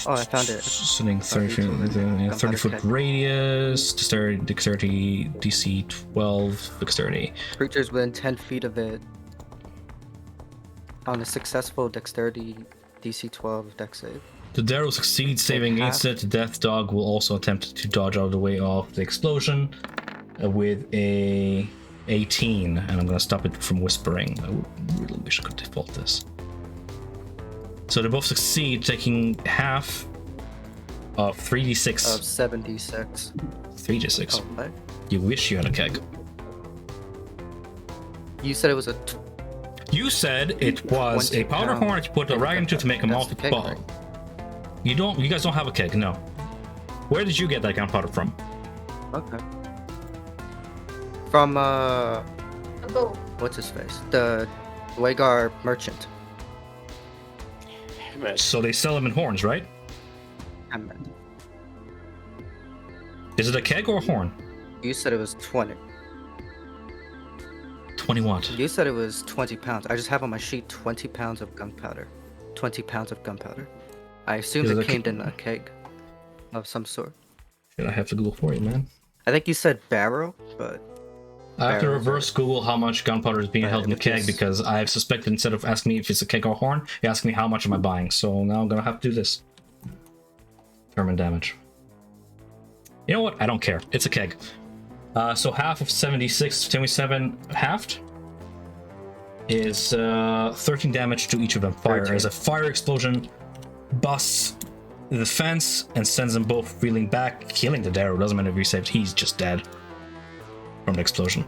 Oh, I found it. Sitting 30-foot radius, dexterity, DC 12, dexterity. Creatures within 10 feet of it. On a successful dexterity DC 12 dex save. The Darrow succeeds saving against it. The Death Dog will also attempt to dodge out of the way of the explosion with a 18, and I'm gonna stop it from whispering. I really wish I could default this. So they both succeed, taking half of 3d6. Of 76. 3d6. Oh, what? You wish you had a keg. You said it was a. You said it was a 20 powder pound. horn that you put a rag into to make a That's the keg, multiple. right? You guys don't have a keg, no. Where did you get that gunpowder from? Okay. From, A boat. what's his face? The Wagar merchant. Hey, man. So they sell them in horns, right? I meant. Is it a keg or a horn? You said it was 20. 20 what? You said it was 20 pounds. I just have on my sheet 20 pounds of gunpowder. 20 pounds of gunpowder. I assumed Is it it a came ke- in a keg of some sort. Shit, I have to Google for you, man. I think you said barrel, but I have to Barrels, reverse Google how much gunpowder is being held in the which keg is- because I've suspected instead of asking me if it's a keg or horn, he asked me how much am I buying. So now I'm gonna have to do this. Determine damage. You know what? I don't care. It's a keg. So half of 76, 27 halved is 13 damage to each of them. Fire 13. as a fire explosion busts the fence and sends them both reeling back, killing the Darrow. Doesn't matter if he saved, he's just dead from the explosion.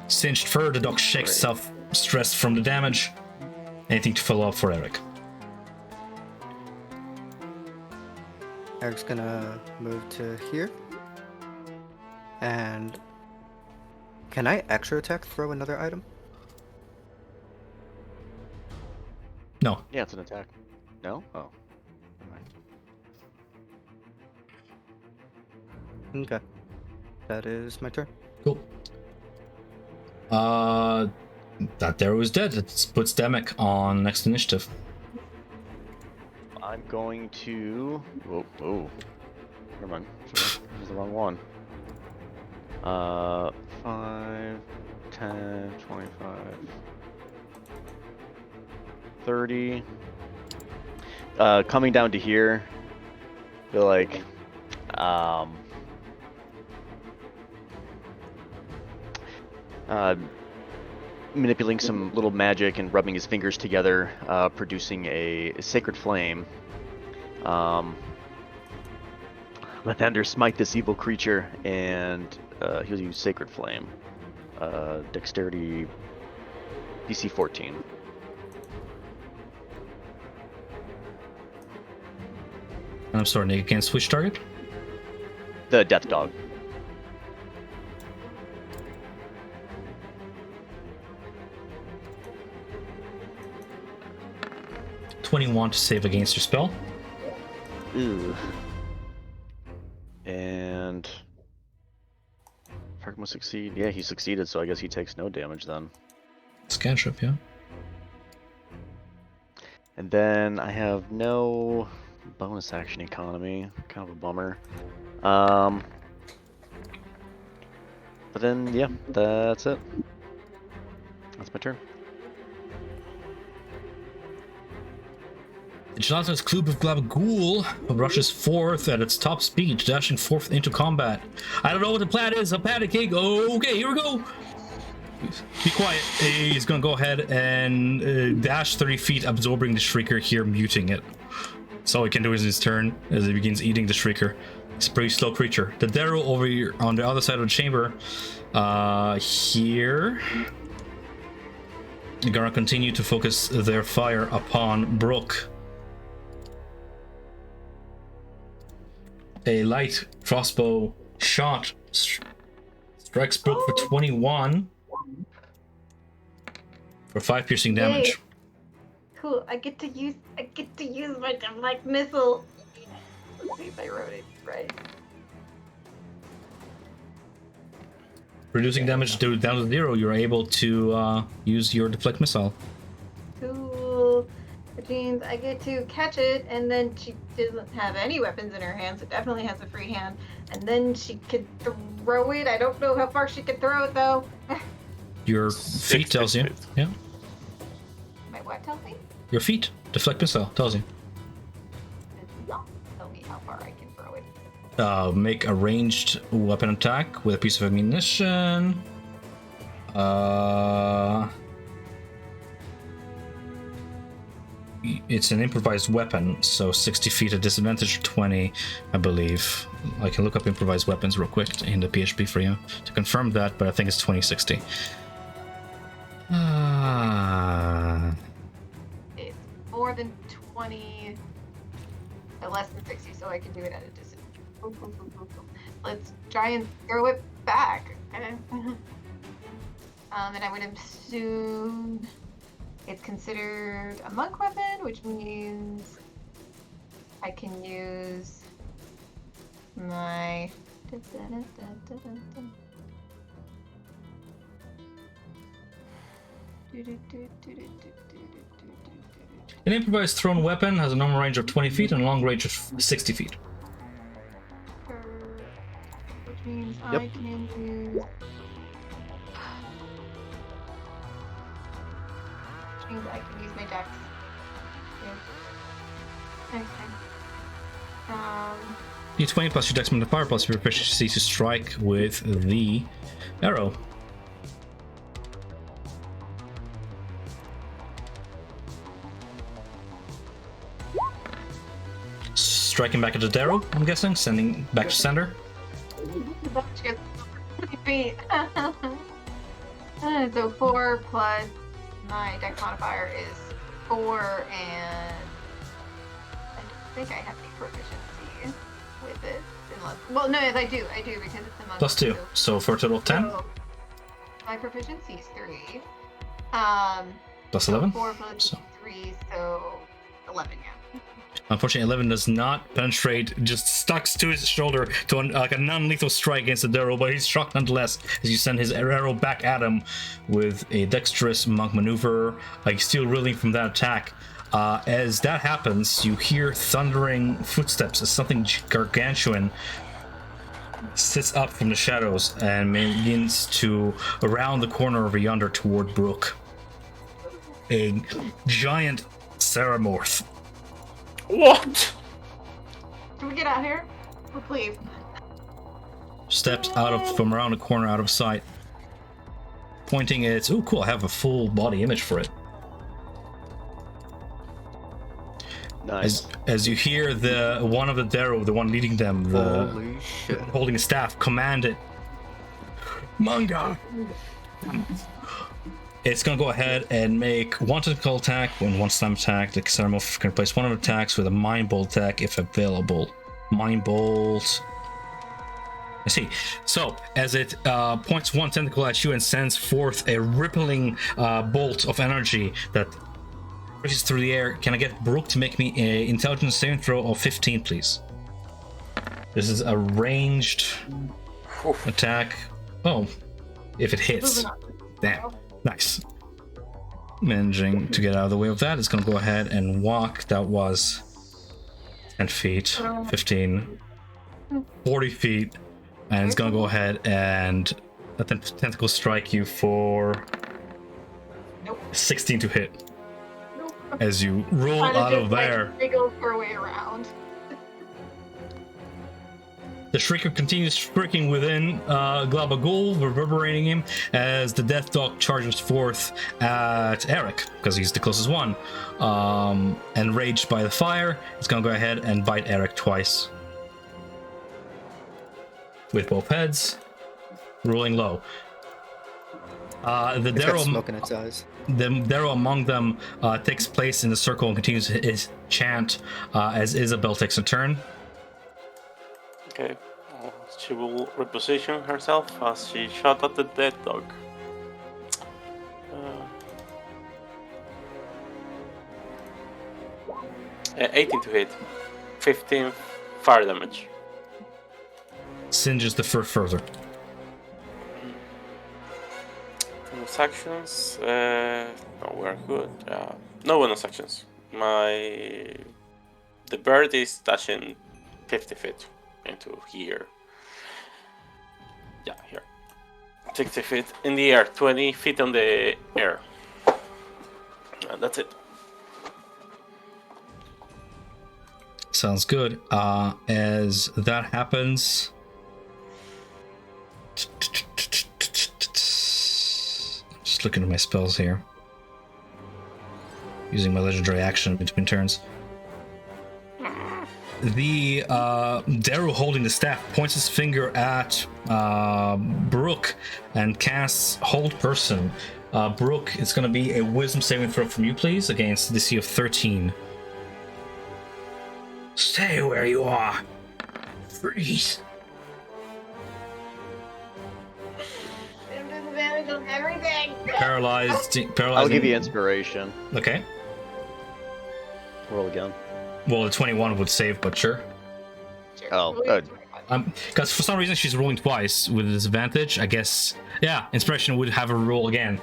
Singed fur, the dog shakes itself, stressed from the damage. Anything to follow up for Eric? Eric's gonna move to here. And can I extra attack throw another item? No. Yeah, it's an attack. No? Oh. Never mind. Okay. That is my turn. Cool. That Darrow is dead. It puts Demek on next initiative. I'm going to. Whoa. Never mind. Sorry, this is the wrong one. 5, 10, 25, 30. Coming down to here, feel like manipulating some little magic and rubbing his fingers together, producing a sacred flame. Lathander, smite this evil creature, and he'll use sacred flame. Dexterity DC 14. I'm sorry, Nick, against which target? The death dog. $21 to save against your spell. Ew. And Fark must succeed. Yeah, he succeeded, so I guess he takes no damage then. It's cantrip, yeah. And then I have no bonus action economy. Kind of a bummer. But then, yeah, that's it. That's my turn. The Gelatinous Club of Glabagool rushes forth at its top speed, dashing forth into combat. I don't know what the plan is. I'm panicking. Okay, here we go. Be quiet. He's gonna go ahead and dash 30 feet, absorbing the Shrieker here, muting it. That's all he can do is his turn as he begins eating the Shrieker. It's a pretty slow creature. The Darrow over here on the other side of the chamber. Here. They're gonna continue to focus their fire upon Brooke. A light crossbow shot strikes Brooke for 21 for 5 piercing damage. Yay. Cool. I get to use my deflect missile. Let's see if I wrote it right. Reducing damage down to 0, you're able to use your deflect missile. Cool. Which means I get to catch it, and then she doesn't have any weapons in her hands. It definitely has a free hand. And then she could throw it. I don't know how far she could throw it, though. Your feet tells you. Yeah. My what tells me? Your feet. Deflect missile tells you. It does not tell me how far I can throw it. Make a ranged weapon attack with a piece of ammunition. It's an improvised weapon, so 60 feet at disadvantage, 20, I believe. I can look up improvised weapons real quick in the PHP for you to confirm that, but I think it's 2060. It's more than 20, but less than 60, so I can do it at a disadvantage. Let's try and throw it back. And I would assume it's considered a monk weapon, which means I can use my... An improvised thrown weapon has a normal range of 20 feet and a long range of 60 feet. Which means Yep. I can use... Which means I can use my dex. Yeah. Okay. D20 plus your dex modifier plus your proficiency to strike with the arrow. Striking back at the Darrow, I'm guessing, sending back to sender. Feet. So 4 plus my dex modifier is 4, and I think I have the proficiency with it. Unless, well, no, yes, I do because it's a monk. Plus 2, so for a total of 10. So my proficiency is 3. Plus 11. 4 plus So. 3, so 11, yeah. Unfortunately, 11 does not penetrate, just sticks to his shoulder to like a non-lethal strike against the Darrow, but he's shocked nonetheless as you send his arrow back at him with a dexterous monk maneuver, like still reeling from that attack. As that happens, you hear thundering footsteps as something gargantuan sits up from the shadows and begins to around the corner over yonder toward Brooke. A giant Ceramorph. What? Can we get out here? Oh, please. Steps out from around the corner out of sight, pointing its... Oh, cool, I have a full body image for it. Nice. As you hear the one of the Darrow, the one leading them, Holy shit. holding a staff, command it. Manga! It's gonna go ahead and make one tentacle attack and one slam attack. The Ceramorph can replace one of the attacks with a Mind Bolt attack if available. Mind Bolt. I see. So, as it points one tentacle at you and sends forth a rippling bolt of energy that pushes through the air, can I get Brooke to make me an intelligence saving throw of 15, please? This is a ranged attack. Oh, if it hits. Damn. Nice. managing to get out of the way of that, it's going to go ahead and walk. That was 10 feet, 15, 40 feet, and it's going to go ahead and let the tentacle strike you for 16 to hit. As you roll out of there. Wiggle her way around. The Shrieker continues shrieking within Glabagul, reverberating him as the Death Dog charges forth at Eric, because he's the closest one. Enraged by the fire, it's going to go ahead and bite Eric twice. With both heads, rolling low. The It's got smoke in its eyes. The Darrow among them takes place in the circle and continues his chant as Isabel takes a turn. Okay. She will reposition herself as she shot at the dead dog. 18 to hit. 15 fire damage. Singes the fur further. Bonus actions. No, we're good. No bonus actions. The bird is dashing 50 feet into here. Yeah, here. 60 feet in the air, 20 feet on the air. And that's it. Sounds good. As that happens, just looking at my spells here, using my legendary action between turns. The Daru holding the staff points his finger at Brooke and casts Hold Person. Brooke, it's going to be a Wisdom saving throw from you, please, against DC of 13. Stay where you are. Freeze. Disadvantage on everything. Paralyzing. I'll give you inspiration. Okay. Roll again. Well, the 21 would save, but sure. Oh, good. Because for some reason she's rolling twice with a disadvantage. I guess, yeah, inspiration would have her roll again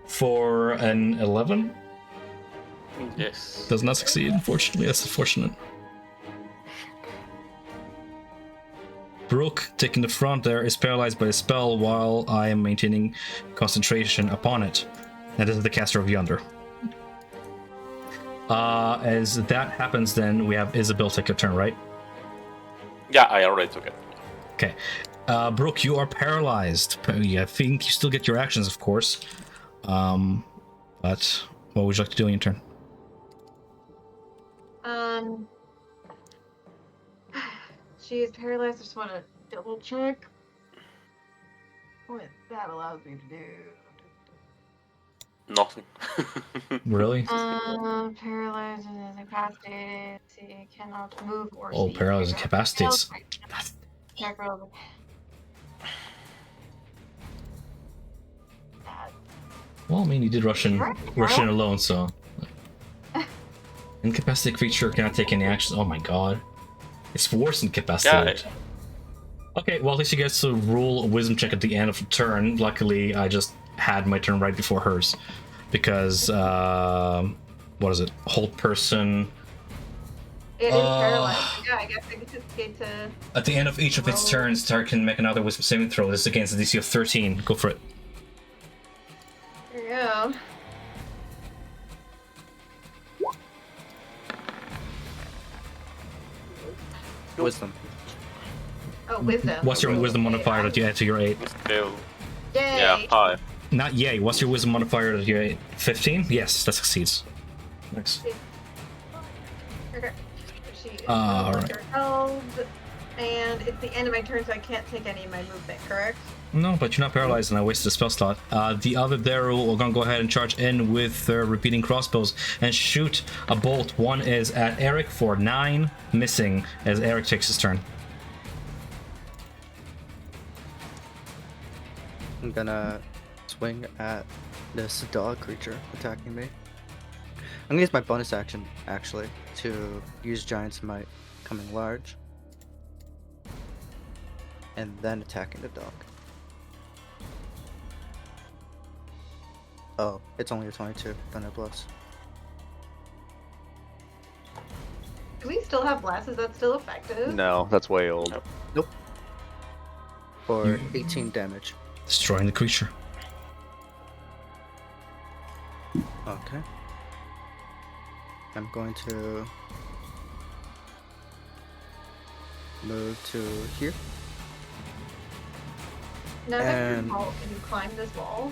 for an 11. Yes. Does not succeed, unfortunately. That's unfortunate. Brooke, taking the front there, is paralyzed by the spell while I am maintaining concentration upon it. That is the caster of Yonder. As that happens, then we have Isabel take your turn, right? Yeah, I already took it. Okay. Brooke, you are paralyzed. I think you still get your actions, of course. But what would you like to do on your turn? She is paralyzed. I just want to double check what that allows me to do. Nothing. Really? Paralyzed and incapacitated. She cannot move or Oh, see. paralyzed and incapacitates. Well, I mean, you did rush in alone, so. Incapacitated creature cannot take any actions. Oh my god. It's worse than incapacitated. Yeah, Okay, well, at least you get to roll a wisdom check at the end of the turn. Luckily, I just had my turn right before hers. Because, what is it? Hold person. It is paralyzed. Yeah, I guess I get to. At the end of each of its turns, target can make another wisdom saving throw. This is against the DC of 13. Go for it. There you go. Wisdom. Oh, wisdom. What's your wisdom modifier that you add to your 8? Still. Yay. Yeah, 5. Not yay. What's your wisdom modifier that you 8? 15? Yes, that succeeds. Nice. Okay. She is Alright. held, and it's the end of my turn, so I can't take any of my movement, correct? No, but you're not paralyzed and I wasted a spell slot. The other Daryl are gonna go ahead and charge in with their repeating crossbows and shoot a bolt. One is at Eric for 9, missing as Eric takes his turn. I'm gonna swing at this dog creature attacking me. I'm gonna use my bonus action, actually, to use Giant's Might, coming large. And then attacking the dog. Oh, it's only a 22. Thunder Blast. Do we still have blast? Is that still effective? No, that's way old. Nope. For 18 damage. Destroying the creature. Okay. I'm going to move to here. Now that you're And- tall, can you climb this wall?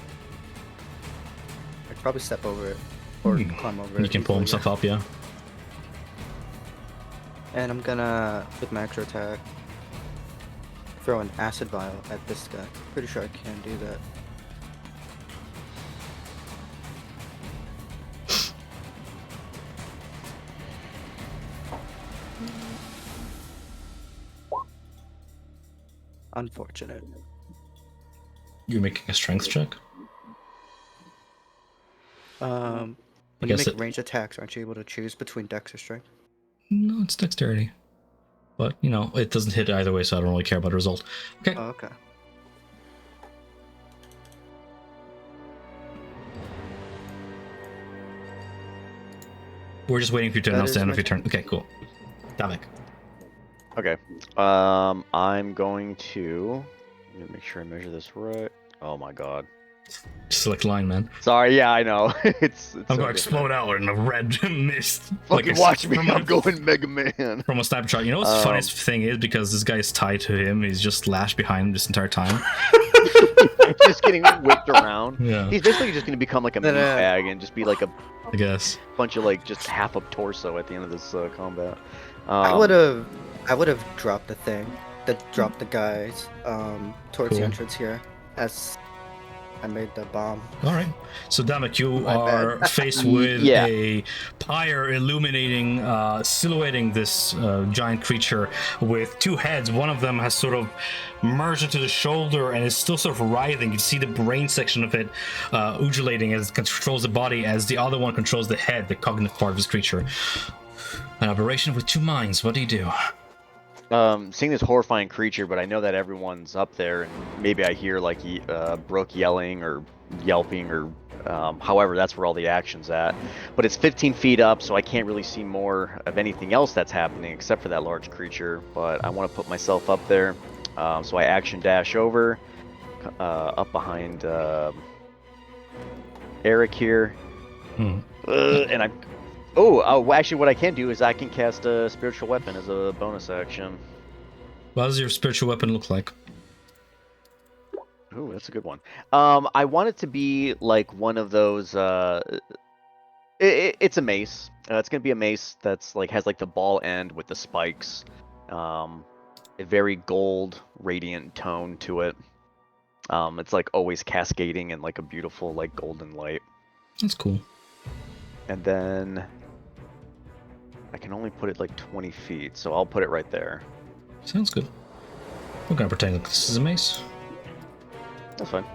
I'd probably step over it or Hmm. climb over it. You can pull easily, himself up, yeah. And I'm gonna, with my extra attack, throw an acid vial at this guy. Pretty sure I can do that. Unfortunate. You're making a strength check? When you guess make it- ranged attacks, aren't you able to choose between dex or strength? No, it's dexterity. But, you know, it doesn't hit either way, so I don't really care about the result. Okay. Oh, okay. We're just waiting for you to That announce is the end my of your turn. Okay, cool. Davik. Okay. I'm going to. Let me make sure I measure this right. Oh my god. Select line, man. Sorry. Yeah, I know. it's I'm so going to different. explode out in a red mist. Fucking a- watch me. from a- I'm going Mega Man. From a sniper shot. You know what's the funniest thing is? Because this guy's tied to him, he's just lashed behind him this entire time. Just getting whipped around. Yeah, He's basically just going to become like a meat bag and just be like a I guess. bunch of like just half of torso at the end of this combat. I would have dropped the thing that dropped the guys towards Cool. the entrance here as I made the bomb. All right. So, Damek, you My are bad. faced with Yeah. a pyre illuminating, silhouetting this giant creature with two heads. One of them has sort of merged into the shoulder and is still sort of writhing. You see the brain section of it undulating as it controls the body, as the other one controls the head, the cognitive part of this creature. An operation with two minds. What do you do? Seeing this horrifying creature, but I know that everyone's up there, and maybe I hear like Brooke yelling or yelping or however, that's where all the action's at. But it's 15 feet up, so I can't really see more of anything else that's happening except for that large creature. But I want to put myself up there, so I action dash over, up behind Eric here, and I. Oh, actually, what I can do is I can cast a spiritual weapon as a bonus action. What does your spiritual weapon look like? Ooh, that's a good one. I want it to be like one of those. It's a mace. It's gonna be a mace that's like has like the ball end with the spikes, a very gold, radiant tone to it. It's like always cascading in like a beautiful like golden light. That's cool. And then I can only put it like 20 feet, so I'll put it right there. Sounds good. We're gonna pretend that this is a mace. That's fine.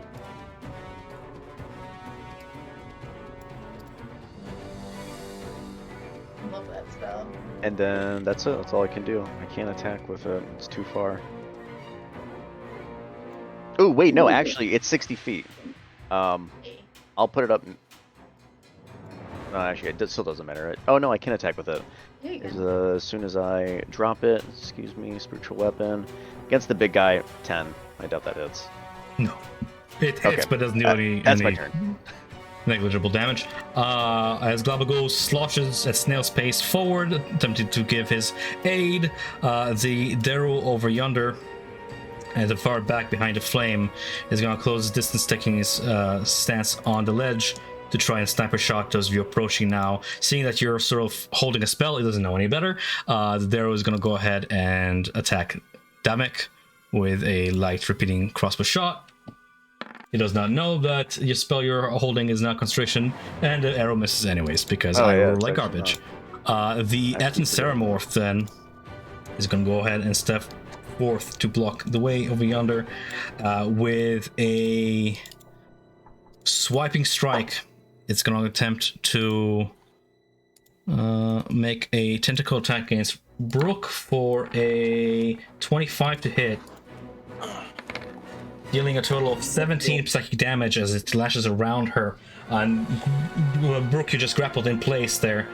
Love that spell. And then that's it. That's all I can do. I can't attack with it. It's too far. Oh wait, no. Actually, it's 60 feet. I'll put it up. No, actually, it still doesn't matter. Oh no, I can attack with it. Yeah, you As, can. as soon as I drop it, excuse me, spiritual weapon against the big guy, 10. I doubt that hits. No. It hits, Okay. but doesn't do any That's my turn. negligible damage. As Glabago sloshes at snail's pace forward, attempting to give his aid, the Daryl over yonder, at the far back behind the flame, is going to close his distance, taking his stance on the ledge to try and sniper shot those of you approaching now. Seeing that you're sort of holding a spell, he doesn't know any better. The Daryl is going to go ahead and attack Damek with a light repeating crossbow shot. He does not know that your spell you're holding is not constriction, and the arrow misses anyways because I roll it's like actually garbage. The Actually Aten Ceramorph then is going to go ahead and step forth to block the way over yonder with a swiping strike. It's going to attempt to make a tentacle attack against Brooke for a 25 to hit. dealing a total of 17 psychic damage as it lashes around her. And Brooke, you just grappled in place there.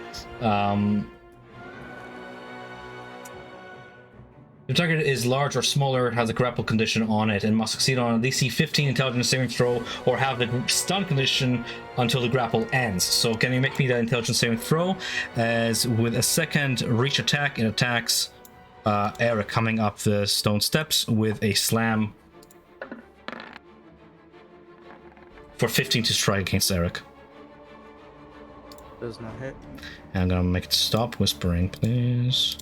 The target is large or smaller, has a grapple condition on it, and must succeed on a DC 15 intelligence saving throw or have the stun condition until the grapple ends. So can you make me that intelligence saving throw? As with a second reach attack, it attacks Eric coming up the stone steps with a slam for 15 to strike against Eric. Does not hit. And I'm gonna make it stop whispering, please.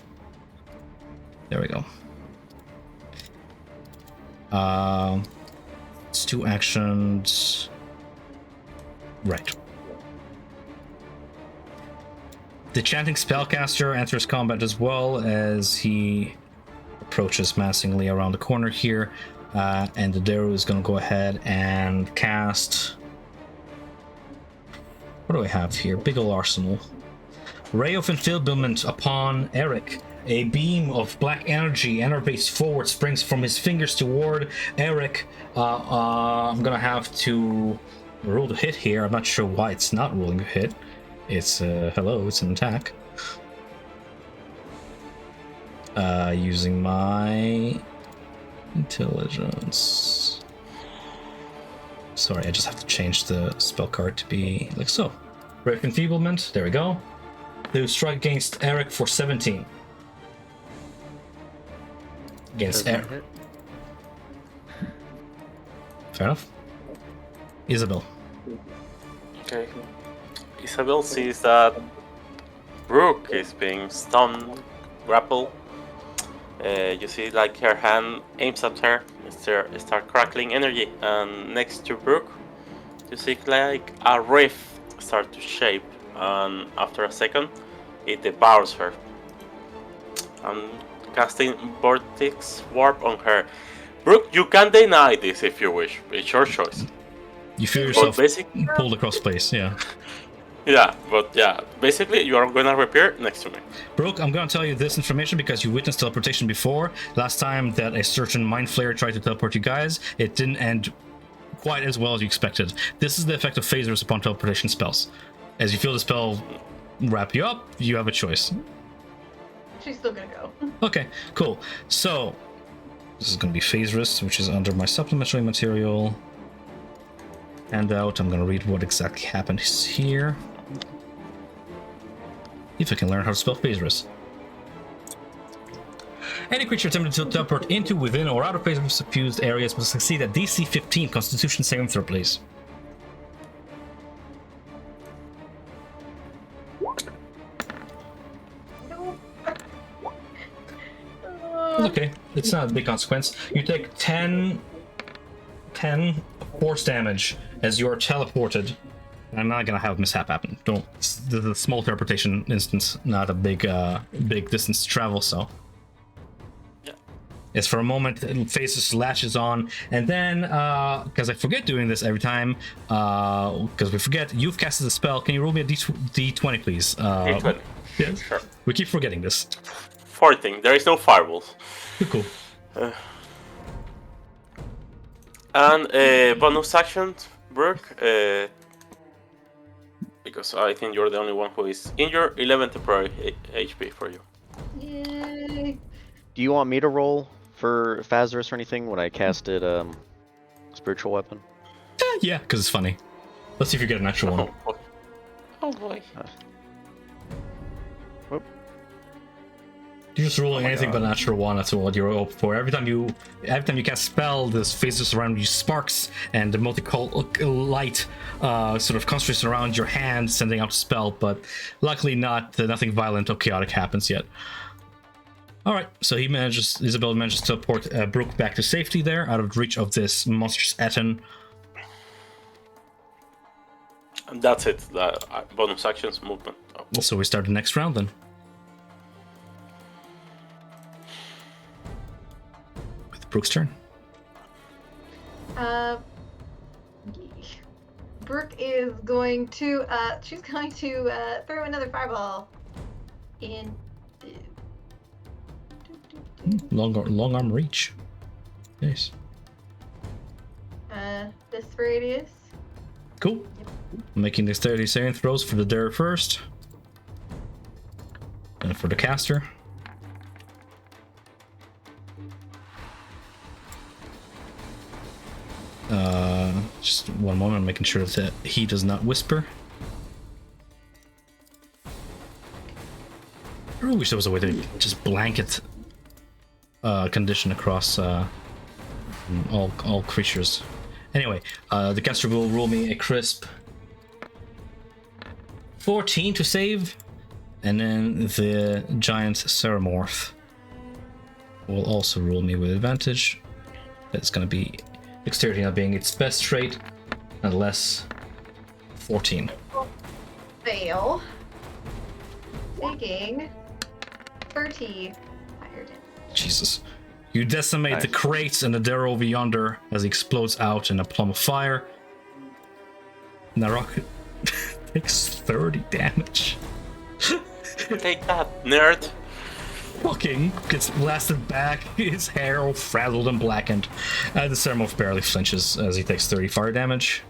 There we go. It's 2 actions. Right. The chanting spellcaster enters combat as well as he approaches menacingly around the corner here. And the Daru is going to go ahead and cast... What do I have here? Big ol' arsenal. Ray of Enfeeblement upon Eric. A beam of black energy enervates forward, springs from his fingers toward Eric. I'm gonna have to roll the hit here. I'm not sure why it's not rolling a hit. It's hello, it's an attack. Using my intelligence. Sorry, I just have to change the spell card to be like so. Ray of Enfeeblement. There we go. They strike against Eric for 17. Against Does not Eric. hit. Fair enough. Isabel. Okay. Isabel sees that Brooke is being stunned, grappled. You see, like, her hand aims at her, start crackling energy, and next to Brooke, you see like a rift start to shape, and after a second, it devours her. And casting Vortex Warp on her. Brooke, you can deny this if you wish. It's your choice. You feel yourself basically, pulled across place, yeah. yeah, but yeah, basically you are gonna appear next to me. Brooke, I'm gonna tell you this information because you witnessed teleportation before. Last time that a certain Mind Flayer tried to teleport you guys, it didn't end quite as well as you expected. This is the effect of phasers upon teleportation spells. As you feel the spell wrap you up, you have a choice. She's still gonna go. Okay, cool. So, this is going to be phase risk, which is under my supplementary material handout. I'm going to read what exactly happened here. If I can learn how to spell phase risk. Any creature attempting to teleport into, within, or out of phase risk suffused areas must succeed at DC 15 Constitution saving throw, please. Okay, it's not a big consequence. You take 10 force damage as you are teleported. I'm not gonna have mishap happen. Don't. The small teleportation instance, not a big distance to travel. So, Yeah. it's for a moment. Faces latches on, and then because I forget doing this every time, because we forget. You've casted the spell. Can you roll me a D20, please? D20. Yes. Sure. We keep forgetting this. 14. There is no fireballs. Cool. And bonus action, Brooke, because I think you're the only one who is injured, 11 temporary HP for you. Yay. Do you want me to roll for Phasris or anything when I casted spiritual weapon? Yeah, because it's funny. Let's see if you get an actual one. Oh boy. Whoop. You're just rolling Oh my anything God. but natural one. That's what you're hoping for. Every time you cast spell, this phases around you sparks, and the multicolored light sort of concentrates around your hand, sending out a spell. But luckily, nothing violent or chaotic happens yet. All right, so Isabel manages to teleport Brooke back to safety there, out of reach of this monstrous Etten. And that's it. The bonus actions, movement. Oh. So we start the next round then. With Brooke's turn. Brooke is going to she's going to throw another fireball in. Long arm reach. Nice. radius. Cool. Making dexterity saving throws for the dare first. And for the caster. Just one moment, making sure that he does not whisper. I really wish there was a way to just blanket condition across all creatures. Anyway, the caster will roll me a crisp 14 to save, and then the giant Ceramorph will also roll me with advantage. That's going to be dexterity not being its best trait, unless 14. Fail. Taking 13 fire damage. Jesus. You decimate the Nice. crates and the dare over yonder as he explodes out in a plum of fire. Narok takes 30 damage. Take that, nerd. Fucking gets blasted back, his hair all frazzled and blackened. The Ceramorph barely flinches as he takes 30 fire damage.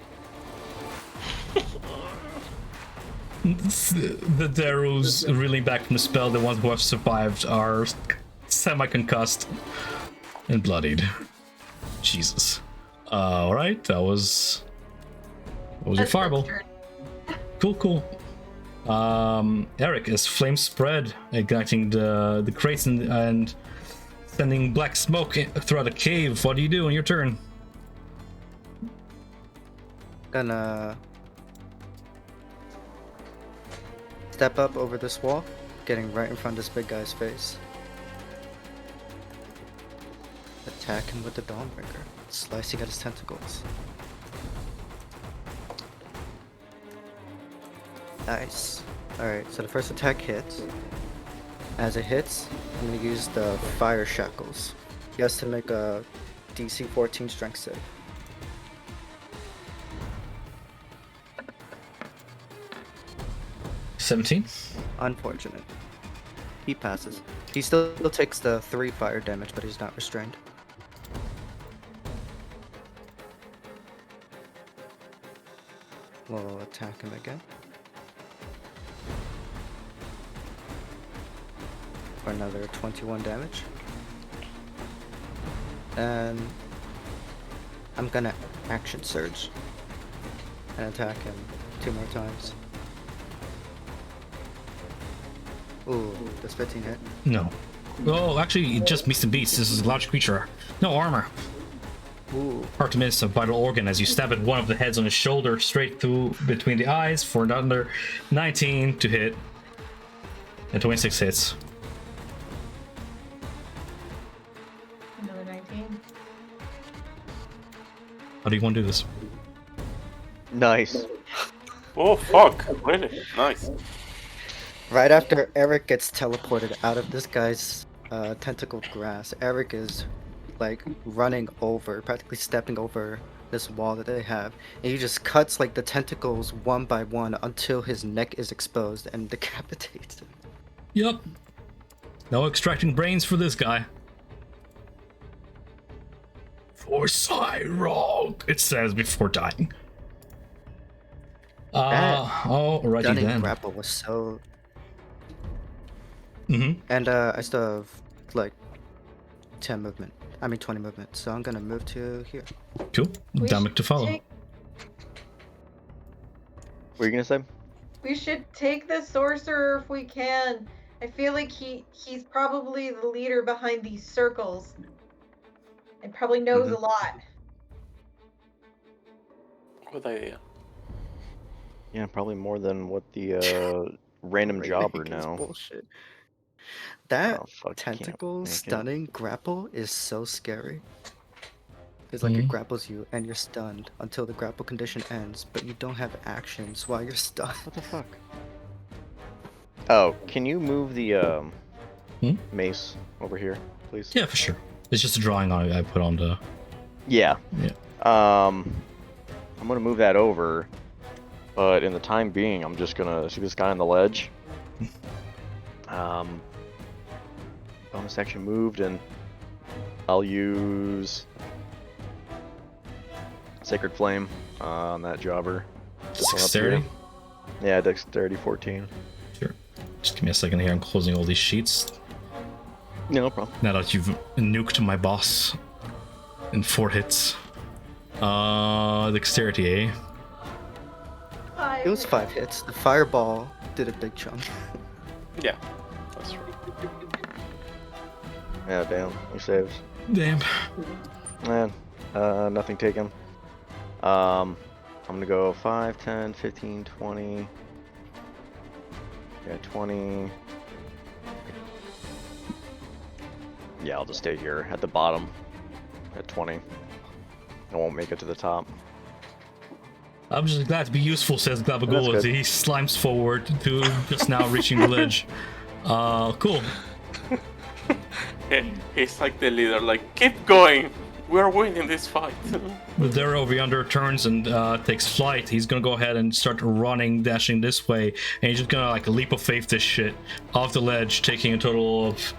The Darus reeling back from the spell, the ones who have survived are semi-concussed and bloodied. Jesus. Alright, that was your That's fireball. turn. Cool. Eric, as flames spread, igniting the crates and sending black smoke throughout the cave, what do you do on your turn? Gonna step up over this wall, getting right in front of this big guy's face. Attack him with the Dawnbreaker, slicing at his tentacles. Nice. Alright, so the first attack hits. As it hits, I'm gonna use the Fire Shackles. He has to make a DC 14 strength save. $17. Unfortunate. He passes. He still takes the 3 fire damage, but he's not restrained. We'll attack him again. For another 21 damage. And I'm gonna action surge and attack him 2 more times. Ooh, does 15 hit? No. Oh, actually, it just missed the beats. This is a large creature. No armor. Ooh, Hard to miss a vital organ as you stab at one of the heads on his shoulder, straight through between the eyes for another 19 to hit. And 26 hits. Another 19. How do you want to do this? Nice. Oh fuck! Really? Nice. right after Eric gets teleported out of this guy's tentacled grass, Eric is like running over, practically stepping over this wall that they have, and he just cuts like the tentacles one by one until his neck is exposed and decapitates him. Yup. No extracting brains for this guy. For Cyrog, it says before dying. Alrighty Stunning then. grapple was so. Mm-hmm. And I still have like 20 movement, so I'm gonna move to here. Cool. We Damage should to follow. take- What were you gonna say? We should take the sorcerer if we can. I feel like he's probably the leader behind these circles. And probably knows a lot. Good idea. Yeah, probably more than what the random jobber Raking is know. Bullshit. That Oh, fuck, can't tentacle make it. stunning grapple is so scary. It's like it grapples you and you're stunned until the grapple condition ends, but you don't have actions while you're stunned. What the fuck? Oh, can you move the mace over here, please? Yeah, for sure. It's just a drawing I put on the. Yeah. Yeah. I'm gonna move that over, but in the time being, I'm just gonna see this guy on the ledge. Bonus action moved, and I'll use Sacred Flame on that jobber. This one up here. Dexterity? Yeah, dexterity 14. Sure. Just give me a second here. I'm closing all these sheets. No problem. Now that you've nuked my boss in 4 hits. Dexterity, eh? It was 5 hits. The fireball did a big chunk. Yeah, that's true. Yeah, damn. He saves. Damn. Man, nothing taken. I'm gonna go 5, 10, 15, 20. Yeah, 20. Yeah, I'll just stay here at the bottom at 20. I won't make it to the top. I'm just glad to be useful, says Glabagul as good. he slimes forward to just now reaching the ledge. Cool. He's like the leader, like, keep going! We're winning this fight! But there over yonder turns and takes flight. He's gonna go ahead and start running, dashing this way, and he's just gonna like leap of faith this shit off the ledge, taking a total of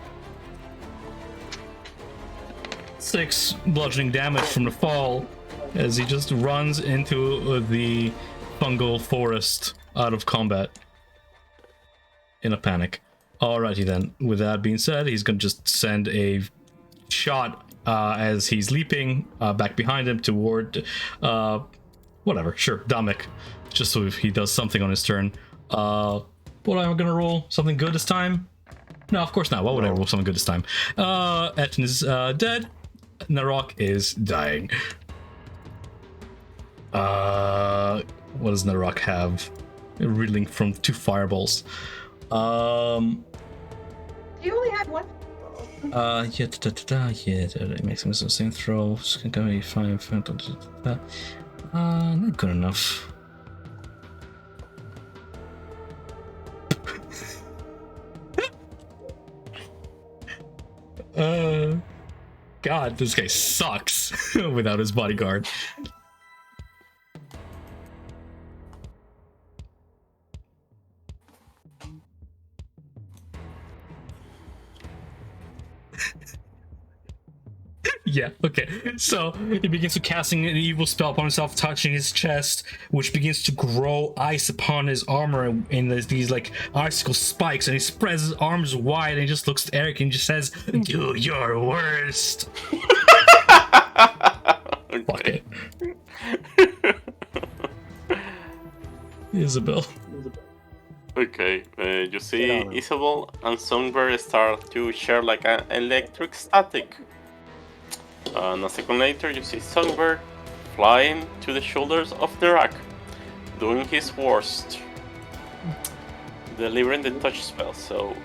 6 bludgeoning damage from the fall as he just runs into the fungal forest out of combat in a panic. Alrighty then. With that being said, he's gonna just send a shot as he's leaping back behind him toward whatever, sure, Dominic, just so he does something on his turn. What am I gonna roll? Something good this time? No, of course not. Why would I roll something good this time? Etten is dead. Narok is dying. What does Narok have? Reeling from 2 fireballs. You only had one. Yeah, it makes him the same throw. Just gonna go 5. Not good enough. God, this guy sucks without his bodyguard. Yeah, okay. So he begins to casting an evil spell upon himself, touching his chest, which begins to grow ice upon his armor in these like icicle spikes, and he spreads his arms wide and he just looks at Eric and just says, "Do your worst." Fuck it. Isabel. Okay, you see Isabel and Songbird start to share like an electric static. And a second later, you see Songbird flying to the shoulders of Narak, doing his worst, delivering the touch spell. So,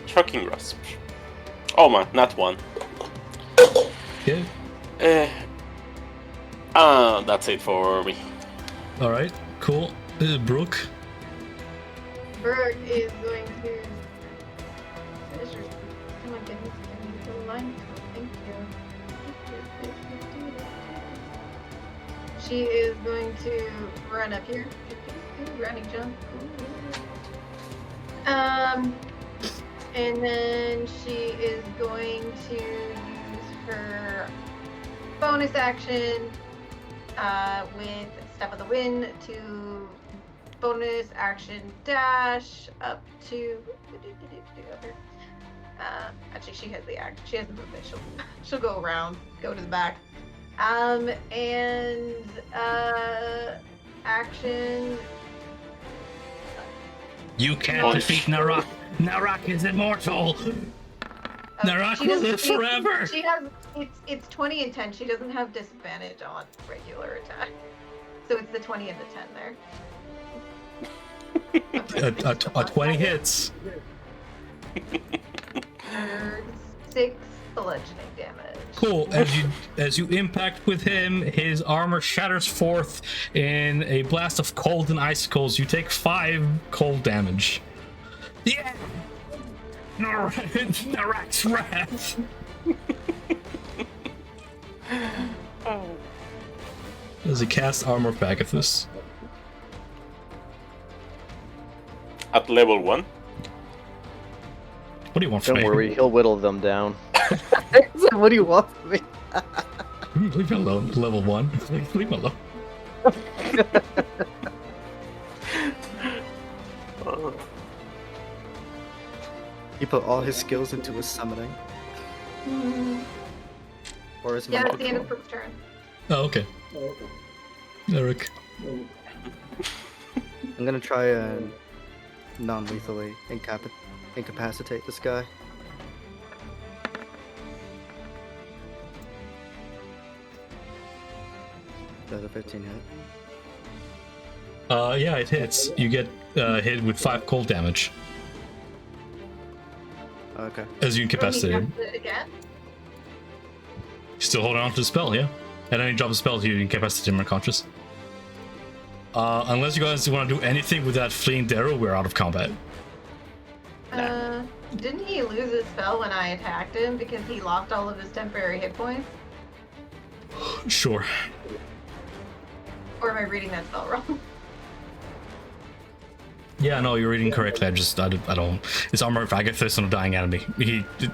Shocking Grasp. Oh man, not one. Okay. That's it for me. All right. Cool. Brooke. Brooke is going to. Come on, get this line. Thank you. She is going to run up here. Running jump. And then she is going to use her bonus action with Step of the Wind to bonus action dash up to. Actually, she has the act. She has the movement. She'll go around, go to the back. And action. You can't defeat Narok. Narok is immortal. Narok will live forever. She has it's 20 and 10. She doesn't have disadvantage on regular attack, so it's the 20 and the 10 there. A 20 hits. 6 bludgeoning damage. Cool. As you impact with him, his armor shatters forth in a blast of cold and icicles. You take 5 cold damage. Yeah. Narak's wrath. As he casts armor Bagathus. At level 1. What do you want from Don't me? worry, he'll whittle them down. What do you want from me? Leave me alone. Level 1. Leave me alone. He put all his skills into his summoning. Or his Yeah, mind that's the end of control. Perk's turn. Oh, okay. Eric. I'm gonna try and non-lethally incapacitate this guy. Does a 15 hit? Yeah, it hits. You get hit with 5 cold damage Okay. as you incapacitate him. Cast it again? Still holding on to the spell, yeah. And then you drop the spell, you incapacitate him unconscious. Unless you guys want to do anything with that fleeing Darrow, we're out of combat. Didn't he lose his spell when I attacked him because he lost all of his temporary hit points? Sure. Or am I reading that spell wrong? Yeah, no, you're reading correctly. I don't. It's armor of Agathis on a dying enemy.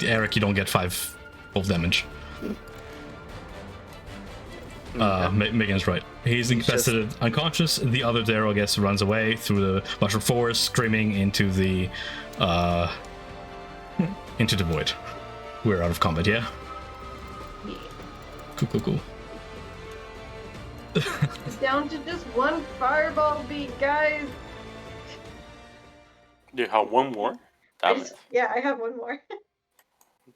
Eric, you don't get 5 cold damage. Megan's right. He's incapacitated, unconscious. The other Darrow, I guess, runs away through the mushroom forest, screaming into the void. We're out of combat, yeah? Yeah. Cool. It's down to just one fireball beat, guys. You have one more? Damn it. Yeah, I have one more.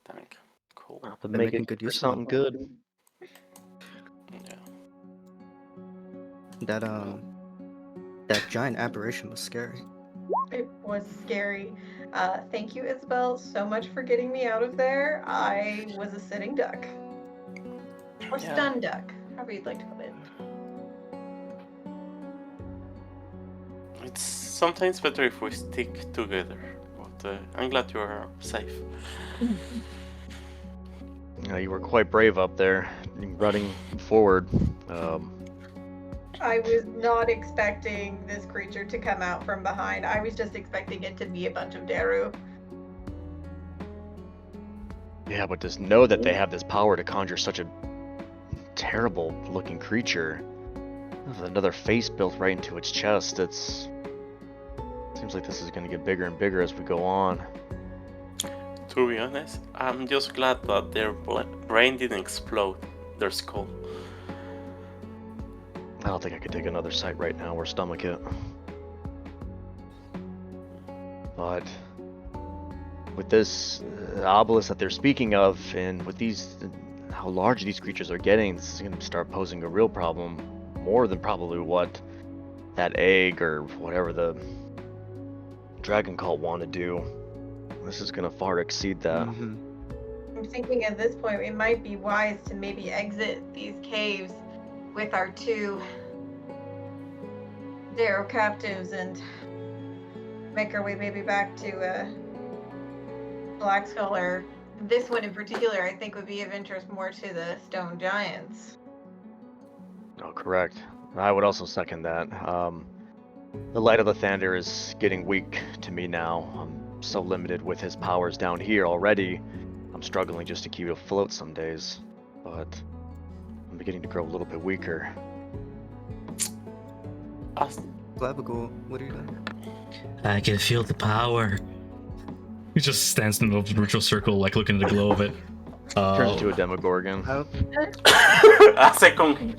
Damn it. Cool. I'll have to They're make making it good for use of something it. good. Yeah. That giant aberration was scary. It was scary. Thank you, Isabel, so much for getting me out of there. I was a sitting duck. Or Yeah. stunned duck, however you'd like to put it. It's sometimes better if we stick together. But I'm glad you are safe. You were quite brave up there, running forward. I was not expecting this creature to come out from behind. I was just expecting it to be a bunch of Daru. Yeah, but just know that they have this power to conjure such a terrible looking creature. With another face built right into its chest. Seems like this is going to get bigger and bigger as we go on. To be honest, I'm just glad that their brain didn't explode, their skull. I don't think I could take another sight right now or stomach it. But with this obelisk that they're speaking of, and with how large these creatures are getting, this is going to start posing a real problem. More than probably what that egg or whatever the dragon cult want to do. This is going to far exceed that. Mm-hmm. I'm thinking at this point it might be wise to maybe exit these caves with our 2 Daru captives and make our way maybe back to Black Skull, or this one in particular I think would be of interest more to the stone giants. Oh, correct. I would also second that. The Light of the Thunder is getting weak to me now. I'm so limited with his powers down here already. I'm struggling just to keep it afloat some days. But I'm beginning to grow a little bit weaker. Clavicle, what are you doing? I can feel the power. He just stands in the middle of the ritual circle, like looking at the glow of it. Turns into a Demogorgon. How? A second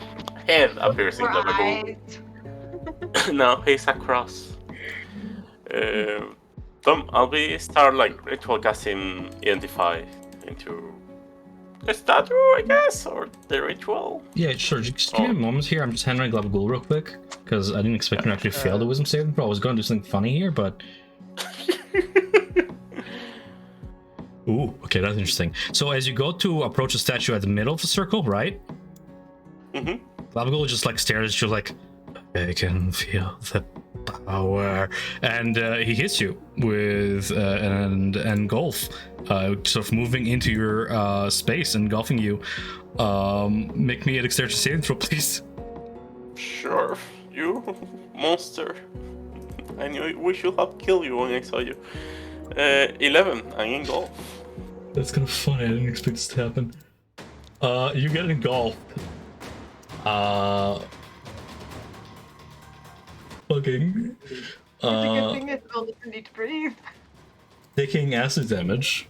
head appears in Or the eyes. No, he's a cross. Tom, I'll start like ritual casting Identify into the statue, I guess, or the ritual. Yeah, sure. Just give me a moment here. I'm just handling Glabagul real quick, because I didn't expect him to actually fail the wisdom saving throw. I was going to do something funny here, but... Ooh, okay, that's interesting. So as you go to approach the statue at the middle of the circle, right? Mm-hmm. Glabagul just like stares at you like, I can feel the power, and he hits you with an engulf, sort of moving into your space, engulfing you. Make me a dexterity saving throw, please. Sure, you monster. I knew we should have killed you when I saw you. 11, I'm in golf. That's kind of funny. I didn't expect this to happen. You get engulfed. Fucking. It's a good thing Isabel doesn't need to breathe. Taking acid damage,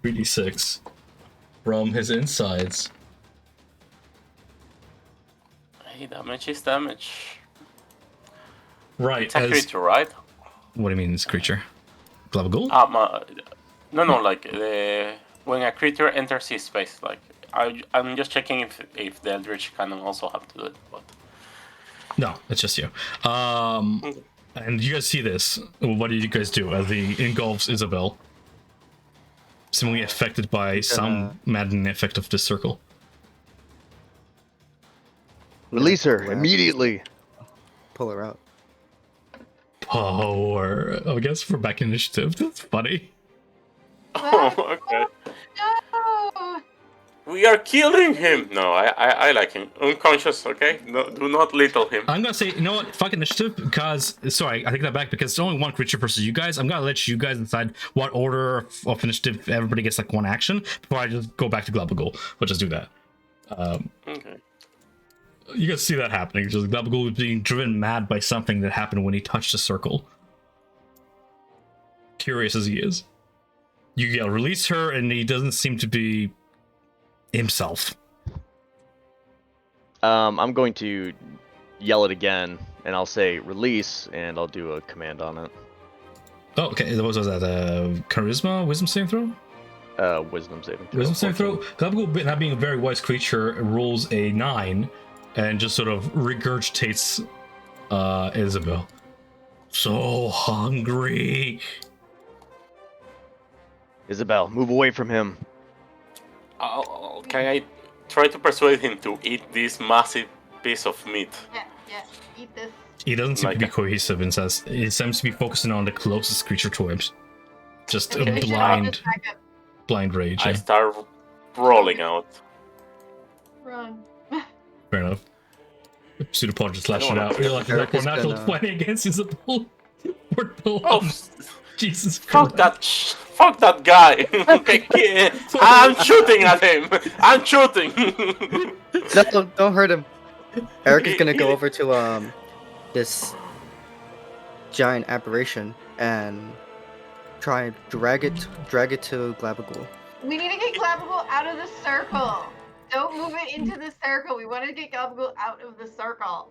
3d6, from his insides. Hey, damage is damage. Right. It's a creature, right? What do you mean, it's a creature? Glavagool? No, like when a creature enters his space, like I'm just checking if the Eldritch Cannon also have to do it, but No, it's just you. And you guys see this. What do you guys do as he engulfs Isabel? Seemingly affected by some maddening effect of this circle. Release her Yeah. immediately. Pull her out. Power. I guess for back initiative. That's funny. okay. No! We are killing him. No, I like him. Unconscious, okay? No, do not lethal him. I'm gonna say, you know what? Fuck initiative, because sorry, I take that back because it's only one creature versus you guys. I'm gonna let you guys decide what order of initiative everybody gets like one action before I just go back to Glavagool. We'll just do that. Okay. You guys see that happening. Just Glavagool was being driven mad by something that happened when he touched the circle. Curious as he is. You yell, release her, and he doesn't seem to be himself. I'm going to yell it again, and I'll say release, and I'll do a command on it. Oh, okay. What was that? Charisma? Wisdom saving throw? Wisdom saving throw. Wisdom saving throw. Glavagool, not being a very wise creature, rolls a 9 and just sort of regurgitates Isabel. So hungry. Isabel, move away from him. Can I try to persuade him to eat this massive piece of meat? Yeah, eat this. He doesn't seem Like to be cohesive and says he seems to be focusing on the closest creature to him. Just a Okay, we should all blind just back up. blind rage. I Yeah. start rolling out. Run. Fair enough. Pseudopod just lashed I it don't out. wanna- You're like, Eric we're is natural gonna- 20 against Isabel. We're the Oh, ones. Jesus fuck Christ. fuck that guy! I'm shooting at him. I'm shooting. No, don't hurt him. Eric is gonna go over to this giant aberration and try and drag it to Glavagool. We need to get Glavagool out of the circle. Don't move it into the circle. We want to get Glavagool out of the circle.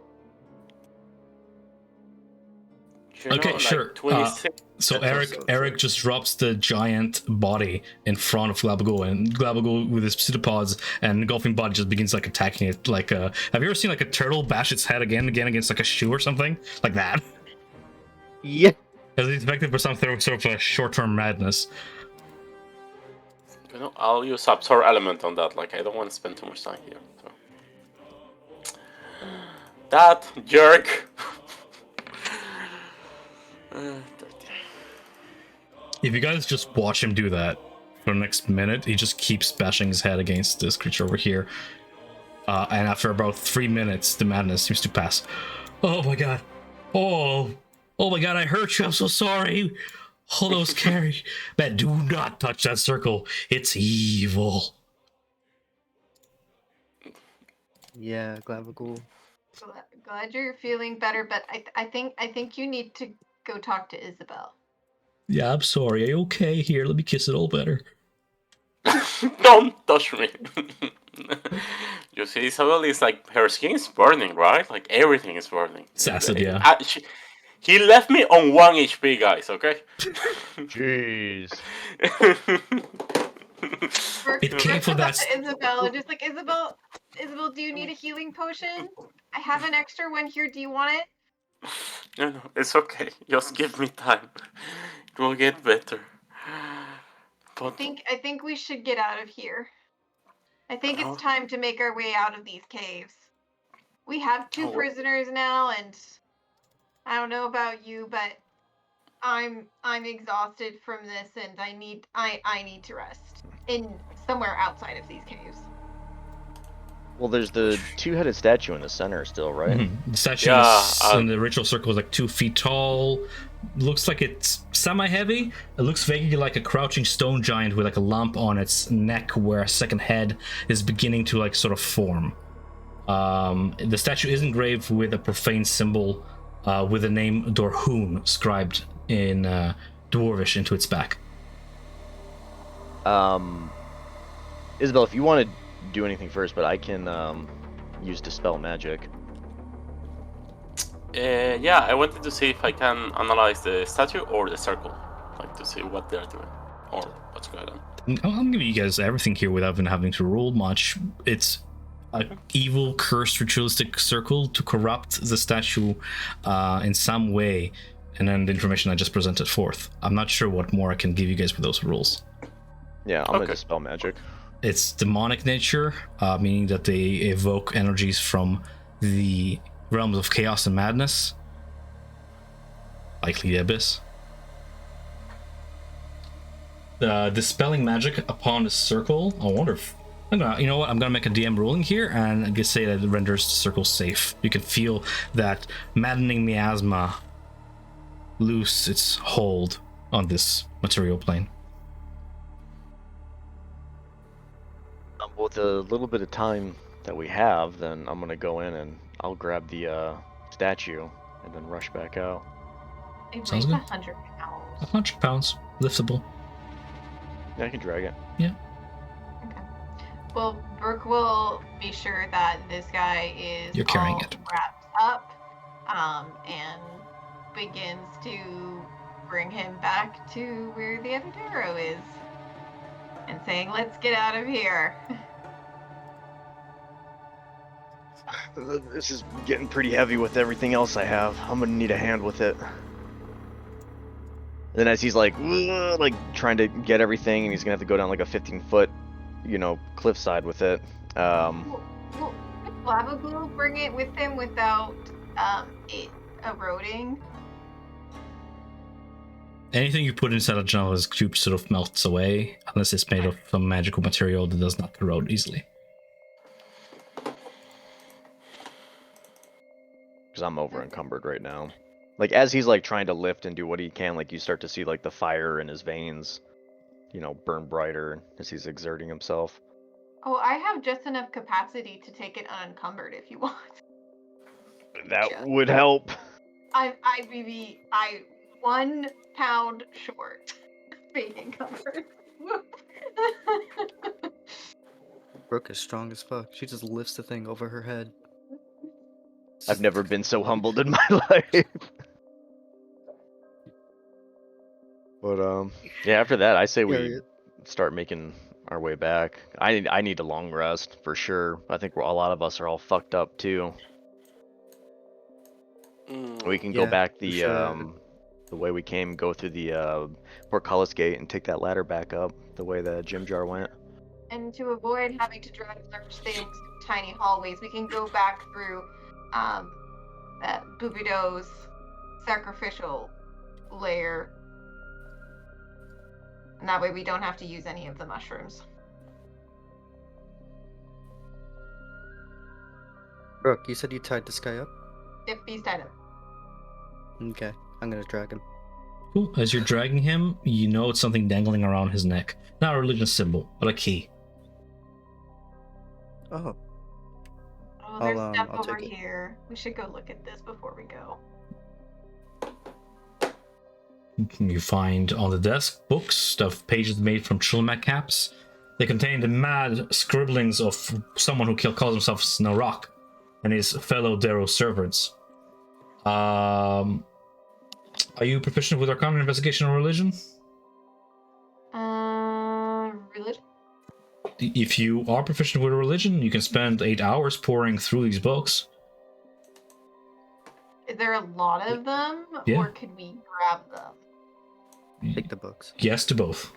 Okay, sure. 26. So That's Eric also- just drops the giant body in front of Glavagool, and Glavagool with his pseudopods and engulfing body just begins like attacking it. Like, have you ever seen like a turtle bash its head again against like a shoe or something like that? Yeah. As it's affected by some sort of a short-term madness. You know, I'll use absorb element on that. Like, I don't want to spend too much time here. So. That jerk. 30. If you guys just watch him do that for the next minute, he just keeps bashing his head against this creature over here. And after about 3 minutes, the madness seems to pass. Oh my god. Oh my god, I hurt you. I'm so sorry. Oh, that was scary. Man, do not touch that circle. It's evil. Yeah, Glavagool. Glad you're feeling better, but I think you need to go talk to Isabel. Yeah, I'm sorry. Are you okay? Here, let me kiss it all better. Don't touch me. You see, Isabel is like, her skin is burning, right? Like, everything is burning. It's acid, yeah. He left me on 1 HP, guys, okay? Jeez. It came from that. Isabel, and just like Isabel, do you need a healing potion? I have an extra one here. Do you want it? No, it's okay. Just give me time. It will get better. But I think we should get out of here. I think Oh. it's time to make our way out of these caves. We have 2 Oh. prisoners now, and I don't know about you, but I'm exhausted from this, and I need to rest in somewhere outside of these caves. Well, there's the two-headed statue in the center still, right? Mhm. The statue Yeah, in the ritual circle is like 2 feet tall. Looks like it's semi-heavy. It looks vaguely like a crouching stone giant with like a lump on its neck where a second head is beginning to like sort of form. The statue is engraved with a profane symbol with the name Dorhun scribed in Dwarvish into its back. Isabel, if you want to do anything first, but I can use Dispel Magic. yeah, I wanted to see if I can analyze the statue or the circle, like to see what they're doing or what's going on. I'll give you guys everything here without even having to roll much. It's an evil, cursed, ritualistic circle to corrupt the statue in some way, and then the information I just presented forth. I'm not sure what more I can give you guys with those rules. Yeah, I'm gonna Dispel Magic. It's demonic nature, meaning that they evoke energies from the realms of chaos and madness, likely the abyss. Dispelling magic upon the circle. I wonder if I'm gonna make a DM ruling here and just say that it renders the circle safe. You can feel that maddening miasma loose its hold on this material plane. With a little bit of time that we have, then I'm gonna go in and I'll grab the statue and then rush back out. It Sounds weighs good. 100 pounds. 100 pounds, liftable. Yeah, I can drag it. Yeah. Okay. Well, Brooke will be sure that this guy is You're carrying all it. wrapped up, and begins to bring him back to where the other Darrow is, and saying, "Let's get out of here." This is getting pretty heavy with everything else I have. I'm gonna need a hand with it. Then as he's like trying to get everything, and he's gonna have to go down like a 15-foot, cliffside with it. Will Blavaboo bring it with him without it eroding? Anything you put inside a Java's cube sort of melts away, unless it's made of some magical material that does not corrode easily. Because I'm over encumbered right now. Like as he's like trying to lift and do what he can, like you start to see like the fire in his veins, burn brighter as he's exerting himself. Oh, I have just enough capacity to take it unencumbered if you want. That would help. I'm 1 pound short being encumbered. Brooke is strong as fuck. She just lifts the thing over her head. I've never been so humbled in my life. But yeah, after that, I say we start making our way back. I need a long rest for sure. I think a lot of us are all fucked up too. We can go back the way we came, go through the portcullis gate and take that ladder back up the way the gym jar went. And to avoid having to drag large things through tiny hallways, we can go back through Bubido's sacrificial lair. And that way we don't have to use any of the mushrooms. Brooke, you said you tied this guy up? Yep, he's tied up. Okay, I'm gonna drag him. Cool. As you're dragging him, you know it's something dangling around his neck. Not a religious symbol, but a key. Oh. Oh, there's stuff I'll over take it. here. We should go look at this before we go. You find on the desk books of pages made from Chillimack caps. They contain the mad scribblings of someone who calls himself Snow Rock and his fellow Darrow servants. Are you proficient with Arcana, Investigation, or Religion? Religion? If you are proficient with religion, you can spend 8 hours pouring through these books. Is there a lot of them? Yeah. Or could we grab them? Take the books. Yes to both.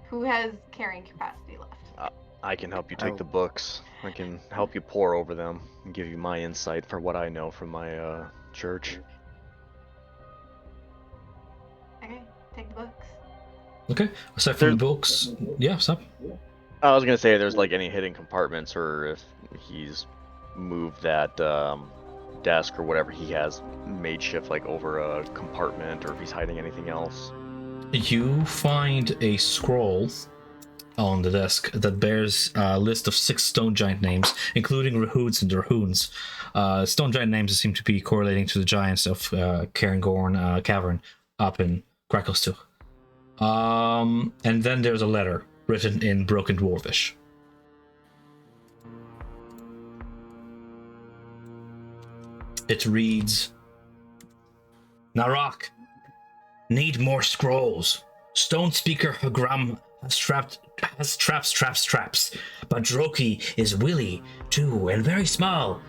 Who has carrying capacity left? I can help you take the books. I can help you pore over them and give you my insight for what I know from my church. Okay, take the books. Okay. Aside from the books, yeah, stop. I was gonna say there's like any hidden compartments, or if he's moved that desk or whatever he has made shift like over a compartment, or if he's hiding anything else. You find a scroll on the desk that bears a list of 6 stone giant names, including Rahoods and Rahoons. Stone giant names seem to be correlating to the giants of Cairngorn Cavern up in Krakelstuch. And then there's a letter written in broken Dwarvish. It reads, Narok, need more scrolls. Stone Speaker Hagram has traps, but Droki is willy too and very small.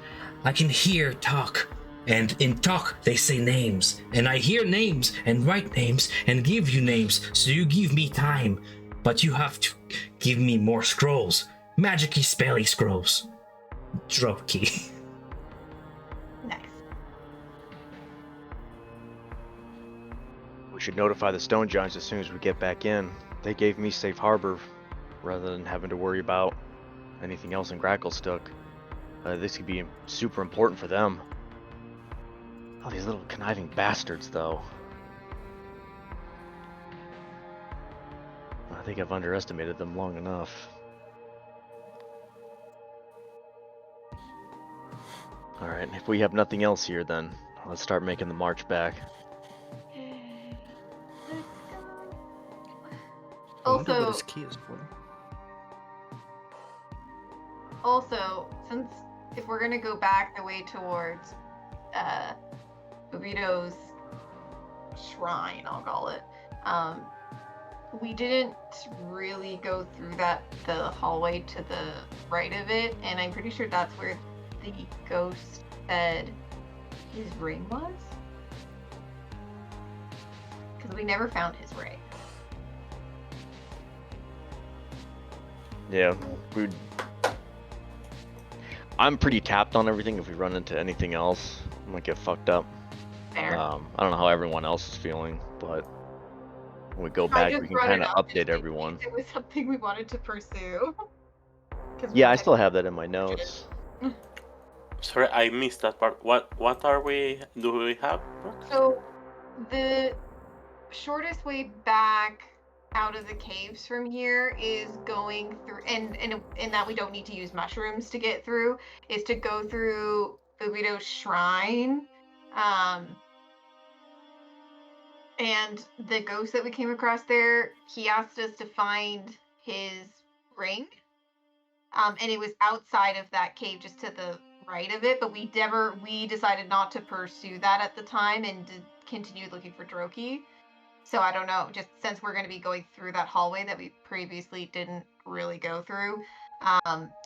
I can hear talk, and in talk they say names, and I hear names and write names and give you names, so you give me time, but you have to give me more scrolls, magicy spelly scrolls. Droki. Nice. We should notify the stone giants as soon as we get back in. They gave me safe harbor rather than having to worry about anything else in Gracklestuck. This could be super important for them. Oh, these little conniving bastards, though. I think I've underestimated them long enough. Alright, if we have nothing else here, then let's start making the march back. I wonder what Also, his key is for. since if we're gonna go back the way towards Burrito's shrine, I'll call it, we didn't really go through the hallway to the right of it, and I'm pretty sure that's where the ghost said his ring was, because we never found his ring. Yeah, I'm pretty tapped on everything. If we run into anything else, I might get fucked up. Fair. I don't know how everyone else is feeling, but when we go back, we can kind of update everyone. It was something we wanted to pursue. Yeah, I still have that in my notes. Sorry, I missed that part. What do we have? So, the shortest way back out of the caves from here is going through, and in that we don't need to use mushrooms to get through, is to go through Burrito's shrine. And the ghost that we came across there, he asked us to find his ring. And it was outside of that cave, just to the right of it, but we decided not to pursue that at the time and continued looking for Droki. So I don't know, just since we're going to be going through that hallway that we previously didn't really go through,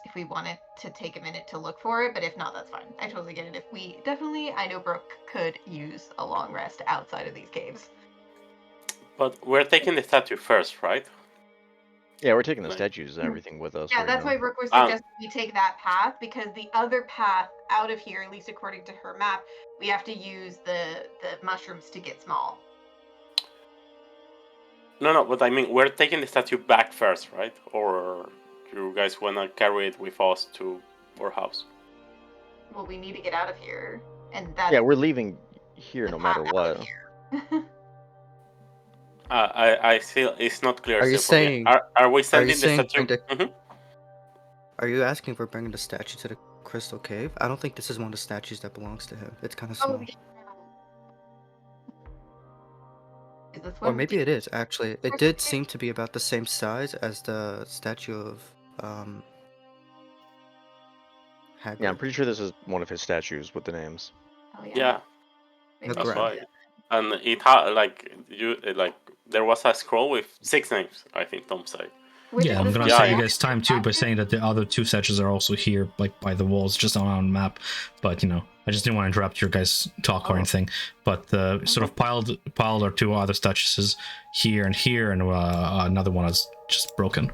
if we wanted to take a minute to look for it, but if not, that's fine. I totally get it. I know Brooke could use a long rest outside of these caves. But we're taking the statue first, right? Yeah, we're taking the statues and everything with us. Yeah, right that's now. why Brooke was suggesting we take that path, because the other path out of here, at least according to her map, we have to use the mushrooms to get small. No, but I mean, we're taking the statue back first, right? Or you guys wanna carry it with us to our house? Well, we need to get out of here, and that's Yeah, we're leaving here the no path matter out what. of here. I still, it's not clear. Are you still for me. saying- Are we sending the saying statue? bring Mhm. Are you asking for bringing the statue to the Crystal Cave? I don't think this is one of the statues that belongs to him. It's kind of small. Oh, yeah. Is this Or one? maybe it is, actually. It did seem to be about the same size as the statue of, Hagrid. Yeah, I'm pretty sure this is one of his statues with the names. Oh, Yeah, Maybe That's that's right. why. And it had there was a scroll with 6 names. I think Tom said. Which Yeah, is I'm this gonna one? save Yeah. you guys time too by saying that the other 2 statues are also here, like by the walls, just on the map. But I just didn't want to interrupt your guys' talk or Oh. anything. But sort of piled are 2 other statues here, and another one is just broken.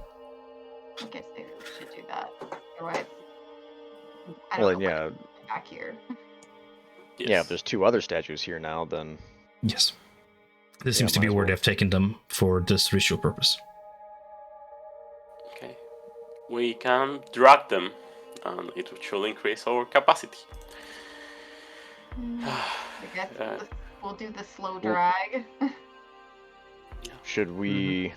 I guess maybe we should do that. Otherwise, I Well, don't then, know yeah, what's back here. Yes. yeah. If there's 2 other statues here now, then Yes, this Yeah, seems to be might as where well. they've taken them for this ritual purpose. Okay. we can drag them, and it should increase our capacity. I guess Uh, we'll do the slow drag. Should we?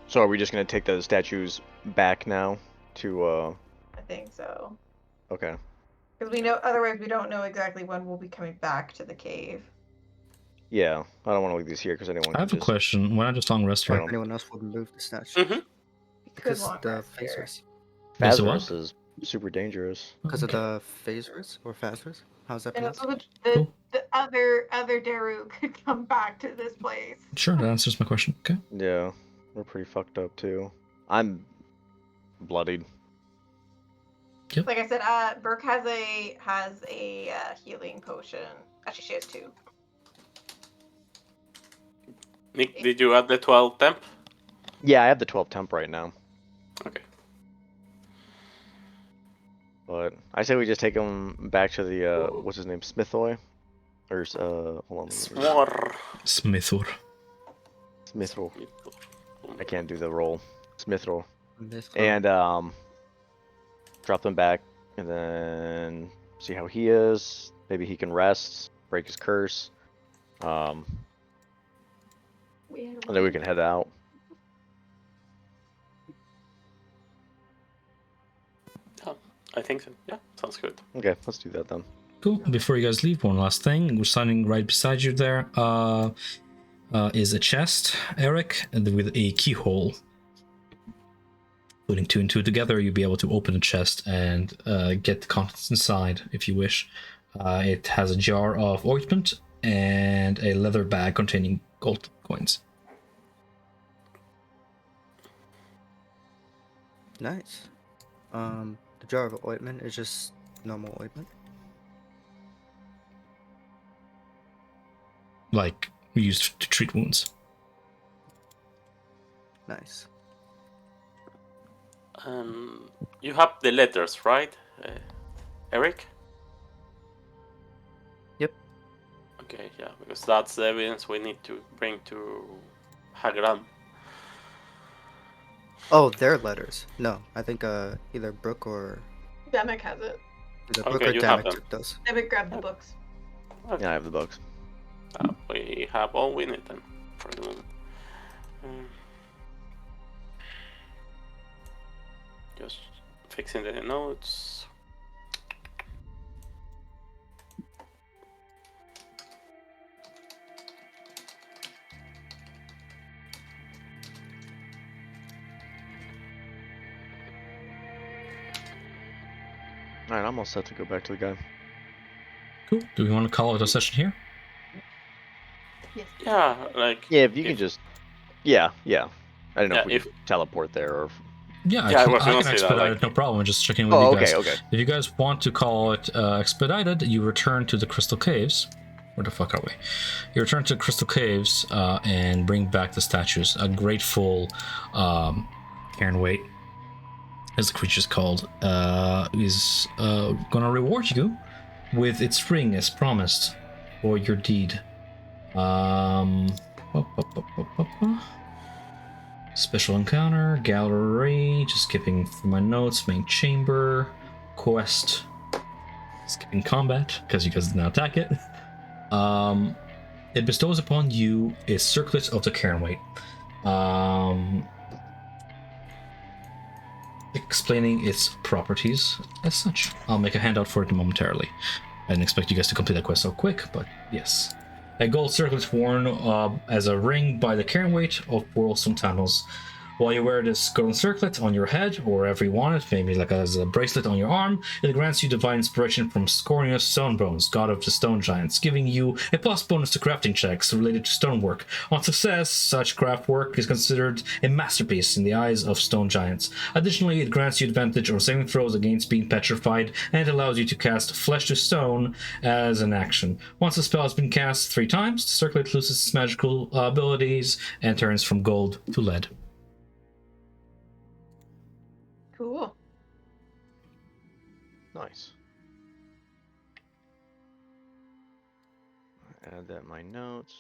So are we just gonna take the statues back now to I think so. Okay. Because we know, otherwise we don't know exactly when we'll be coming back to the cave. Yeah, I don't want to leave these here because anyone I have can a just. question. Why not just long rest Right here? on. Anyone else would move the statue? Mm-hmm. We could Because long the rest here. phasers. Because of what? Phasros is super dangerous. Because Okay. of the phasers or phasers? How's that And pronounced? also Cool. the other Daru could come back to this place. Sure, that answers my question. Okay. Yeah, we're pretty fucked up too. I'm bloodied. Like I said, Burke has a healing potion. Actually, she has 2. Nick, did you add the 12 temp? Yeah, I have the 12 temp right now. Okay. But I say we just take him back to the what's his name, Smithoy, or hold on, Swar. Smithor. Smithro. I can't do the roll. Smithro. Mythro. And drop them back, and then see how he is. Maybe he can rest, break his curse. And then we can head out. I think so. Yeah, sounds good. Okay, let's do that then. Cool. Before you guys leave, one last thing. We're standing right beside you there. Is a chest, Eric, and with a keyhole. Putting 2 and 2 together, you'll be able to open the chest and get the contents inside if you wish. It has a jar of ointment and a leather bag containing gold coins. Nice. The jar of ointment is just normal ointment. Like, used to treat wounds. Nice. You have the letters, right, Eric? Yep. Okay, yeah, because that's the evidence we need to bring to Hagran. Oh, their letters. No, I think either Brooke or Demek has it. either Brooke Okay, or you have Damek them. took those. Demek grabbed the books. Okay. Yeah, I have the books. We have all we need then for the moment. Just fixing the notes. Alright, I'm all set to go back to the guy. Cool. Do we want to call it a session here? Yeah, like Yeah, if you can just. Yeah. I don't know Yeah, if we if- can teleport there or. Yeah, Yeah, I I was can gonna say that, expedite like- it, no problem. I'm just checking with Oh, you guys. okay. If you guys want to call it expedited, you return to the Crystal Caves. Where the fuck are we? You return to Crystal Caves and bring back the statues. A grateful Cairnwait, as the creature's called, is gonna reward you with its ring as promised for your deed. Special encounter, gallery, just skipping through my notes, main chamber, quest, skipping combat, because you guys did not attack it. It bestows upon you a circlet of the Cairnwait. Explaining its properties as such. I'll make a handout for it momentarily. I didn't expect you guys to complete that quest so quick, but yes. A gold circlet worn as a ring by the Cairnwait of Whirlstone Tunnels. While you wear this golden circlet on your head, or wherever you want it, maybe like as a bracelet on your arm, it grants you divine inspiration from Scornius Stonebones, god of the stone giants, giving you a plus bonus to crafting checks related to stonework. On success, such craft work is considered a masterpiece in the eyes of stone giants. Additionally, it grants you advantage on saving throws against being petrified, and it allows you to cast Flesh to Stone as an action. Once the spell has been cast 3 times, the circlet loses its magical abilities and turns from gold to lead. Cool. Nice. Add that in my notes.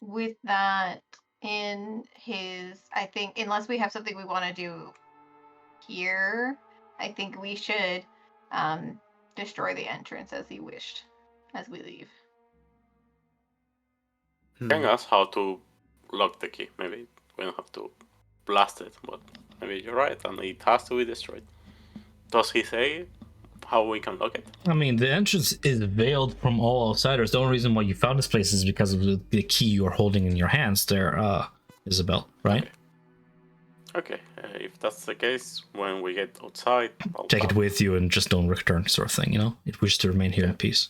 With that, in his. I think unless we have something we want to do here, I think we should destroy the entrance as he wished as we leave. Can ask how to lock the key. Maybe we don't have to blast it, but maybe you're right, and it has to be destroyed. Does he say how we can lock it? I mean, the entrance is veiled from all outsiders. The only reason why you found this place is because of the key you're holding in your hands there, Isabel, right? Okay, if that's the case, when we get outside, Take it with you and just don't return, sort of thing, you know? It wishes to remain here in peace.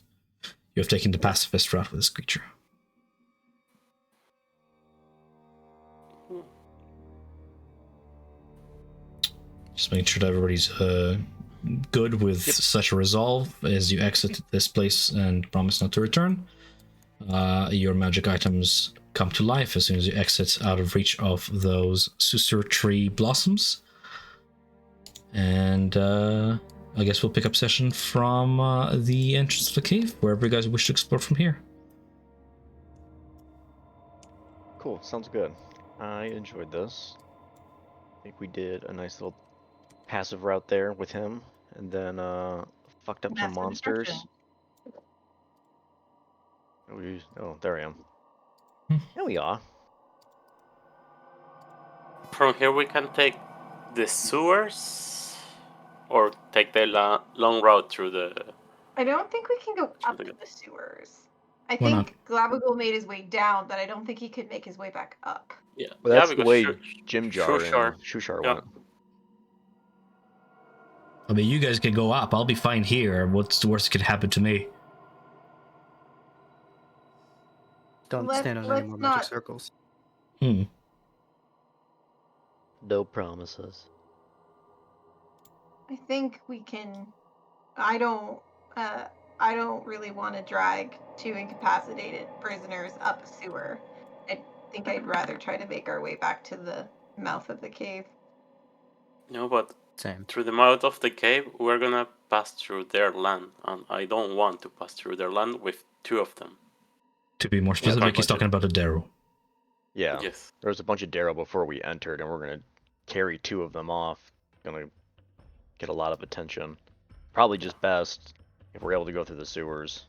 You have taken the pacifist route with this creature. Just making sure that everybody's good with such a resolve as you exit this place and promise not to return. Your magic items come to life as soon as you exit out of reach of those Susur tree blossoms. And I guess we'll pick up session from the entrance to the cave, wherever you guys wish to explore from here. Cool, sounds good. I enjoyed this. I think we did a nice little passive route there with him, and then fucked up some Massive monsters. destruction. Oh, there I am. Hmm. There we are. From here we can take the sewers, or take the long route through the... I don't think we can go up Something the sewers. I Why not? think Glabagul made his way down, but I don't think he could make his way back up. Yeah, Well, that's the because way Jim Jar Shushar. and Shushar Yeah. went. I mean, you guys can go up. I'll be fine here. What's the worst that could happen to me? Don't stand on any let's more not- magic circles. Hmm. No promises. I think we can. I don't really want to drag two incapacitated prisoners up a sewer. I think I'd rather try to make our way back to the mouth of the cave. No, but Same. through the mouth of the cave, we're gonna pass through their land, and I don't want to pass through their land with two of them. To be more specific, he's talking about a Darrow. Yeah. Yes. There was a bunch of Darrow before we entered, and we're gonna carry two of them off. Gonna get a lot of attention. Probably just best if we're able to go through the sewers.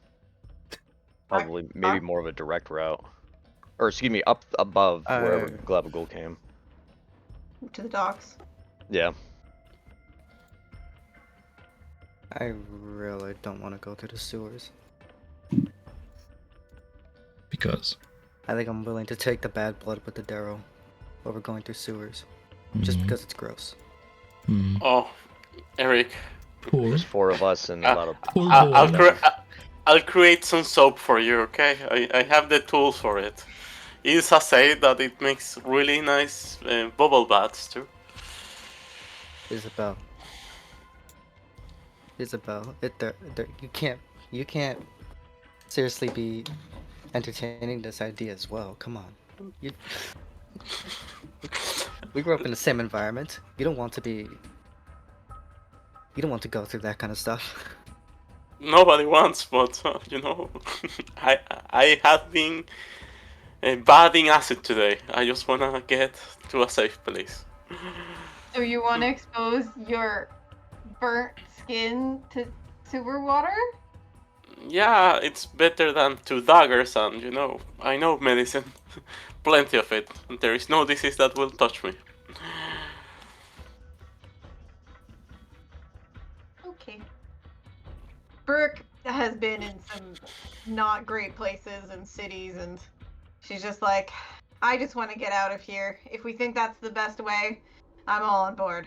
Probably maybe more of a direct route. Or excuse me, up above wherever Glabagul came. To the docks. Yeah. I really don't want to go through the sewers. Because I think I'm willing to take the bad blood with the Darrow over going through sewers. Just because it's gross. Oh, Eric, Poor. There's four of us and a lot of... Poor I'll create some soap for you, okay? I have the tools for it. Ilsa said that it makes really nice bubble baths too. Isabel, you can't seriously be entertaining this idea as well. Come on, we grew up in the same environment. You don't want to go through that kind of stuff. Nobody wants, but you know, I have been bathing acid today. I just wanna get to a safe place. So you want to expose your burnt skin to sewer water? Yeah, it's better than 2 daggers, and you know, I know medicine. Plenty of it. There is no disease that will touch me. Okay. Brooke has been in some not great places and cities, and she's just like, I just want to get out of here. If we think that's the best way, I'm all on board.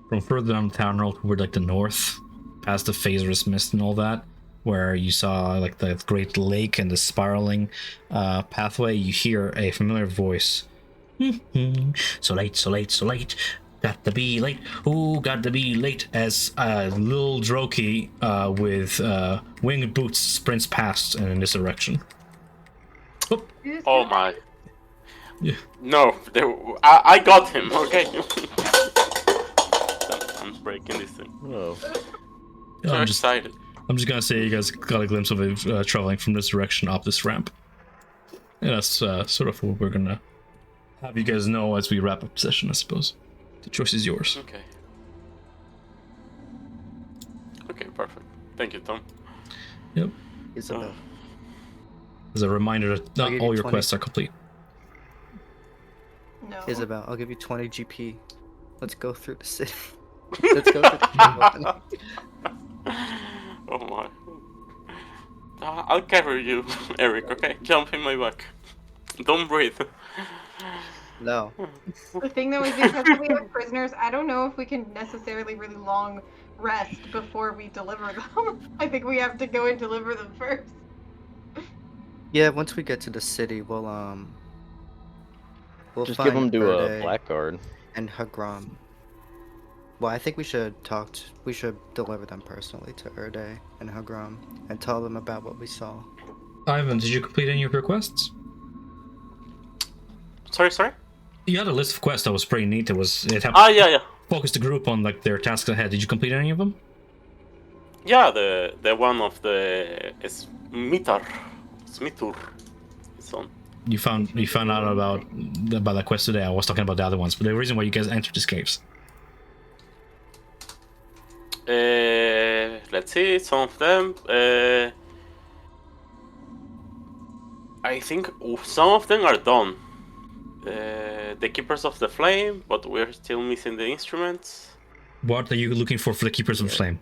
From further down the town road toward like the north, past the Phasers mist and all that, where you saw like the great lake and the spiraling pathway, you hear a familiar voice. So late, so late, so late. Got to be late. Ooh, got to be late. As little Droki with winged boots sprints past and in this direction. Oh my. Yeah. No, I got him, okay? I'm breaking this thing. Oh. So excited. I'm just gonna say you guys got a glimpse of it traveling from this direction up this ramp. And that's sort of what we're gonna have you guys know as we wrap up the session, I suppose. The choice is yours. Okay. Okay, perfect. Thank you, Tom. Yep. Isabel. As a reminder that I'll not give all you your 20. quests are complete. No. Isabel, I'll give you 20 GP. Let's go through the city. Let's go through the city. Oh my. I'll cover you, Eric, okay? Jump in my back. Don't breathe. No. The thing though is because we have prisoners, I don't know if we can necessarily really long rest before we deliver them. I think we have to go and deliver them first. Yeah, once we get to the city, we'll Just give find them to a Erde blackguard. and Hagram. Well, I think we should we should deliver them personally to Erde and Hagram and tell them about what we saw. Ivan, did you complete any of your quests? Sorry? You had a list of quests that was pretty neat. It had Yeah. focused the group on like their tasks ahead. Did you complete any of them? Yeah, the one of the Smitur. It's on. You found out about that quest today. I was talking about the other ones, but the reason why you guys entered these caves. Let's see, some of them. I think some of them are done. The Keepers of the Flame, but we're still missing the instruments. What are you looking for the Keepers of the Flame?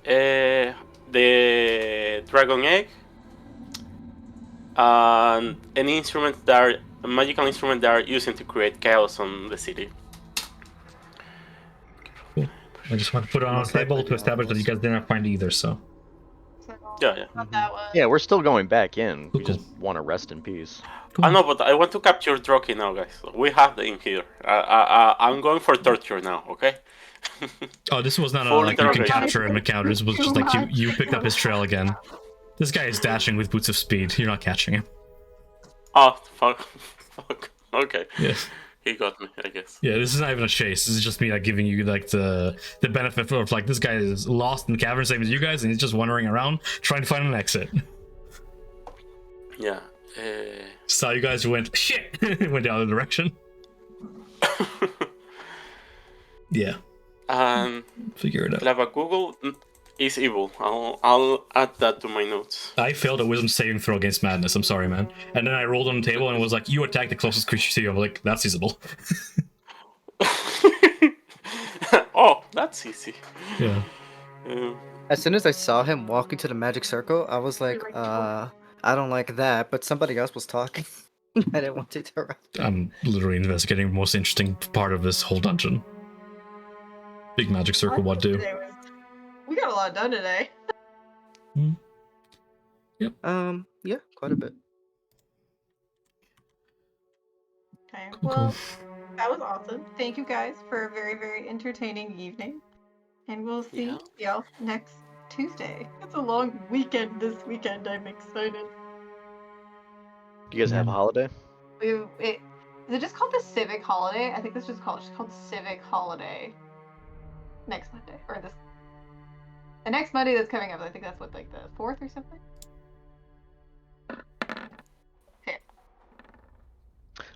The Dragon Egg, and any instrument that are a magical instrument that are using to create chaos on the city. Cool. I just want to put it on the table to establish that you guys didn't find either. So So, Yeah. not that one. Yeah, we're still going back in. We Cool. just want to rest in peace. cool. I know, but I want to capture Droki now, guys. We have the in here. I'm going for torture now, okay? Oh, this was not Full like you can interrogation. capture him encounter. This was just like you picked up his trail again. This guy is dashing with boots of speed. You're not catching him. Oh, fuck. Okay. Yeah. He got me, I guess. Yeah, this is not even a chase. This is just me like giving you like the benefit of like this guy is lost in the cavern, same as you guys, and he's just wandering around trying to find an exit. Yeah. Saw you guys went shit, went the other direction. Yeah, figure it out. Lava Google is evil. I'll add that to my notes. I failed a wisdom saving throw against madness. I'm sorry, man. And then I rolled on the table and it was like, you attack the closest creature to you. I'm like, that's feasible. Oh, that's easy. Yeah. As soon as I saw him walk into the magic circle, I was like, I don't like that, but somebody else was talking. I didn't want to interrupt. I'm literally investigating the most interesting part of this whole dungeon. Big magic circle, what do? We got a lot done today. Yeah, quite a bit. Okay, Cool, well, that was awesome. Thank you guys for a very, very entertaining evening. And we'll see y'all next Tuesday. It's a long weekend this weekend. I'm excited. Do you guys have a holiday? Is it just called the Civic Holiday? I think it's just called Civic Holiday. Next Monday. Or the next Monday that's coming up. I think that's what, like the 4th or something?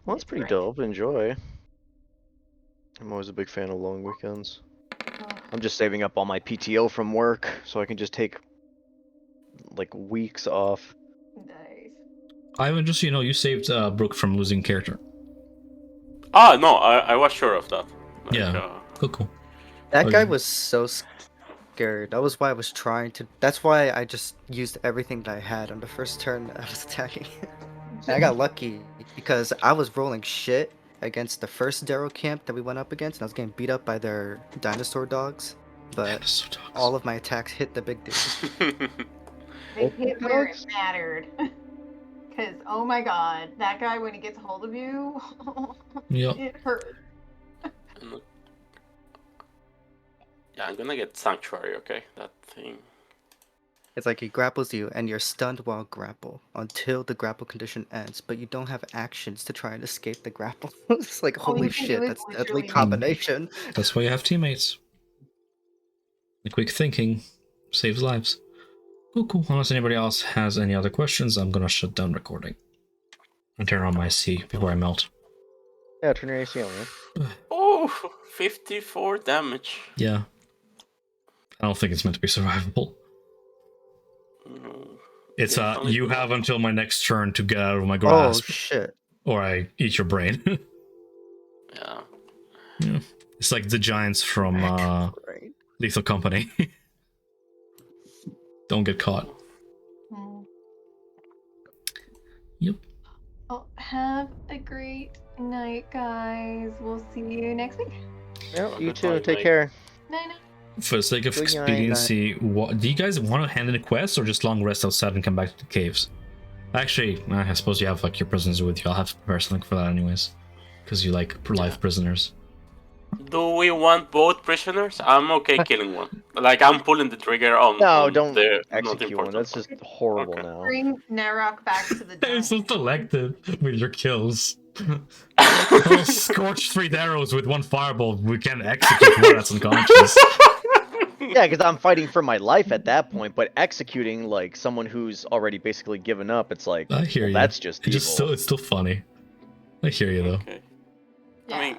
Well, that's pretty dope. Enjoy. I'm always a big fan of long weekends. I'm just saving up all my PTO from work so I can just take like weeks off. Nice. Ivan, just so you know, you saved Brooke from losing character. Ah, no, I was sure of that. Like, Yeah. Cool. That Oh, guy yeah. was so scared. That was why I was trying to. That's why I just used everything that I had on the first turn that I was attacking. And I got lucky because I was rolling shit against the first Darrow camp that we went up against, and I was getting beat up by their dinosaur dogs. But So dogs. all of my attacks hit the big dude. They hit where it mattered. Because, oh my god, that guy, when he gets a hold of you, Yep. it hurts. Yeah, I'm gonna get Sanctuary, okay? That thing. It's like he grapples you, and you're stunned while grapple until the grapple condition ends, but you don't have actions to try and escape the grapple. It's like, All holy you can do shit, is that's deadly literally- combination. That's why you have teammates. The quick thinking saves lives. Cool. Unless anybody else has any other questions, I'm gonna shut down recording and turn on my AC before I melt. Yeah, turn your AC on, man. Oh, 54 damage. Yeah. I don't think it's meant to be survivable. Mm, It's definitely you not. have until my next turn to get out of my Oh grasp, shit! or I eat your brain. Yeah. Yeah. It's like the giants from Right. Lethal Company. Don't get caught. Mm. Yep. Well, have a great night, guys. We'll see you next week. Yeah, you Good too. night, Take mate. care. Night, night. For the sake of Good night, expediency, what do you guys want to hand in a quest or just long rest outside and come back to the caves? Actually, I suppose you have like your prisoners with you. I'll have to prepare something for that anyways, because you like live prisoners. Do we want both prisoners? I'm okay killing one. Like, I'm pulling the trigger on. No, on don't the not execute one. important That's just horrible Okay. now. Bring Narok back to the You're so dome. selective with your kills. I'll scorch 3 arrows with 1 fireball. We can't execute one that's unconscious. Yeah, because I'm fighting for my life at that point, but executing like someone who's already basically given up, it's like, I hear well, you. that's just evil. It's still funny. I hear you though. Okay. Yeah. I mean,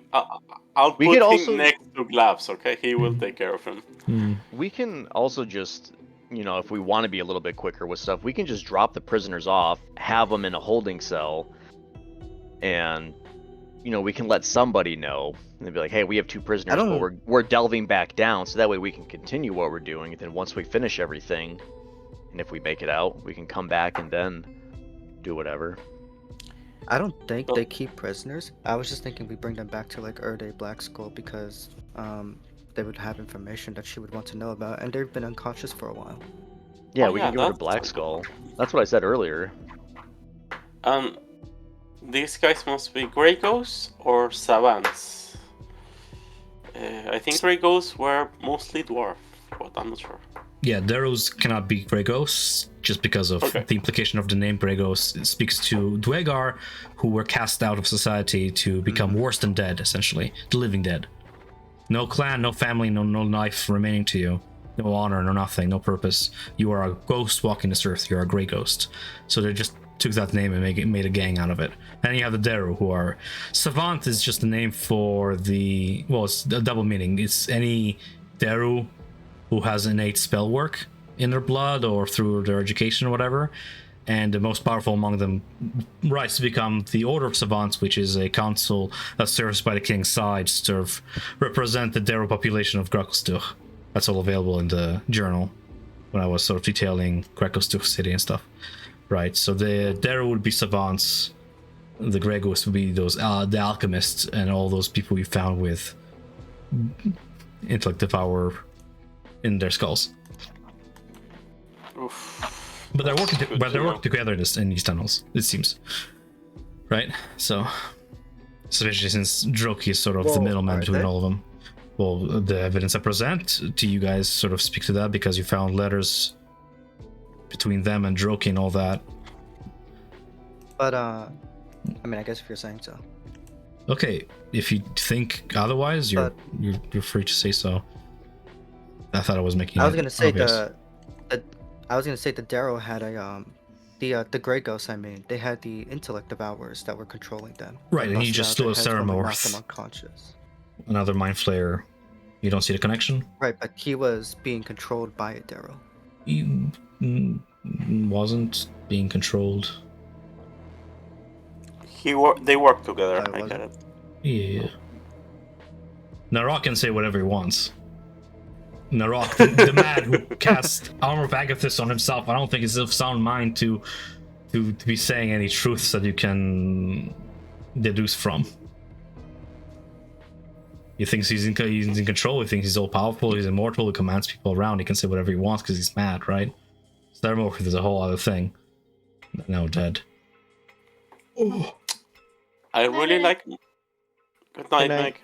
I'll We put could him also- next to Glabs, okay? He will take care of him. Hmm. We can also just, if we want to be a little bit quicker with stuff, we can just drop the prisoners off, have them in a holding cell, and we can let somebody know and be like, hey, we have 2 prisoners, but we're delving back down, so that way we can continue what we're doing, and then once we finish everything, and if we make it out, we can come back and then do whatever. I don't think they keep prisoners. I was just thinking we bring them back to like Erde Black Skull because they would have information that she would want to know about, and they've been unconscious for a while. Yeah, Oh, we yeah, can go to that's- Black Skull. That's what I said earlier. These guys must be Grey Ghosts or Savants. I think Grey Ghosts were mostly dwarf, but I'm not sure. Yeah, Darrows cannot be Grey Ghosts just because of Okay. the implication of the name Grey Ghost. It speaks to Dwegar, who were cast out of society to become worse than dead, essentially. The living dead. No clan, no family, no life remaining to you. No honor, no nothing, no purpose. You are a ghost walking this earth. You are a Grey Ghost. So they just took that name and made a gang out of it. And you have the Daru, who are... Savant is just a name for the... Well, it's a double meaning. It's any Daru who has innate spell work in their blood or through their education or whatever. And the most powerful among them rise to become the Order of Savants, which is a council that serves by the king's side to represent the Daru population of Grakostuch. That's all available in the journal when I was sort of detailing Grakostuch city and stuff. Right, so the Daru would be Savants, the Grey Ghosts would be those the alchemists and all those people you found with intellect devour in their skulls. Oof. But they're working. Good But to they're know. working together in these tunnels. It seems, right? So, especially since Droki is sort of the Well, middleman are between they? all of them. Well, the evidence I present to you guys sort of speak to that because you found letters between them and Droki and all that. But I mean, I guess if you're saying so. Okay, if you think otherwise, you're free to say so. I thought I was making. I was it gonna say obvious. the Darrow had a the Grey Ghosts. I mean, they had the intellect devourers that were controlling them. Right, and he busted just out their slew a heads when we knocked them Ceramorph. unconscious. Another mind flayer. You don't see the connection? Right, but he was being controlled by a Darrow. He wasn't being controlled. They work together. I I wasn't. get it. Yeah. Narok can say whatever he wants. Narok, the man who cast Armor of Agathis on himself, I don't think is of sound mind to be saying any truths that you can deduce from. He thinks he's in control, he thinks he's all powerful, he's immortal, he commands people around, he can say whatever he wants because he's mad, right? Thermorph is a whole other thing. Now dead. I really like. Good night, Good night. Mike.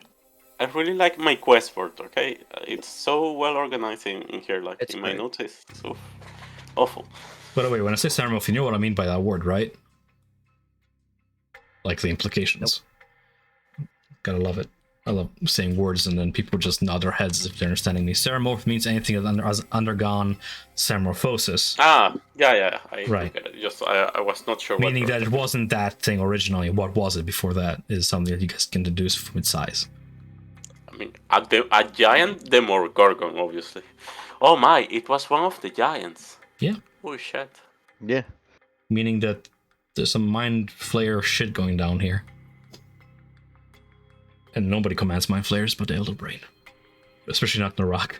I really like my quest board. Okay, it's so well organized in here. Like It's in my great. notes, it's so awful. By the way, when I say Thermorph, you know what I mean by that word, right? Like the implications. Gotta love it. I love saying words and then people just nod their heads if they're understanding me. Ceremorph means anything that has undergone metamorphosis. Yeah. I Right. get it. Just I was not sure. Meaning what that it wasn't that thing originally. What was it before that is something that you guys can deduce from its size. I mean, a giant Demogorgon, obviously. Oh my! It was one of the giants. Yeah. Oh shit. Yeah. Meaning that there's some mind flayer shit going down here. And nobody commands mind flayers but the Elder Brain. Especially not Narak.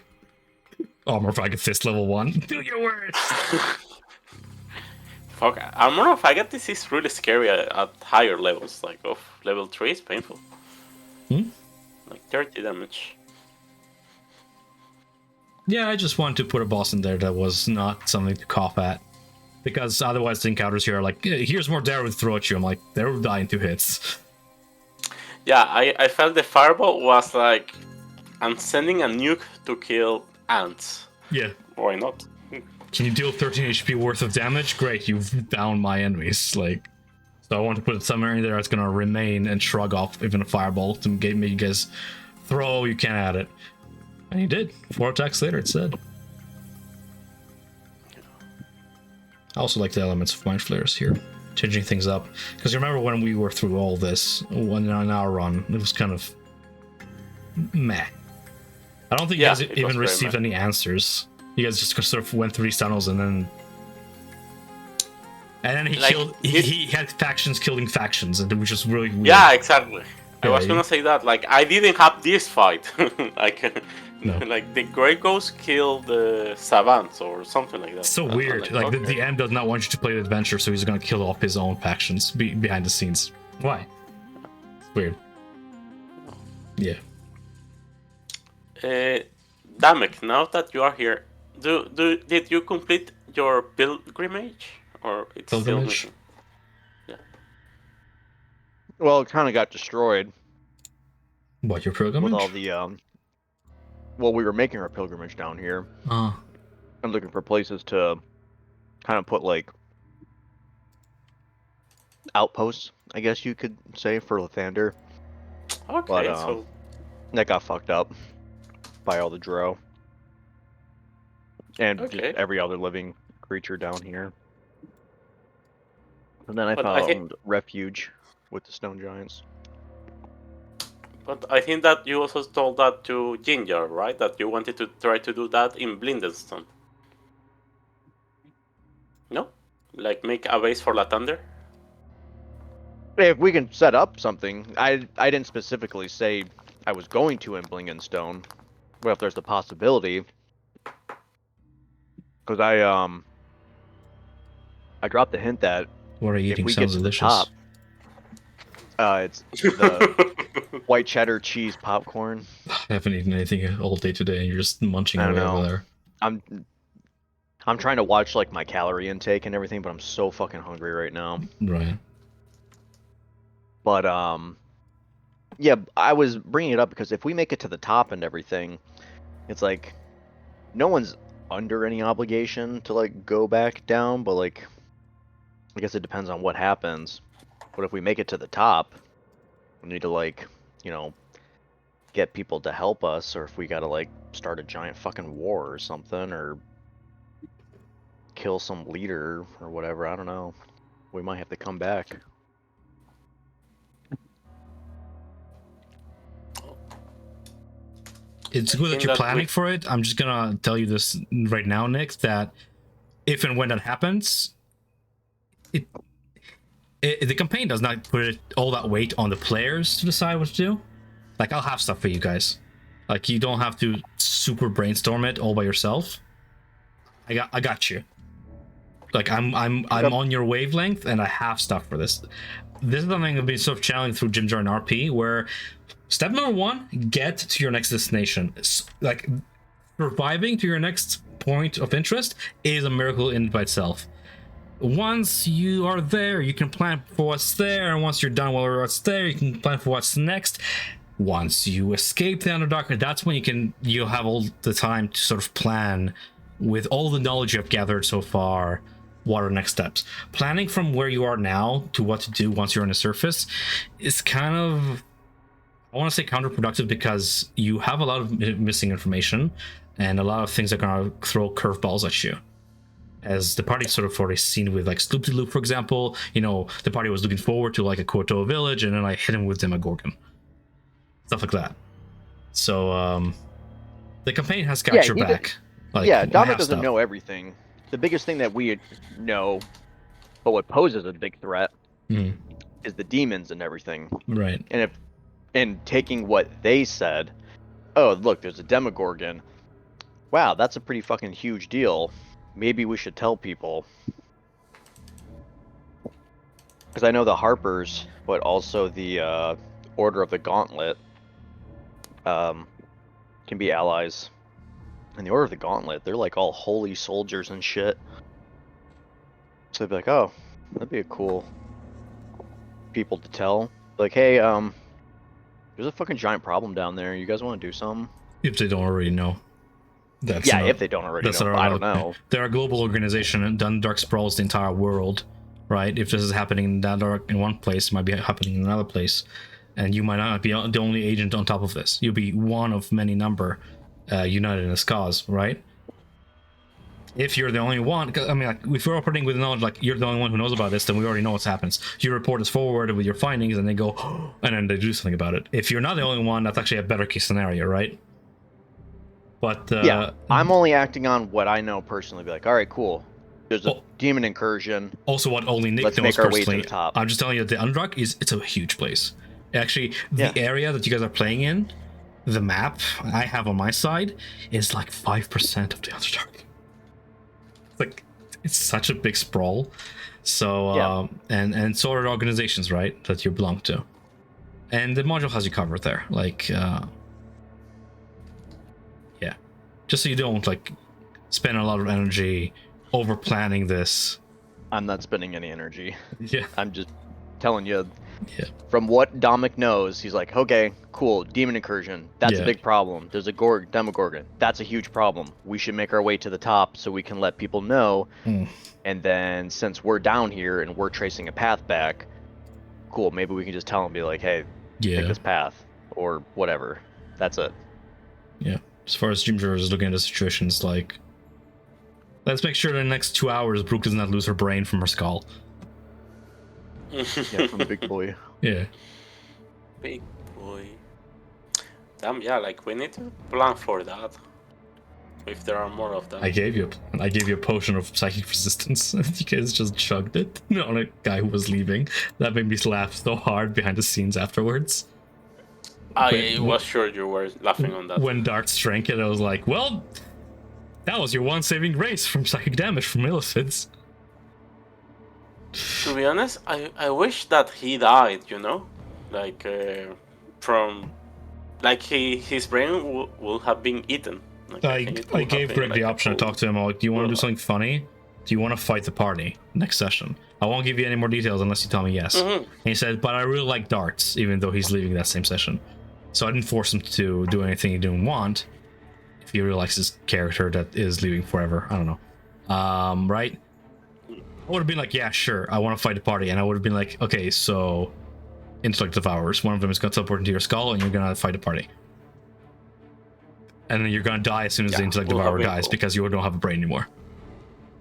Armor Faggot Fist level 1. Do your worst! Fuck, Armor of Agathis is really scary at higher levels, like of level 3 is painful. Like 30 damage. Yeah, I just wanted to put a boss in there that was not something to cough at. Because otherwise the encounters here are like, here's more dare to throw at you. I'm like, they'll die in 2 hits. Yeah, I felt the fireball was like, I'm sending a nuke to kill ants. Yeah. Why not? Can you deal 13 HP worth of damage? Great, you've downed my enemies. Like, so I want to put somewhere in there that's gonna remain and shrug off even a fireball to make you guys throw all you can at it. And he did. 4 attacks later, it said. I also like the elements of mind flares here, changing things up. Because you remember when we were through all this, in our run, it was kind of meh. I don't think you guys even received any answers. You guys just sort of went through these tunnels and then he like, killed. He had factions killing factions, and which was really weird. Yeah, exactly. I was gonna say that. Like, I didn't have this fight. Like, no. Like the Grey Ghost killed the Savants or something like that. So weird. Like okay. the DM does not want you to play the adventure, so he's gonna kill off his own factions behind the scenes. Why? It's weird. Yeah. Damek, now that you are here, did you complete your pilgrimage or it's pilgrimage? Still yeah. Well, it kind of got destroyed. What, your pilgrimage? With all the well, we were making our pilgrimage down here. I'm looking for places to kind of put like outposts, I guess you could say, for Lathander. Okay, but so that got fucked up by all the drow and just every other living creature down here. And then I found refuge with the stone giants. But I think that you also told that to Ginger, right? That you wanted to try to do that in Blindenstone. No? Like make a base for Lathander? If we can set up something. I didn't specifically say I was going to in Blindenstone. Well, if there's the possibility. Because I dropped the hint that what are you eating? Sounds delicious. Top, it's the white cheddar cheese popcorn. I haven't eaten anything all day today, and you're just munching away over there. I'm trying to watch like my calorie intake and everything, but I'm so fucking hungry right now. Right. But yeah, I was bringing it up because if we make it to the top and everything, it's like no one's under any obligation to like go back down, but like I guess it depends on what happens. But if we make it to the top, we need to like, you know, get people to help us, or if we gotta like start a giant fucking war or something, or kill some leader or whatever, I don't know. We might have to come back. It's good that you're planning for it. I'm just gonna tell you this right now, Nick, that if and when that happens, the campaign does not put all that weight on the players to decide what to do. Like, I'll have stuff for you guys. Like, you don't have to super brainstorm it all by yourself. I got you. Like, I'm on your wavelength, and I have stuff for this. This is something that'll be sort of challenging through Ginger and RP, where step number 1, get to your next destination. Like, surviving to your next point of interest is a miracle in by itself. Once you are there, you can plan for what's there, and once you're done with what's there, you can plan for what's next. Once you escape the Underdark, that's when you'll have all the time to sort of plan with all the knowledge you've gathered so far. What are the next steps? Planning from where you are now to what to do once you're on the surface is kind of I want to say counterproductive because you have a lot of missing information and a lot of things that are going to throw curveballs at you. As the party sort of already seen with like Sloop de Loop, for example, the party was looking forward to like a Koto village, and then I hit him with Demogorgon. Stuff like that. So the campaign has got your back. Dama doesn't know everything. The biggest thing that we know, but what poses a big threat, is the demons and everything. Right. And taking what they said, oh look, there's a Demogorgon. Wow, that's a pretty fucking huge deal. Maybe we should tell people. Because I know the Harpers, but also the Order of the Gauntlet can be allies. And the Order of the Gauntlet, they're like all holy soldiers and shit. So they'd be like, oh, that'd be a cool people to tell. Like, hey, there's a fucking giant problem down there. You guys want to do something? If they don't already know. If they don't already know. I don't know. They're a global organization, and Dundalk sprawls the entire world, right? If this is happening in Dundalk in one place, it might be happening in another place. And you might not be the only agent on top of this. You'll be one of many number united in this cause, right? If you're the only one, I mean, like, if we're operating with knowledge, like, you're the only one who knows about this, then we already know what happens. You report this forward with your findings, and they go, and then they do something about it. If you're not the only one, that's actually a better case scenario, right? But I'm only acting on what I know personally. Be like, all right, cool. There's a demon incursion. Also, what only Nick Let's knows make our personally. way to the top. I'm just telling you, the Underdark it's a huge place. Actually, the area that you guys are playing in, the map I have on my side is like 5% of the Underdark. It's such a big sprawl. So and so are organizations, right, that you belong to, and the module has you covered there. Just so you don't like spend a lot of energy over planning this. I'm not spending any energy. Yeah, I'm just telling you. Yeah. From what Dominic knows, he's like, okay, cool, demon incursion. That's a big problem. There's a Demogorgon. That's a huge problem. We should make our way to the top so we can let people know. And then since we're down here and we're tracing a path back, cool, maybe we can just tell them, be like, hey, take this path or whatever. That's it. Yeah. As far as Ginger is looking at the situation, it's like, let's make sure in the next 2 hours Brooke does not lose her brain from her skull. Yeah, from Big Boy. Yeah. Big Boy. Damn, yeah, like we need to plan for that. If there are more of them. I gave you a potion of psychic resistance, and you guys just chugged it on a guy who was leaving. That made me laugh so hard behind the scenes afterwards. I was sure you were laughing on that. When Darts drank it, I was like, well, that was your one saving grace from psychic damage from Illicids. To be honest, I wish that he died, you know? Like, his brain will have been eaten. Like, I gave Greg the option. I talked to him, I'm like, do you want to do something funny? Do you want to fight the party next session? I won't give you any more details unless you tell me yes. And he said, but I really like Darts, even though he's leaving that same session. So I didn't force him to do anything he didn't want. If he really likes his character that is leaving forever, I don't know. Right? I would have been like, yeah, sure, I want to fight the party. And I would have been like, okay, so intellect devours. One of them is going to teleport into your skull, and you're going to fight the party. And then you're going to die as soon as the intellect devourer dies, because you don't have a brain anymore.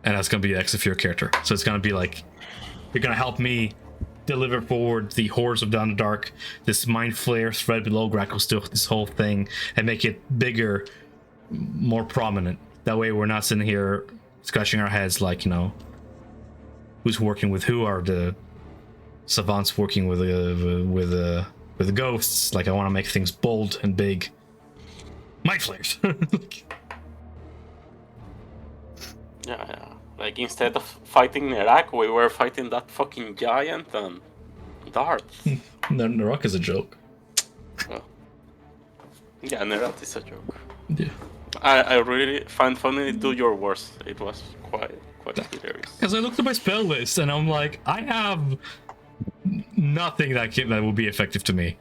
And that's going to be the exit for your character. So it's going to be like, you're going to help me deliver forward the horrors of Down the Dark, this mind flare thread below Gracklestugh, this whole thing, and make it bigger, more prominent. That way we're not sitting here scratching our heads like, who's working with who? Are the savants working with the ghosts? Like, I want to make things bold and big. Mind flares. Yeah. Like, instead of fighting Nerak, we were fighting that fucking giant and Darts. Nerak is a joke. Well, yeah, Nerak is a joke. Yeah. I really find funny do your worst. It was quite hilarious. Because I looked at my spell list and I'm like, I have nothing that will be effective to me.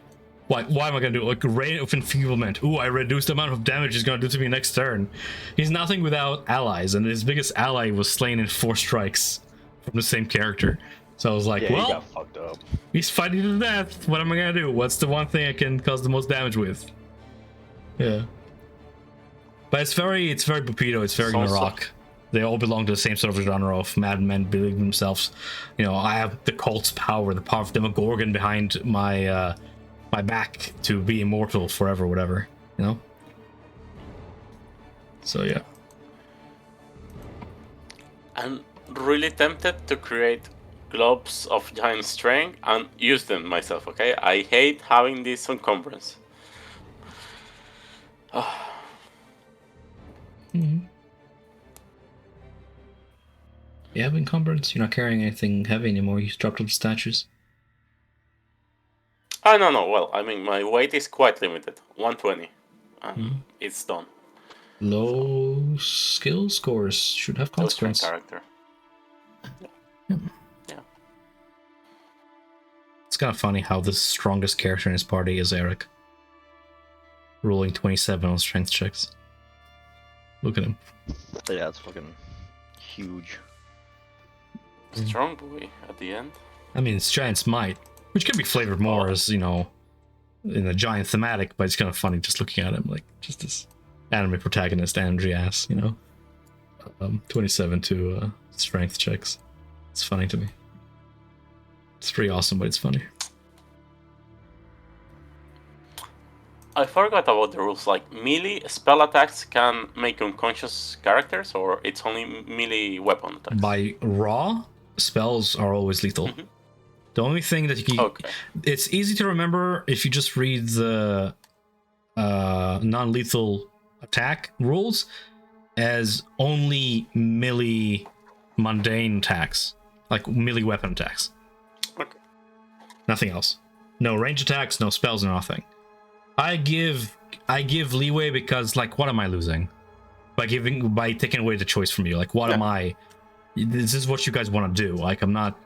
Why am I gonna do it? Like, Ray of Enfeeblement. Ooh, I reduced the amount of damage he's gonna do to me next turn. He's nothing without allies, and his biggest ally was slain in 4 strikes from the same character. So I was like, Yeah, he well, got fucked up. he's fighting to the death. What am I gonna do? What's the one thing I can cause the most damage with? Yeah. But it's very Pupito, it's very Sounds Narok. They all belong to the same sort of genre of madmen believing themselves. You know, I have the cult's power, the power of Demogorgon behind my my back to be immortal forever, whatever. You know? So yeah. I'm really tempted to create globes of giant strength and use them myself, okay? I hate having this encumbrance. Mm-hmm. You have encumbrance. You're not carrying anything heavy anymore. You just dropped off the statues. Oh, no. Well, I mean, my weight is quite limited. 120. And it's done. Low skill scores should have No strength consequence. character. Yeah. It's kind of funny how the strongest character in his party is Eric. Rolling 27 on strength checks. Look at him. Yeah, it's fucking huge. Strong boy at the end. I mean, it's Giant Smite, which can be flavored more as, you know, in a giant thematic, but it's kind of funny just looking at him, like, just this anime protagonist energy ass, you know? 27 to strength checks. It's funny to me. It's pretty awesome, but it's funny. I forgot about the rules. Like, melee spell attacks can make unconscious characters, or it's only melee weapon attacks? By raw, spells are always lethal. Mhm. The only thing that you can... Okay. It's easy to remember if you just read the non-lethal attack rules as only melee mundane attacks. Like melee weapon attacks. Okay. Nothing else. No range attacks, no spells, no nothing. I give leeway because, like, what am I losing? By taking away the choice from you. Like, what am I... This is what you guys want to do. Like, I'm not...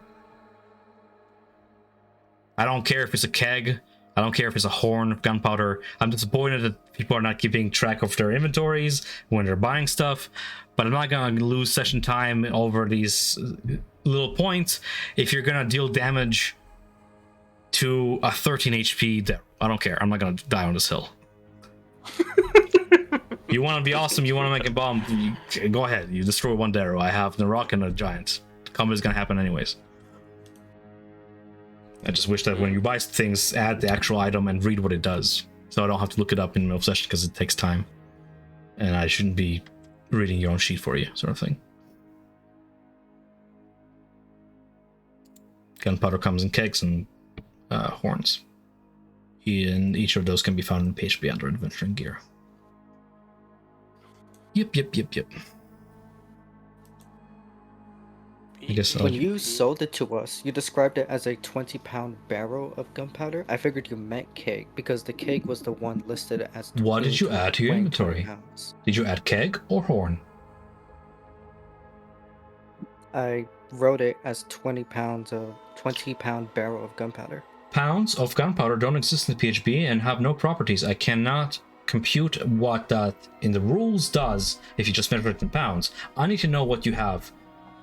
I don't care if it's a keg. I don't care if it's a horn of gunpowder. I'm disappointed that people are not keeping track of their inventories when they're buying stuff. But I'm not going to lose session time over these little points if you're going to deal damage to a 13 HP Darrow. I don't care. I'm not going to die on this hill. You want to be awesome, you want to make a bomb, go ahead. You destroy one Darrow. I have the rock and a giant. The combat is going to happen anyways. I just wish that when you buy things, add the actual item and read what it does. So I don't have to look it up in the middle of session because it takes time. And I shouldn't be reading your own sheet for you, sort of thing. Gunpowder comes in kegs and horns. And each of those can be found in PHP under Adventuring Gear. Yep. I guess When you sold it to us, you described it as a 20-pound barrel of gunpowder. I figured you meant keg because the keg was the one listed as. What did you add to your inventory? Pounds. Did you add keg or horn? I wrote it as 20-pound barrel of gunpowder. Pounds of gunpowder don't exist in the PHP and have no properties. I cannot compute what that in the rules does if you just measure it in pounds. I need to know what you have.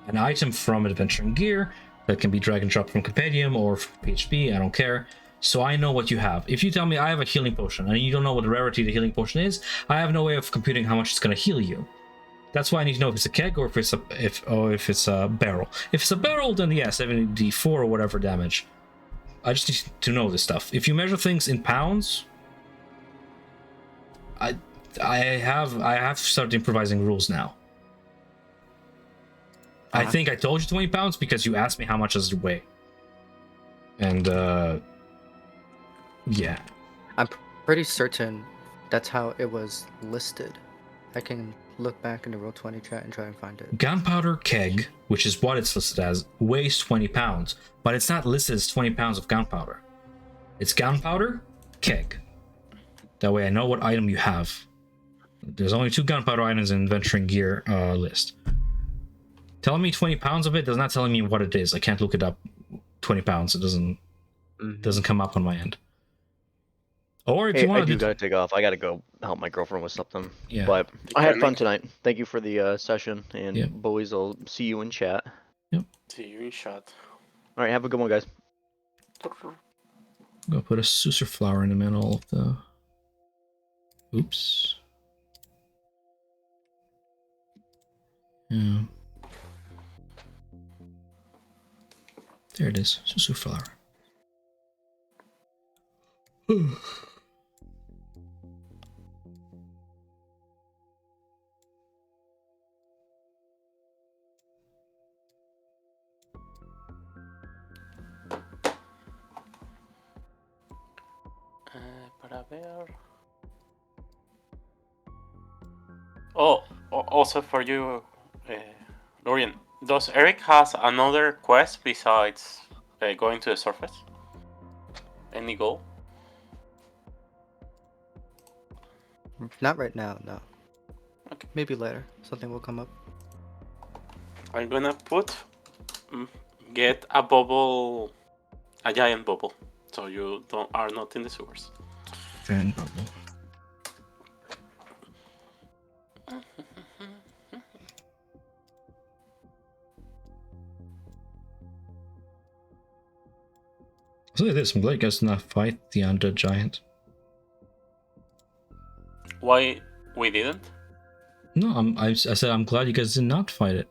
An item from Adventuring Gear that can be drag and drop from Compendium or PHP, I don't care. So I know what you have. If you tell me I have a healing potion and you don't know what the rarity of the healing potion is, I have no way of computing how much it's going to heal you. That's why I need to know if it's a keg or if it's a barrel. If it's a barrel, then yeah, 70d4 or whatever damage. I just need to know this stuff. If you measure things in pounds, I have started improvising rules now. I think I told you 20 pounds because you asked me how much does it weigh. And yeah. I'm pretty certain that's how it was listed. I can look back in the Roll20 chat and try and find it. Gunpowder keg, which is what it's listed as, weighs 20 pounds, but it's not listed as 20 pounds of gunpowder. It's gunpowder keg. That way I know what item you have. There's only 2 gunpowder items in Adventuring Gear list. Telling me 20 pounds of it does not telling me what it is. I can't look it up. 20 pounds. It doesn't come up on my end. Or if you want to gotta take off. I gotta go help my girlfriend with something. Yeah. But I had fun tonight. Thank you for the session, and Yep. boys, I'll see you in chat. See you in chat. All right, have a good one, guys. I'm gonna put a Susur flower in the middle of the. Oops. Yeah. There it is, Susur flower. Para ver. Oh, also for you, Lorian, does Eric has another quest besides going to the surface? Any goal? Not right now, no. Okay. Maybe later. Something will come up. I'm gonna put get a bubble, a giant bubble, so you are not in the sewers. Giant bubble. So it is. I'm glad you guys did not fight the undead giant. Why we didn't? No, I said I'm glad you guys did not fight it.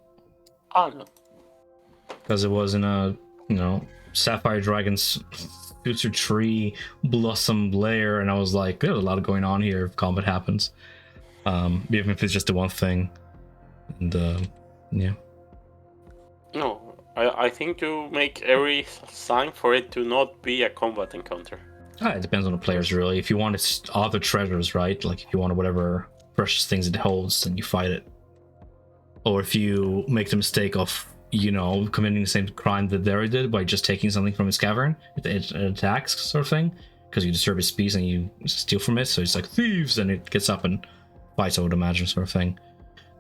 Oh no. Because it was in a, Sapphire Dragon's future tree blossom lair, and I was like, there's a lot going on here if combat happens. Even if it's just the one thing. And yeah. No, I think you make every sign for it to not be a combat encounter. It depends on the players, really. If you want its other treasures, right? Like if you want whatever precious things it holds, then you fight it. Or if you make the mistake of, committing the same crime that Derry did by just taking something from his cavern, it attacks, sort of thing, because you disturb his peace and you steal from it, so it's like thieves, and it gets up and fights, I would imagine, sort of thing.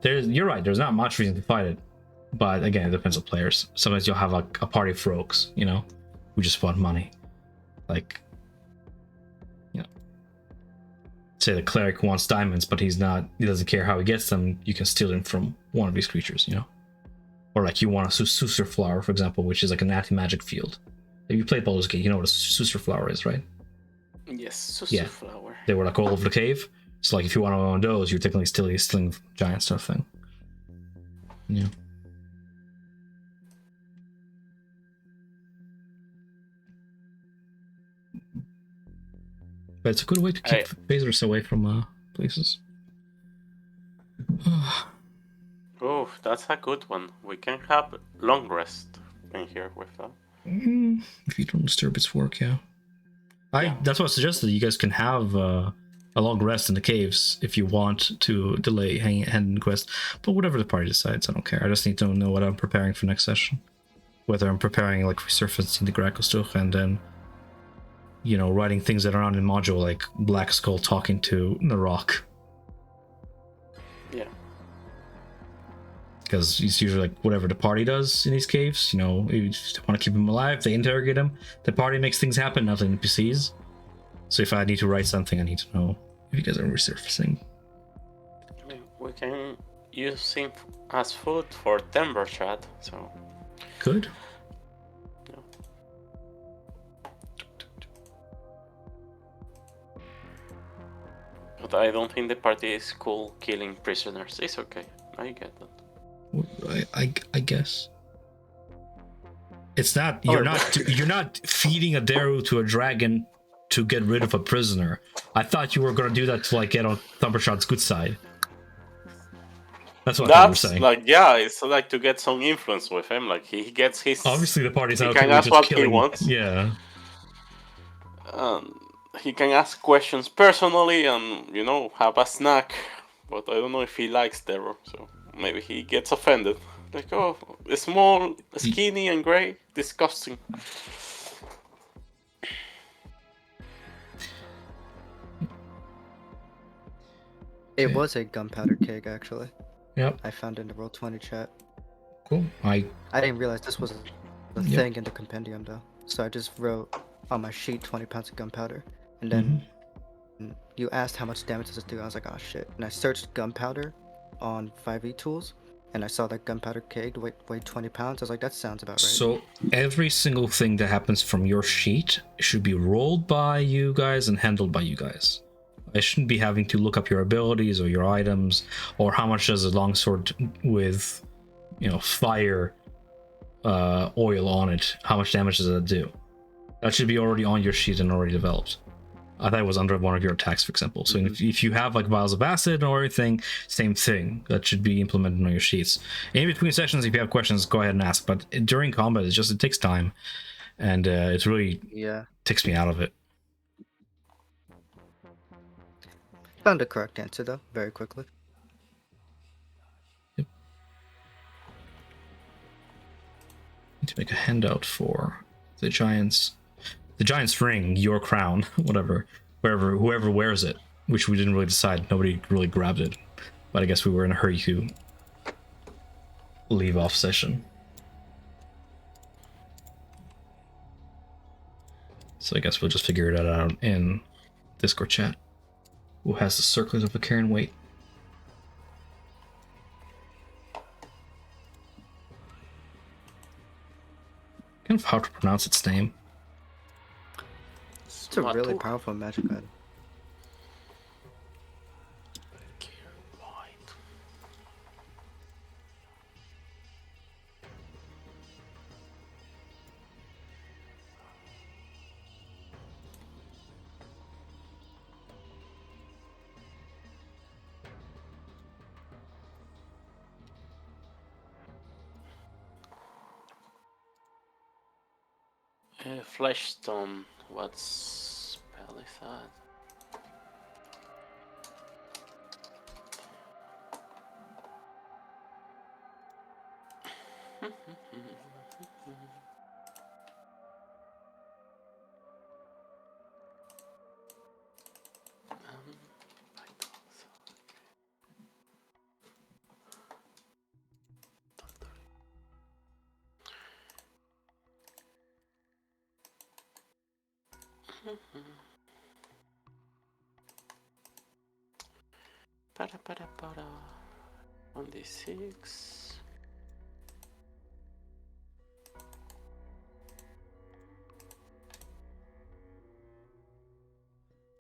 You're right, there's not much reason to fight it, but again, it depends on players. Sometimes you'll have a party of rogues, who just want money. Like, say the cleric wants diamonds, but he doesn't care how he gets them, you can steal them from one of these creatures, Or like you want a Susur flower, for example, which is like an anti-magic field. If you played Baldur's Gate, you know what a Susur flower is, right? Yes, Susur flower. They were like all over the cave. So like if you want one of those, you're technically still stealing giant stuff thing. Yeah. But it's a good way to keep phasers away from places. Oh, that's a good one. We can have long rest in here with that. If you don't disturb its work, yeah. That's what I suggested. You guys can have a long rest in the caves if you want to delay hand quest. But whatever the party decides, I don't care. I just need to know what I'm preparing for next session. Whether I'm preparing like resurfacing the Gracostuch and then, writing things that are not in module, like Black Skull talking to the rock. Yeah. Because it's usually like whatever the party does in these caves, you just want to keep them alive, they interrogate them, the party makes things happen, not the NPCs. So if I need to write something, I need to know if you guys are resurfacing. We can use him as food for Timber Chat, so... Good. But I don't think the party is cool killing prisoners. It's okay. I get that. I guess. It's not. You're not feeding a Daru to a dragon to get rid of a prisoner. I thought you were gonna do that to like get on Thumpershot's good side. That's what I was saying. Like, yeah, it's like to get some influence with him. Like he gets his. Obviously, the party's not. He can ask what he wants. Yeah. He can ask questions personally and, have a snack. But I don't know if he likes Terror, so maybe he gets offended. Like, oh, small, skinny, and grey. Disgusting. It was a gunpowder keg, actually. Yep. I found it in the Roll20 chat. Cool. I didn't realize this was a thing in the compendium, though. So I just wrote on my sheet 20 pounds of gunpowder. And then you asked how much damage does it do. I was like, oh shit. And I searched gunpowder on 5e tools. and I saw that gunpowder keg weighed 20 pounds. I was like, that sounds about right. So every single thing that happens from your sheet should be rolled by you guys and handled by you guys. I shouldn't be having to look up your abilities or your items, or how much does a longsword with, fire oil on it, how much damage does that do? That should be already on your sheet and already developed. I thought it was under one of your attacks, for example. So if you have like vials of acid or anything, same thing. That should be implemented on your sheets. In between sessions, if you have questions, go ahead and ask. But during combat, it takes time, and it really takes me out of it. Found the correct answer though, very quickly. Yep. Need to make a handout for the giants. The giant's ring, your crown, whatever, whoever wears it, which we didn't really decide. Nobody really grabbed it, but I guess we were in a hurry to leave off session. So I guess we'll just figure it out in Discord chat. Who has the circlet of the Karen weight? Kind of hard to pronounce its name. It's a really powerful magic item. Fleshstone. What spell is that? Para. 1d6.